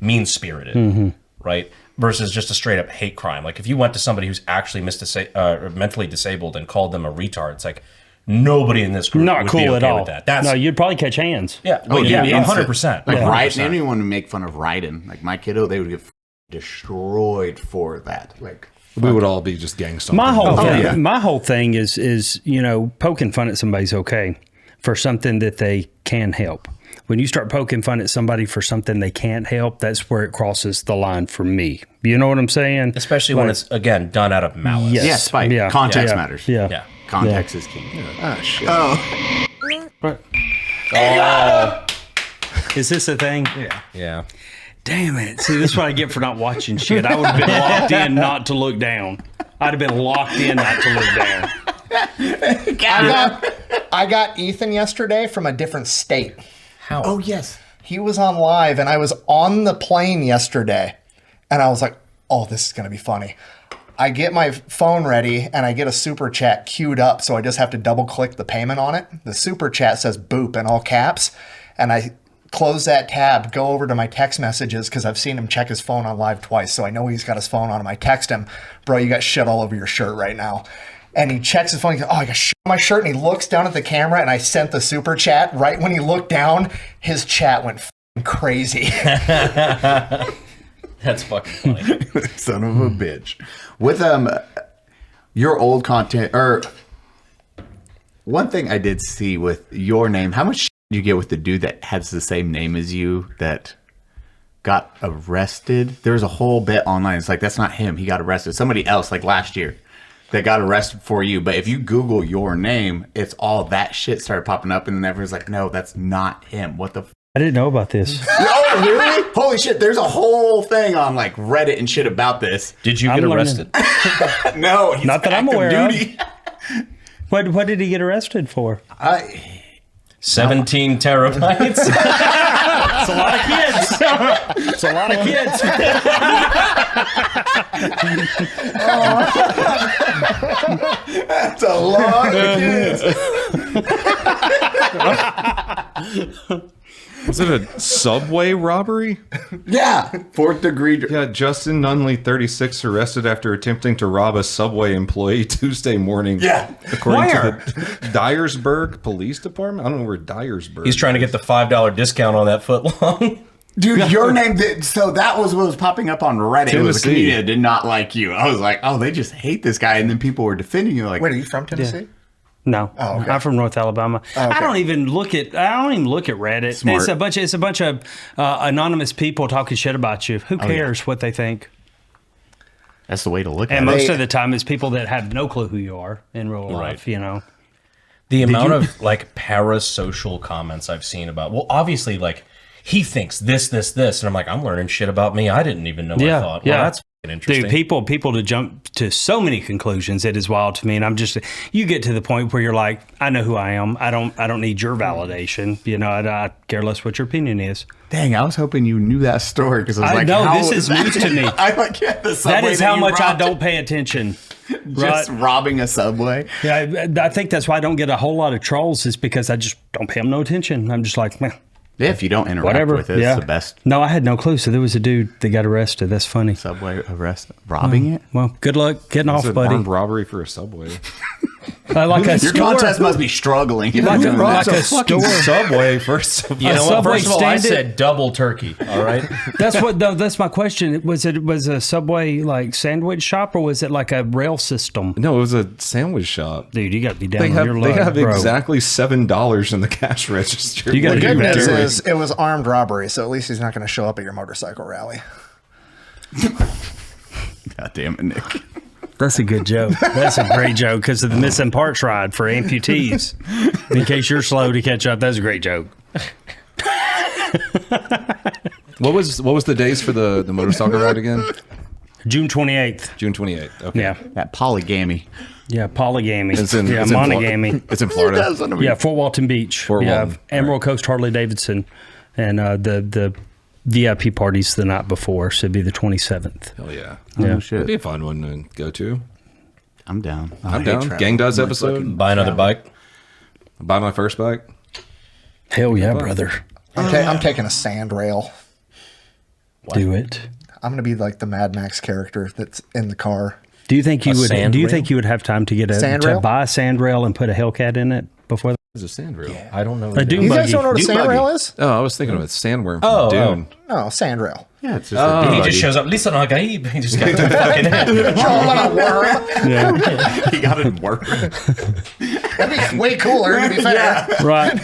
mean spirited, right? Versus just a straight up hate crime. Like if you went to somebody who's actually mentally disabled and called them a retard, it's like nobody in this group Not would cool be okay at all. with that. That's No, you'd probably catch hands. yeah, Oh, yeah, 100%. Like 100%. Raiden, anyone would make fun of Raiden. Like my kiddo, they would get destroyed for that. Like We would all be just gangsters. My whole thing, yeah. my whole thing is you know, poking fun at somebody's okay for something that they can help. When you start poking fun at somebody for something they can't help, that's where it crosses the line for me. You know what I'm saying? Especially when it's again done out of malice. Yes. yeah, spite. Yeah. Context Yeah. matters. Yeah. Yeah. Context is king. Shit. Is this a thing? Yeah. Damn it. See, this is what I get for not watching shit. I would have been locked in not to look down. I'd have been locked in not to look down. I got Ethan yesterday from a different state. How? Oh yes. He was on live, and I was on the plane yesterday, and I was like, "Oh, this is gonna be funny." I get my phone ready, and I get a super chat queued up, so I just have to double click the payment on it. The super chat says "boop" in all caps, and I close that tab, go over to my text messages because I've seen him check his phone on live twice, so I know he's got his phone on him. I text him, bro, you got shit all over your shirt right now. And he checks his phone. He goes, oh, I got shit on my shirt. And he looks down at the camera, and I sent the super chat. Right when he looked down, his chat went crazy. That's fucking funny. Son of a bitch. With your old content, or one thing I did see with your name, how much shit did you get with the dude that has the same name as you that got arrested? There was a whole bit online. It's like, that's not him. He got arrested. Somebody else, like last year, that got arrested for you. But if you Google your name, it's all that shit started popping up, and then everyone's like, no, that's not him. What the I didn't know about this. Oh, really? Holy shit. There's a whole thing on like Reddit and shit about this. Did you get arrested? No. He's Not that I'm aware duty. of. What did he get arrested for? 17 terabytes. It's a lot of kids. It's a lot of kids. That's a lot of kids. Was it a subway robbery? Yeah. 4th degree. Yeah, Justin Nunley, 36, arrested after attempting to rob a subway employee Tuesday morning. Yeah. According to the Dyersburg Police Department. I don't know where Dyersburg He's trying to get the $5 discount on that foot long. Dude, your name did. So that was what was popping up on Reddit. It was a community that did not like you. I was like, oh, they just hate this guy. And then people were defending you. Like, Wait, are you from Tennessee? Yeah. No, Oh, okay. I'm from North Alabama. Oh, okay. I don't even look at Reddit. Smart. It's a bunch of anonymous people talking shit about you. Who cares what they think? that's the way to look at And it. most of the time, it's people that have no clue who you are in real life. You know, The amount of like parasocial comments I've seen about, well, obviously, like he thinks this, and I'm like, I'm learning shit about me. I didn't even know. I thought, well, that's fucking interesting. Dude, people to jump to so many conclusions. It is wild to me, and I'm just. You get to the point where you're like, I know who I am. I don't need your validation. You know, I care less what your opinion is. Dang, I was hoping you knew that story because I was like, know how this is news to me. I like the subway That is how much I robbed. don't pay attention. Just robbing a subway. Yeah, I think that's why I don't get a whole lot of trolls. Is because I just don't pay them no attention. I'm just like, man. Yeah, if you don't interact Whatever. with it, it's the best. No, I had no clue. So there was a dude that got arrested. That's funny. Subway arrest, robbing it. Well, good luck getting off, It's an buddy. armed robbery for a subway. Like a Your store. contest must be struggling. Like a, like a Fucking store. subway first of all. You know what? Subway First of all, I standard- said double turkey. All right. That's my question. Was a Subway like sandwich shop or was it like a rail system? No, it was a sandwich shop. Dude, you got to be down They on have your luck, bro. exactly $7 in the cash register. You gotta What do are Good that. news doing? is it was armed robbery, so at least he's not going to show up at your motorcycle rally. God damn it, Nick. That's a good joke. That's a great joke because of the missing parts ride for amputees. In case you're slow to catch up, that's a great joke. What was the days for the motorcycle ride again? June 28th. June 28th. Okay. Yeah. That polygamy. Yeah, polygamy. It's in, yeah, it's in monogamy. It's in Florida. Yeah, Fort Walton Beach. Fort yeah, Walton. Emerald Coast Harley Davidson. And the VIP party's the night before, so it'd be the 27th. Hell yeah. Yeah. Oh, shit. It'd be a fun one to go to. I'm down. I'm down. Gang Does episode. Buy another bike. Buy my first bike. Hell yeah, brother. I'm taking a sand rail. Do it. I'm going to be like the Mad Max character that's in the car. Do you think you would? sand Do you rail? think you would have time to get Sand to rail? buy a sand rail and put a Hellcat in it before? It's a sand rail. I don't know. A dune You guys buggy. don't know what a Dune sand buggy. rail is? Oh, I was thinking of a sandworm from Oh, Dune. No, sand rail. Yeah, it's just a He just shows up. Listen, Gaib. He just got the fucking head. He got it work. That'd be way cooler, to be fair. Right.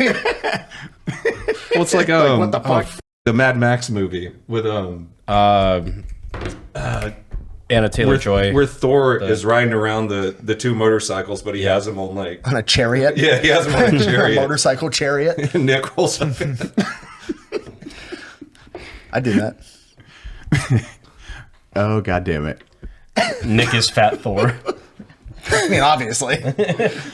Well, it's like what the fuck? the Mad Max movie with Anna Taylor-Joy. where Thor is riding around the two motorcycles, but he has them on like On a chariot. yeah, he has them on a A chariot. motorcycle chariot. Nick rolls up in. I do that. Oh, God damn it. Nick is Fat Thor. I mean, obviously.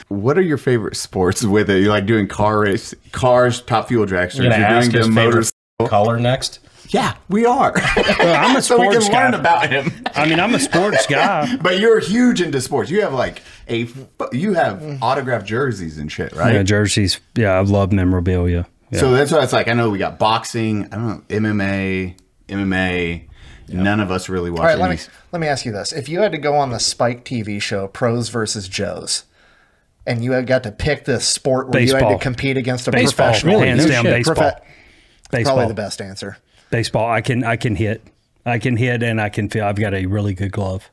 What are your favorite sports with it? You like doing cars, Top Fuel Dragsters. You're gonna ask his doing favorite color next. Yeah, we are. I'm a so we sports can guy. learn about him. I mean, I'm a sports guy. But you're huge into sports. You have like you have autographed jerseys and shit, right? Yeah, jerseys. Yeah, I love memorabilia. So that's what it's like. I know we got boxing. I don't know, MMA. None of us really watch. All right, let me ask you this: if you had to go on the Spike TV show Pros versus Joes, and you had got to pick the sport where you had to compete against a professional, hands down, baseball. Baseball. Probably the best answer. Baseball. I can hit. I can hit, and I can feel. I've got a really good glove.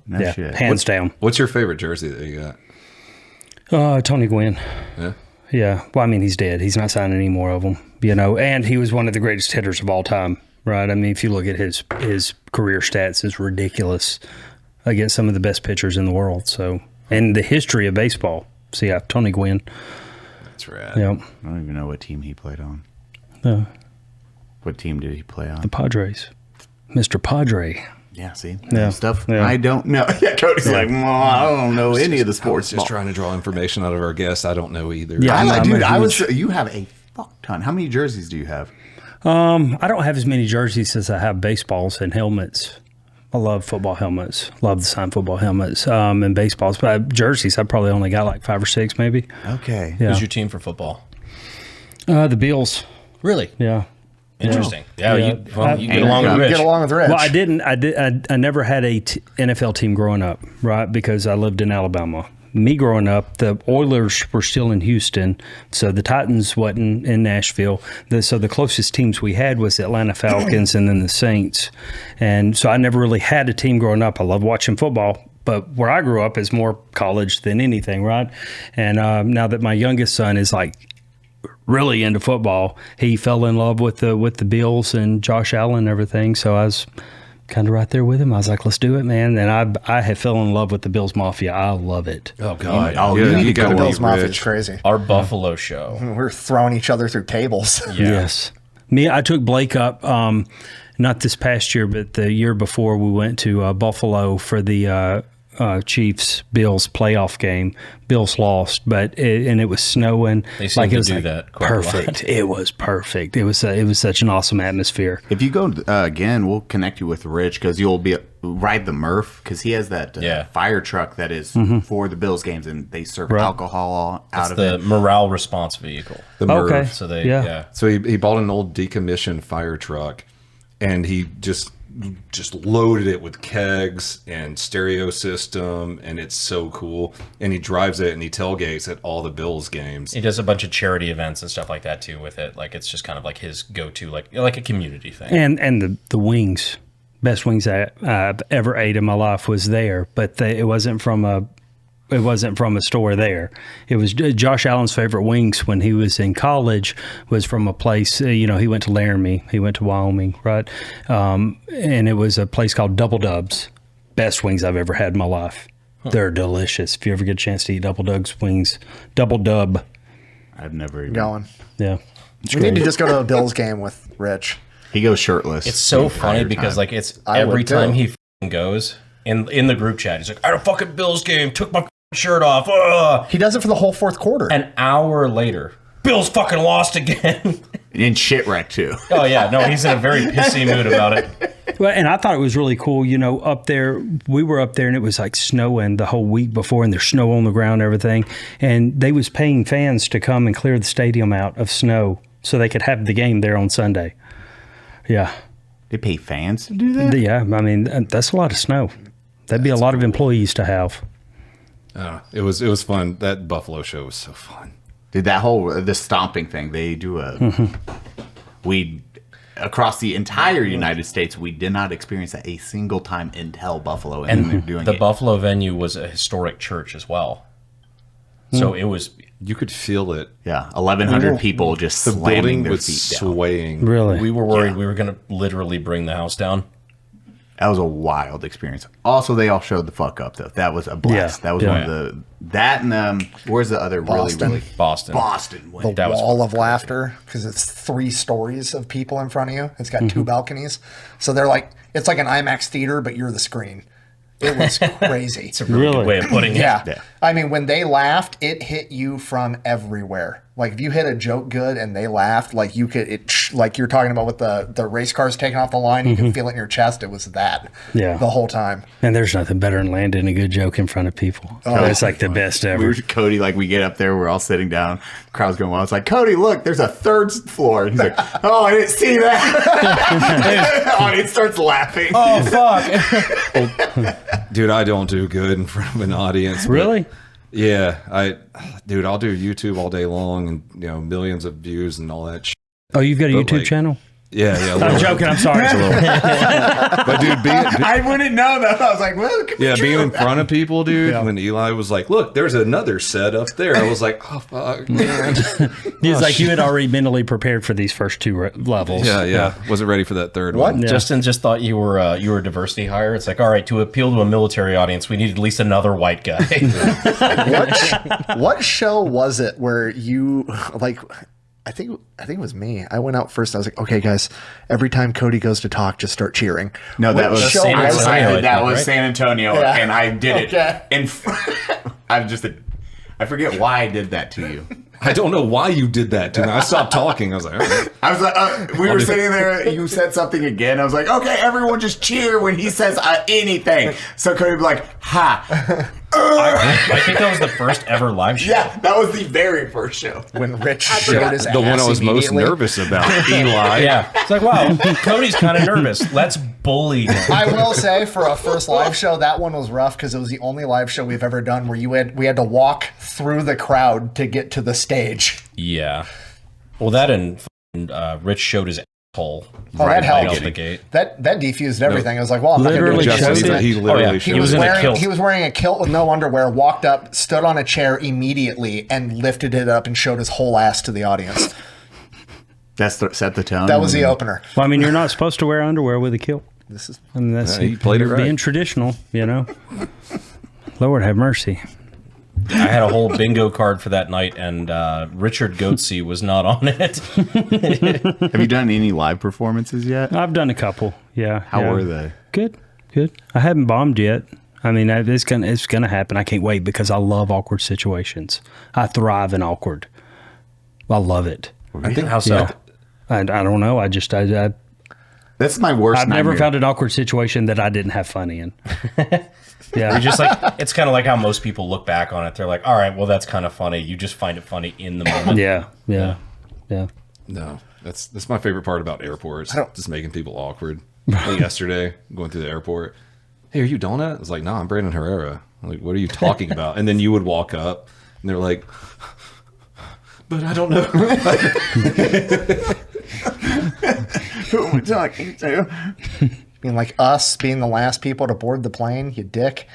No shit. Hands down. What's your favorite jersey that you got? Tony Gwynn. Yeah. Yeah. Well, I mean, he's dead. He's not signing any more of them. And he was one of the greatest hitters of all time. Right. I mean, if you look at his career stats, it's ridiculous against some of the best pitchers in the world. So, and the history of baseball. So yeah, Tony Gwynn. That's rad. Yep. I don't even know what team he played on. What team did he play on? The Padres. Mr. Padre. Yeah, see? Yeah. Stuff Yeah. I don't know. Yeah, Cody's like, I don't know any of the sports. Just trying to draw information out of our guests. I don't know either. Yeah, you have a fuck ton. How many jerseys do you have? I don't have as many jerseys as I have baseballs and helmets. I love football helmets. Love the signed football helmets and baseballs. But jerseys, I probably only got like 5 or 6 maybe. Okay. Yeah. Who's your team for football? The Bills. Really? Yeah. Interesting. Yeah, Yeah. you get along with Rich. Get along with Rich. Well, I didn't. I never had a NFL team growing up, right? Because I lived in Alabama. Me growing up, the Oilers were still in Houston, so the Titans wasn't in Nashville. So the closest teams we had was the Atlanta Falcons and then the Saints. And so I never really had a team growing up. I love watching football, but where I grew up is more college than anything, right? And now that my youngest son is like really into football, he fell in love with the Bills and Josh Allen and everything. So I was kind of right there with him. I was like, let's do it, man. And I have fell in love with the Bills Mafia. I love it. Oh, God. You need to go The to Bills Mafia is Rich. crazy. Our Buffalo show. We're throwing each other through tables. Yes. I took Blake up, not this past year, but the year before we went to Buffalo for the Chiefs-Bills playoff game. Bills lost, and it was snowing. They seem to do that quite a lot. Perfect. It was perfect. It was such an awesome atmosphere. If you go again, we'll connect you with Rich because you'll be ride the Murph because he has that fire truck that is for the Bills games and they serve alcohol out of the it. morale response vehicle. The Merv. Okay. So they So he bought an old decommissioned fire truck, and he just loaded it with kegs and stereo system, and it's so cool. And he drives it and he tailgates at all the Bills games. He does a bunch of charity events and stuff like that too with it. Like it's just kind of like his go-to, like a community thing. And the wings, best wings I've ever ate in my life was there, but it wasn't from a store there. It was Josh Allen's favorite wings when he was in college was from a place, he went to Laramie, he went to Wyoming, right? And it was a place called Double Dubs. Best wings I've ever had in my life. They're delicious. If you ever get a chance to eat Double Dubs wings, Double Dub. I've never even Going. Yeah. We need to just go to a Bills game with Rich. He goes shirtless. It's so funny because like it's every time he goes in the group chat, he's like, "I had a fucking Bills game, took my shirt off." Ugh. He does it for the whole fourth quarter. An hour later, Bills fucking lost again. And shit wreck too. Oh yeah, no, he's in a very pissy mood about it. Well, and I thought it was really cool, up there, we were up there and it was like snowing the whole week before and there's snow on the ground and everything. And they was paying fans to come and clear the stadium out of snow so they could have the game there on Sunday. Yeah. They pay fans to do that? Yeah. I mean, that's a lot of snow. That'd be a lot of employees to have. It was fun. That Buffalo show was so fun. Dude, the stomping thing, they do across the entire United States, we did not experience that a single time until Buffalo. And they're doing the Buffalo venue was a historic church as well. So it was... You could feel it. Yeah, 1,100 people just The slamming building their was feet down. swaying. Really? We were worried we were going to literally bring the house down. That was a wild experience. Also, they all showed the fuck up, though. That was a blast. Yeah. That was one of the... That and, where's the other Boston. really... Boston. The That was wall of laughter, because it's 3 stories of people in front of you. It's got 2 balconies. So they're like, it's like an IMAX theater, but you're the screen. It was crazy. It's a really good way of putting it. Yeah. I mean, when they laughed, it hit you from everywhere. Like if you hit a joke good and they laughed, like you could, like you're talking about with the race cars taking off the line, you could feel it in your chest. It was that the whole time. And there's nothing better than landing a good joke in front of people. Oh, it's like the best ever. Cody, like we get up there, we're all sitting down, crowd's going wild. It's like, Cody, look, there's a third floor. And he's like, oh, I didn't see that. Audience starts laughing. Oh, fuck. Dude, I don't do good in front of an audience. Really? Yeah, I'll do YouTube all day long and millions of views and all that shit. Oh, you've got a YouTube channel? Yeah. I'm joking. I'm sorry. But dude, I wouldn't know though. I was like, well, it could be true. Being in front of people, dude. When Eli was like, "Look, there's another set up there," I was like, "Oh fuck, man." He's like, you had already mentally prepared for these first two levels. Yeah. Wasn't ready for that third one. Yeah. Justin just thought you were a diversity hire. It's like, all right, to appeal to a military audience, we need at least another white guy. What show was it where you like? I think it was me. I went out first. I was like, okay, guys, every time Cody goes to talk, just start cheering. No, that was San Antonio. That was San Antonio, and I did it. And I forget why I did that to you. I don't know why you did that to me. I stopped talking. I was like, all right. We were sitting there. You said something again. I was like, okay, everyone just cheer when he says anything. So Cody would be like, ha. I think that was the first ever live show. Yeah, that was the very first show. When Rich showed his ass the one I was most nervous about, Eli. Yeah, it's like, wow, Cody's kind of nervous. Let's bully him. I will say, for a first live show, that one was rough because it was the only live show we've ever done where we had to walk through the crowd to get to the stage. Yeah. Well, that and Rich showed his asshole that helped. Out the gate. That defused everything. I was like, well, I'm not Literally going to do showed it. He literally He was wearing a kilt with no underwear, walked up, stood on a chair immediately, and lifted it up and showed his whole ass to the audience. Set the tone. That was the opener. Well, I mean, you're not supposed to wear underwear with a kilt. He played it right. Being traditional, Lord have mercy. I had a whole bingo card for that night, and Richard Goatsey was not on it. Have you done any live performances yet? I've done a couple. Yeah. How were they? Good. I haven't bombed yet. I mean, it's gonna happen. I can't wait because I love awkward situations. I thrive in awkward. I love it. I think how so? Yeah. I don't know. I That's my worst. I've never found an awkward situation that I didn't have fun in. Yeah, you're just like, it's kind of like how most people look back on it. They're like, all right, well, that's kind of funny. You just find it funny in the moment. Yeah. No, that's my favorite part about airports. Just making people awkward. Like yesterday, going through the airport. Hey, are you Donut? I was like, no, I'm Brandon Herrera. I'm like, what are you talking about? And then you would walk up, and they're like, but I don't know. Who are we talking to? I mean, like us being the last people to board the plane, you dick.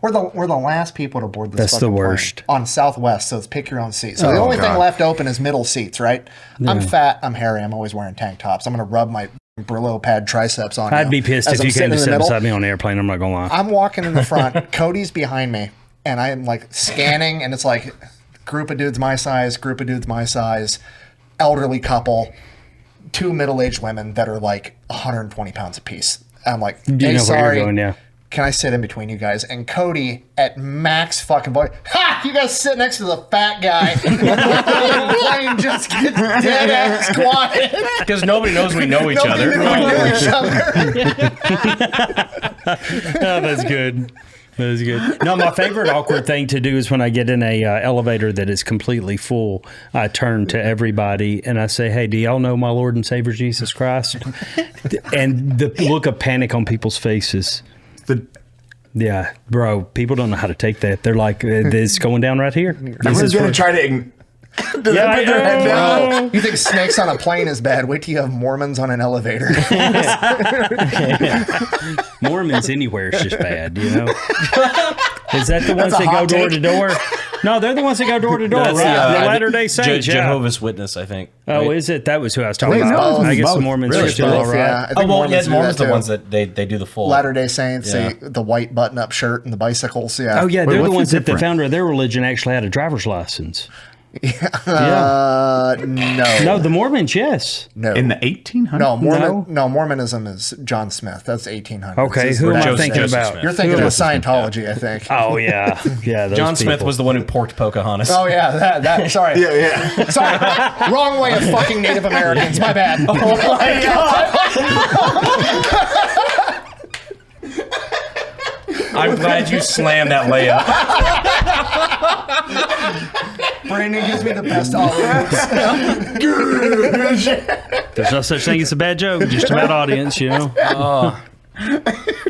we're the last people to board this. That's the worst. Plane on Southwest, so it's pick your own seat. So the only thing left open is middle seats, right? Yeah. I'm fat. I'm hairy. I'm always wearing tank tops. I'm gonna rub my Brillo pad triceps on. I'd be pissed if you came to sit beside me on the airplane. I'm not gonna lie. I'm walking in the front. Cody's behind me, and I'm like scanning, and it's like group of dudes my size, elderly couple. 2 middle-aged women that are like 120 pounds apiece. I'm like, hey, sorry, can I sit in between you guys? And Cody, at max fucking voice, ha! You guys sit next to the fat guy. The plane just gets dead ass quiet. Because nobody knows we know each other. Oh, that's good. That was good. No, my favorite awkward thing to do is when I get in a elevator that is completely full. I turn to everybody and I say, "Hey, do y'all know my Lord and Savior Jesus Christ?" And the look of panic on people's faces. Yeah, bro, people don't know how to take that. They're like, "It's going down right here." Everyone's going to try to. You think snakes on a plane is bad? Wait till you have Mormons on an elevator. Mormons anywhere is just bad, Is that the ones that go door to door? No, they're the ones that go door to door, right? The Latter-day Saints, Jehovah's Witness, I think. Oh, right? Is it? That was who I was talking about. I guess the Mormons are still all right. Yeah, Mormons are the ones that they do the full. Latter-day Saints, the white button-up shirt and the bicycles, yeah. Oh, yeah, they're the ones that the founder of their religion actually had a driver's license. No, the Mormons, yes. No. In the 1800s? No, Mormonism is John Smith. That's 1800s. Okay, This is who am I Joseph thinking Smith. about? You're thinking of Scientology, I think. Oh, yeah. Yeah, those John Smith people. was the one who porked Pocahontas. Oh, yeah, that sorry. Yeah. Sorry. Wrong way of fucking Native Americans. My bad. Oh, my God. I'm glad you slammed that layup. Brandon gives me the best olives. There's no such thing as a bad joke, just about audience, you know. Oh,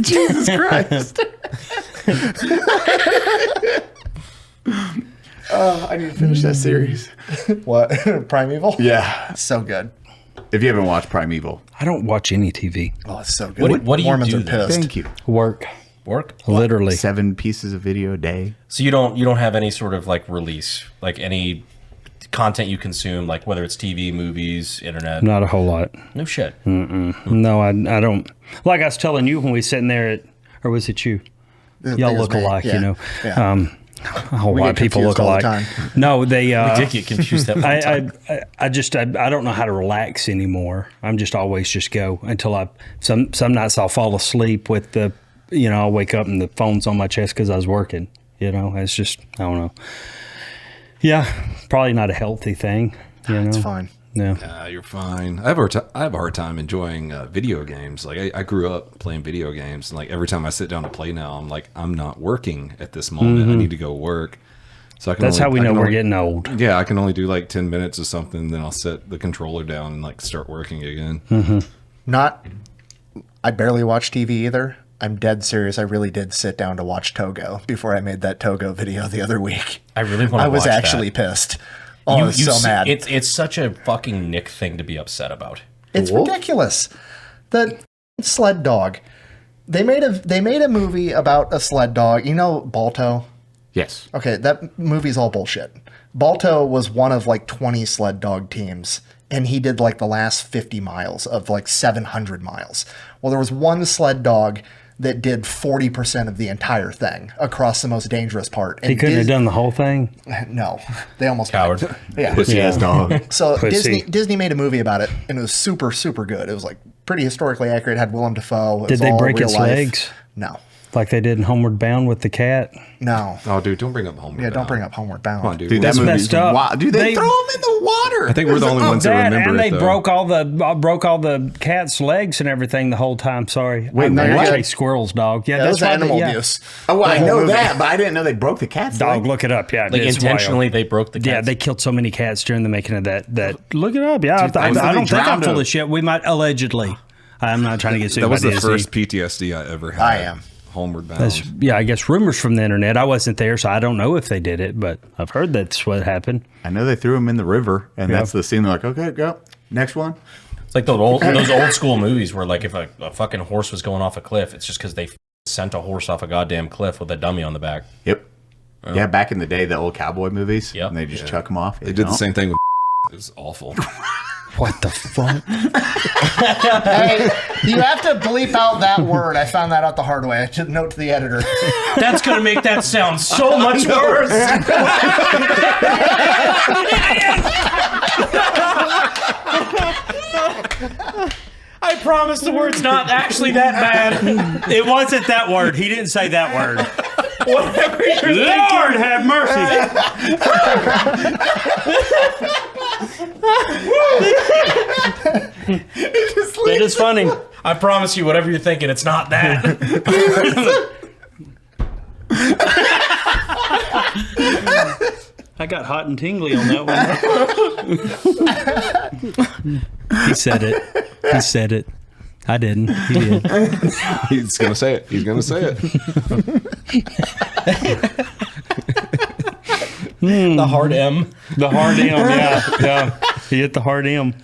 Jesus Christ. I need to finish that series. What? Primeval? Yeah. So good. If you haven't watched Primeval, I don't watch any TV. Oh, it's so good. What do you Mormons do are then? pissed. thank you. Work, Literally. 7 pieces of video a day. So you don't have any sort of like release, like any content you consume, like whether it's TV, movies, internet. not a whole lot. No shit. No, I don't. Like I was telling you when we sitting there at, or was it you? Y'all look alike, you know. Yeah. A whole lot of get people look confused all the alike. time. No, they. Did get confused that one time. I don't know how to relax anymore. I'm just always just go until some nights I'll fall asleep with the, I'll wake up and the phone's on my chest because I was working. It's just, I don't know. Yeah, probably not a healthy thing. It's fine. Yeah. You're fine. I have a hard time enjoying video games. Like I grew up playing video games, and like every time I sit down to play now, I'm like, I'm not working at this moment. I need to go work. So That's how we know we're getting old. Yeah, I can only do like 10 minutes or something. Then I'll set the controller down and like start working again. I barely watch TV either. I'm dead serious. I really did sit down to watch Togo before I made that Togo video the other week. I really want to watch I was that. actually pissed. Oh, I was so mad. It's such a fucking Nick thing to be upset about. It's ridiculous. The sled dog. They made a movie about a sled dog. You know Balto? Yes. Okay, that movie's all bullshit. Balto was one of like 20 sled dog teams, and he did like the last 50 miles of like 700 miles. Well, there was one sled dog that did 40% of the entire thing across the most dangerous part. And He couldn't have done the whole thing. No, they almost Coward. died. Yeah. Pussy ass dog. So Pussy. Disney made a movie about it, and it was super, super good. It was like pretty historically accurate. It had Willem Dafoe. It Did was they all break real its life. legs? No. Like they did in Homeward Bound with the cat? No. Oh, dude, don't bring up Homeward Yeah, don't Bound. bring up Homeward Bound. Come on, dude. Dude, That's that movie's messed up. wild. Dude, they throw him in the water. I think we're the only ones that That, remember and it. they though. broke all the cat's legs and everything the whole time. Sorry. Wait, no, I you're say good. squirrels, dog. Yeah, That that's was why animal yeah. abuse. Oh, well, I The whole know movie. that, but I didn't know they broke the cat's Dog, leg. look it up. Yeah, Like it's intentionally, wild. they broke the cats. Yeah, they killed so many cats during the making of that. Look it up. Yeah, I don't think I'm drowned full them. of shit. We might allegedly. I'm not trying to get sued That was by the Disney. first PTSD I ever had. I am. Homeward Bound. Yeah, I guess rumors from the internet. I wasn't there, so I don't know if they did it, but I've heard that's what happened. I know they threw him in the river, and that's the scene. They're like, okay, go. Next one. It's like those old school movies where like if a fucking horse was going off a cliff, it's just because they sent a horse off a goddamn cliff with a dummy on the back. Yep. Yeah, back in the day, the old cowboy movies. Yep. And they just chuck him off. They did the same thing with It was awful. What the fuck? Hey, you have to bleep out that word. I found that out the hard way. I took note to the editor. That's gonna make that sound so much worse. I promise the word's not actually that bad. It wasn't that word. He didn't say that word. Whatever you're Lord have mercy. That is funny. I promise you, whatever you're thinking, it's not that. I got hot and tingly on that one. He said it. He said it. I didn't. He did. He's gonna say it. He's gonna say it. The hard M. The hard M, yeah. Yeah. He hit the hard M.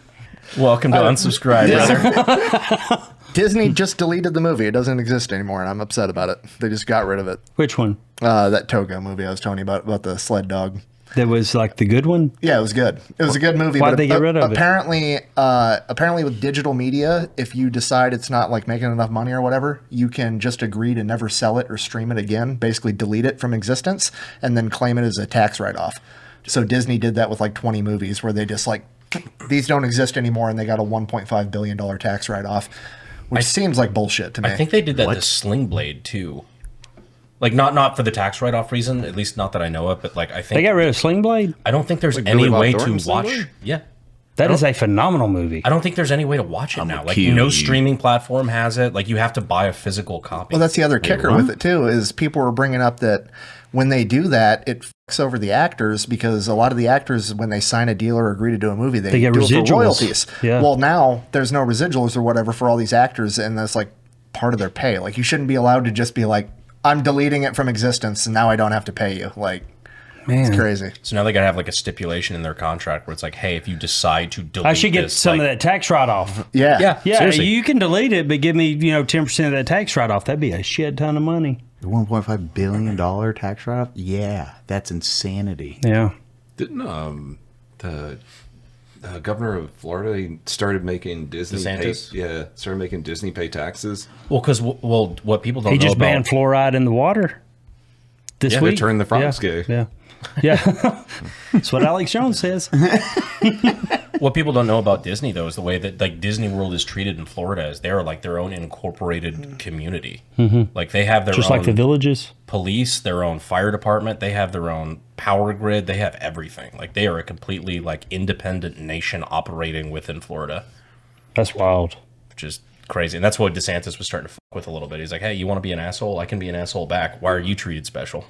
Welcome to Unsubscribe, brother. Disney just deleted the movie. It doesn't exist anymore, and I'm upset about it. They just got rid of it. Which one? That Togo movie I was telling you about the sled dog. That was like the good one? Yeah, it was good. It was a good movie. Why'd but they get rid of it? Apparently with digital media, if you decide it's not like making enough money or whatever, you can just agree to never sell it or stream it again, basically delete it from existence, and then claim it as a tax write-off. So Disney did that with like 20 movies where they just like, these don't exist anymore, and they got a $1.5 billion tax write-off, which seems like bullshit to me. I think they did that to Sling Blade too. Like not for the tax write-off reason, at least not that I know of, but like I think They got rid of Sling Blade? I don't think there's Like any Billy Bob way Thornton to Sling watch. Blade? Yeah. That is a phenomenal movie. I don't think there's any way to watch it now. Like kill no you. streaming platform has it. Like you have to buy a physical copy. Well, that's the other kicker with it too, is people were bringing up that when they do that, it fucks over the actors, because a lot of the actors, when they sign a deal or agree to do a movie, they get do it residuals. for royalties. Yeah. Well, now there's no residuals or whatever for all these actors, and that's like part of their pay. Like you shouldn't be allowed to just be like, I'm deleting it from existence, and now I don't have to pay you. Like, Man. it's crazy. So now they gotta have like a stipulation in their contract where it's like, hey, if you decide to delete I should get this, some like, of that tax write-off. Yeah. Yeah, seriously. you can delete it, but give me 10% of that tax write-off. That'd be a shit ton of money. The $1.5 billion tax write-off? Yeah, that's insanity. Yeah. Didn't the governor of Florida, he started making Disney DeSantis? started making Disney pay taxes. Well, because what people don't He know just about banned fluoride in the water this Yeah, they week. turned the frogs gay. Yeah. Yeah. That's what Alex Jones says. what people don't know about Disney though is the way that like Disney World is treated in Florida is they're like their own incorporated community. Like they have their Just own like the villages. police, their own fire department, they have their own power grid, they have everything. Like they are a completely like independent nation operating within Florida, That's wild. which is crazy. And that's what DeSantis was starting to fuck with a little bit. He's like, hey, you want to be an asshole? I can be an asshole back. Why are you treated special?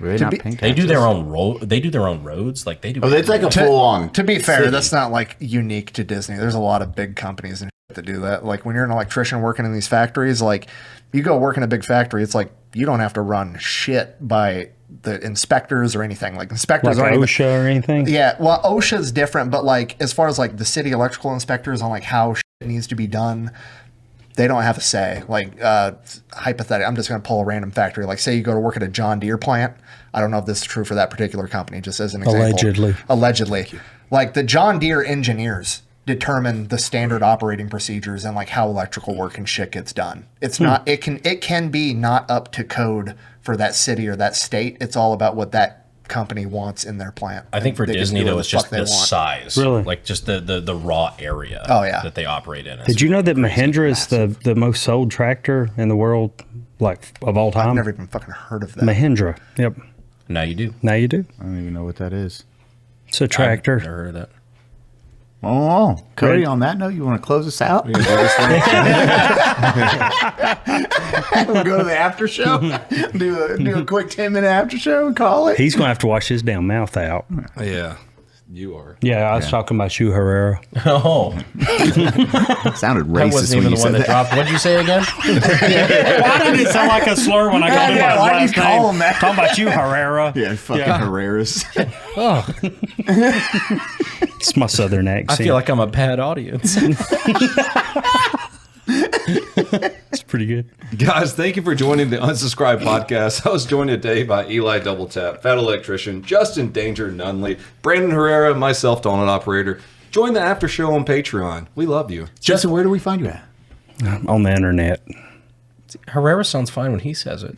Really not paying They do taxes? their own they do their own roads. Like they do. Oh, it's like a full on. To be fair, city. that's not like unique to Disney. There's a lot of big companies and shit that do that. Like when you're an electrician working in these factories, like you go work in a big factory, it's like you don't have to run shit by the inspectors or anything. Like inspectors Like aren't even, OSHA or anything. yeah, well, OSHA's different, but like as far as like the city electrical inspectors on like how shit needs to be done, they don't have a say. Like hypothetically, I'm just going to pull a random factory. Like say you go to work at a John Deere plant. I don't know if this is true for that particular company, just as an example. Allegedly. Like the John Deere engineers determine the standard operating procedures and like how electrical work and shit gets done. It's not, it can be not up to code for that city or that state. It's all about what that company wants in their plant. I think for They just Disney do though, what it's the fuck just they the want. size, Really? like just the raw area. Oh, yeah. that they operate in. Did you know that Mahindra is the most sold tractor in the world, like of all time? I've never even fucking heard of that. Mahindra. Yep. Now you do. Now you do. I don't even know what that is. It's a tractor. I've never heard of that. Oh, Cody, Great. on that note, you want to close us out? We'll go to the after show, do a quick 10-minute after show and call it. He's going to have to wash his damn mouth out. Yeah, you are. Yeah, I was talking about Hugh Herrera. Oh, Sounded that racist wasn't when even you the one said that that. dropped. What'd you say again? Why did it sound like a slur when I called him by his why do you last call name? him that? Talking about you, Herrera. Yeah, fucking Herreras. It's my southern accent. I feel like I'm a bad audience. it's pretty good. Guys, thank you for joining the Unsubscribed podcast. I was joined today by Eli Doubletap, Fat Electrician, Justin Danger Nunley, Brandon Herrera, and myself, Donut Operator. Join the after show on Patreon. We love you. Justin, where do we find you at? On the internet. Herrera sounds fine when he says it.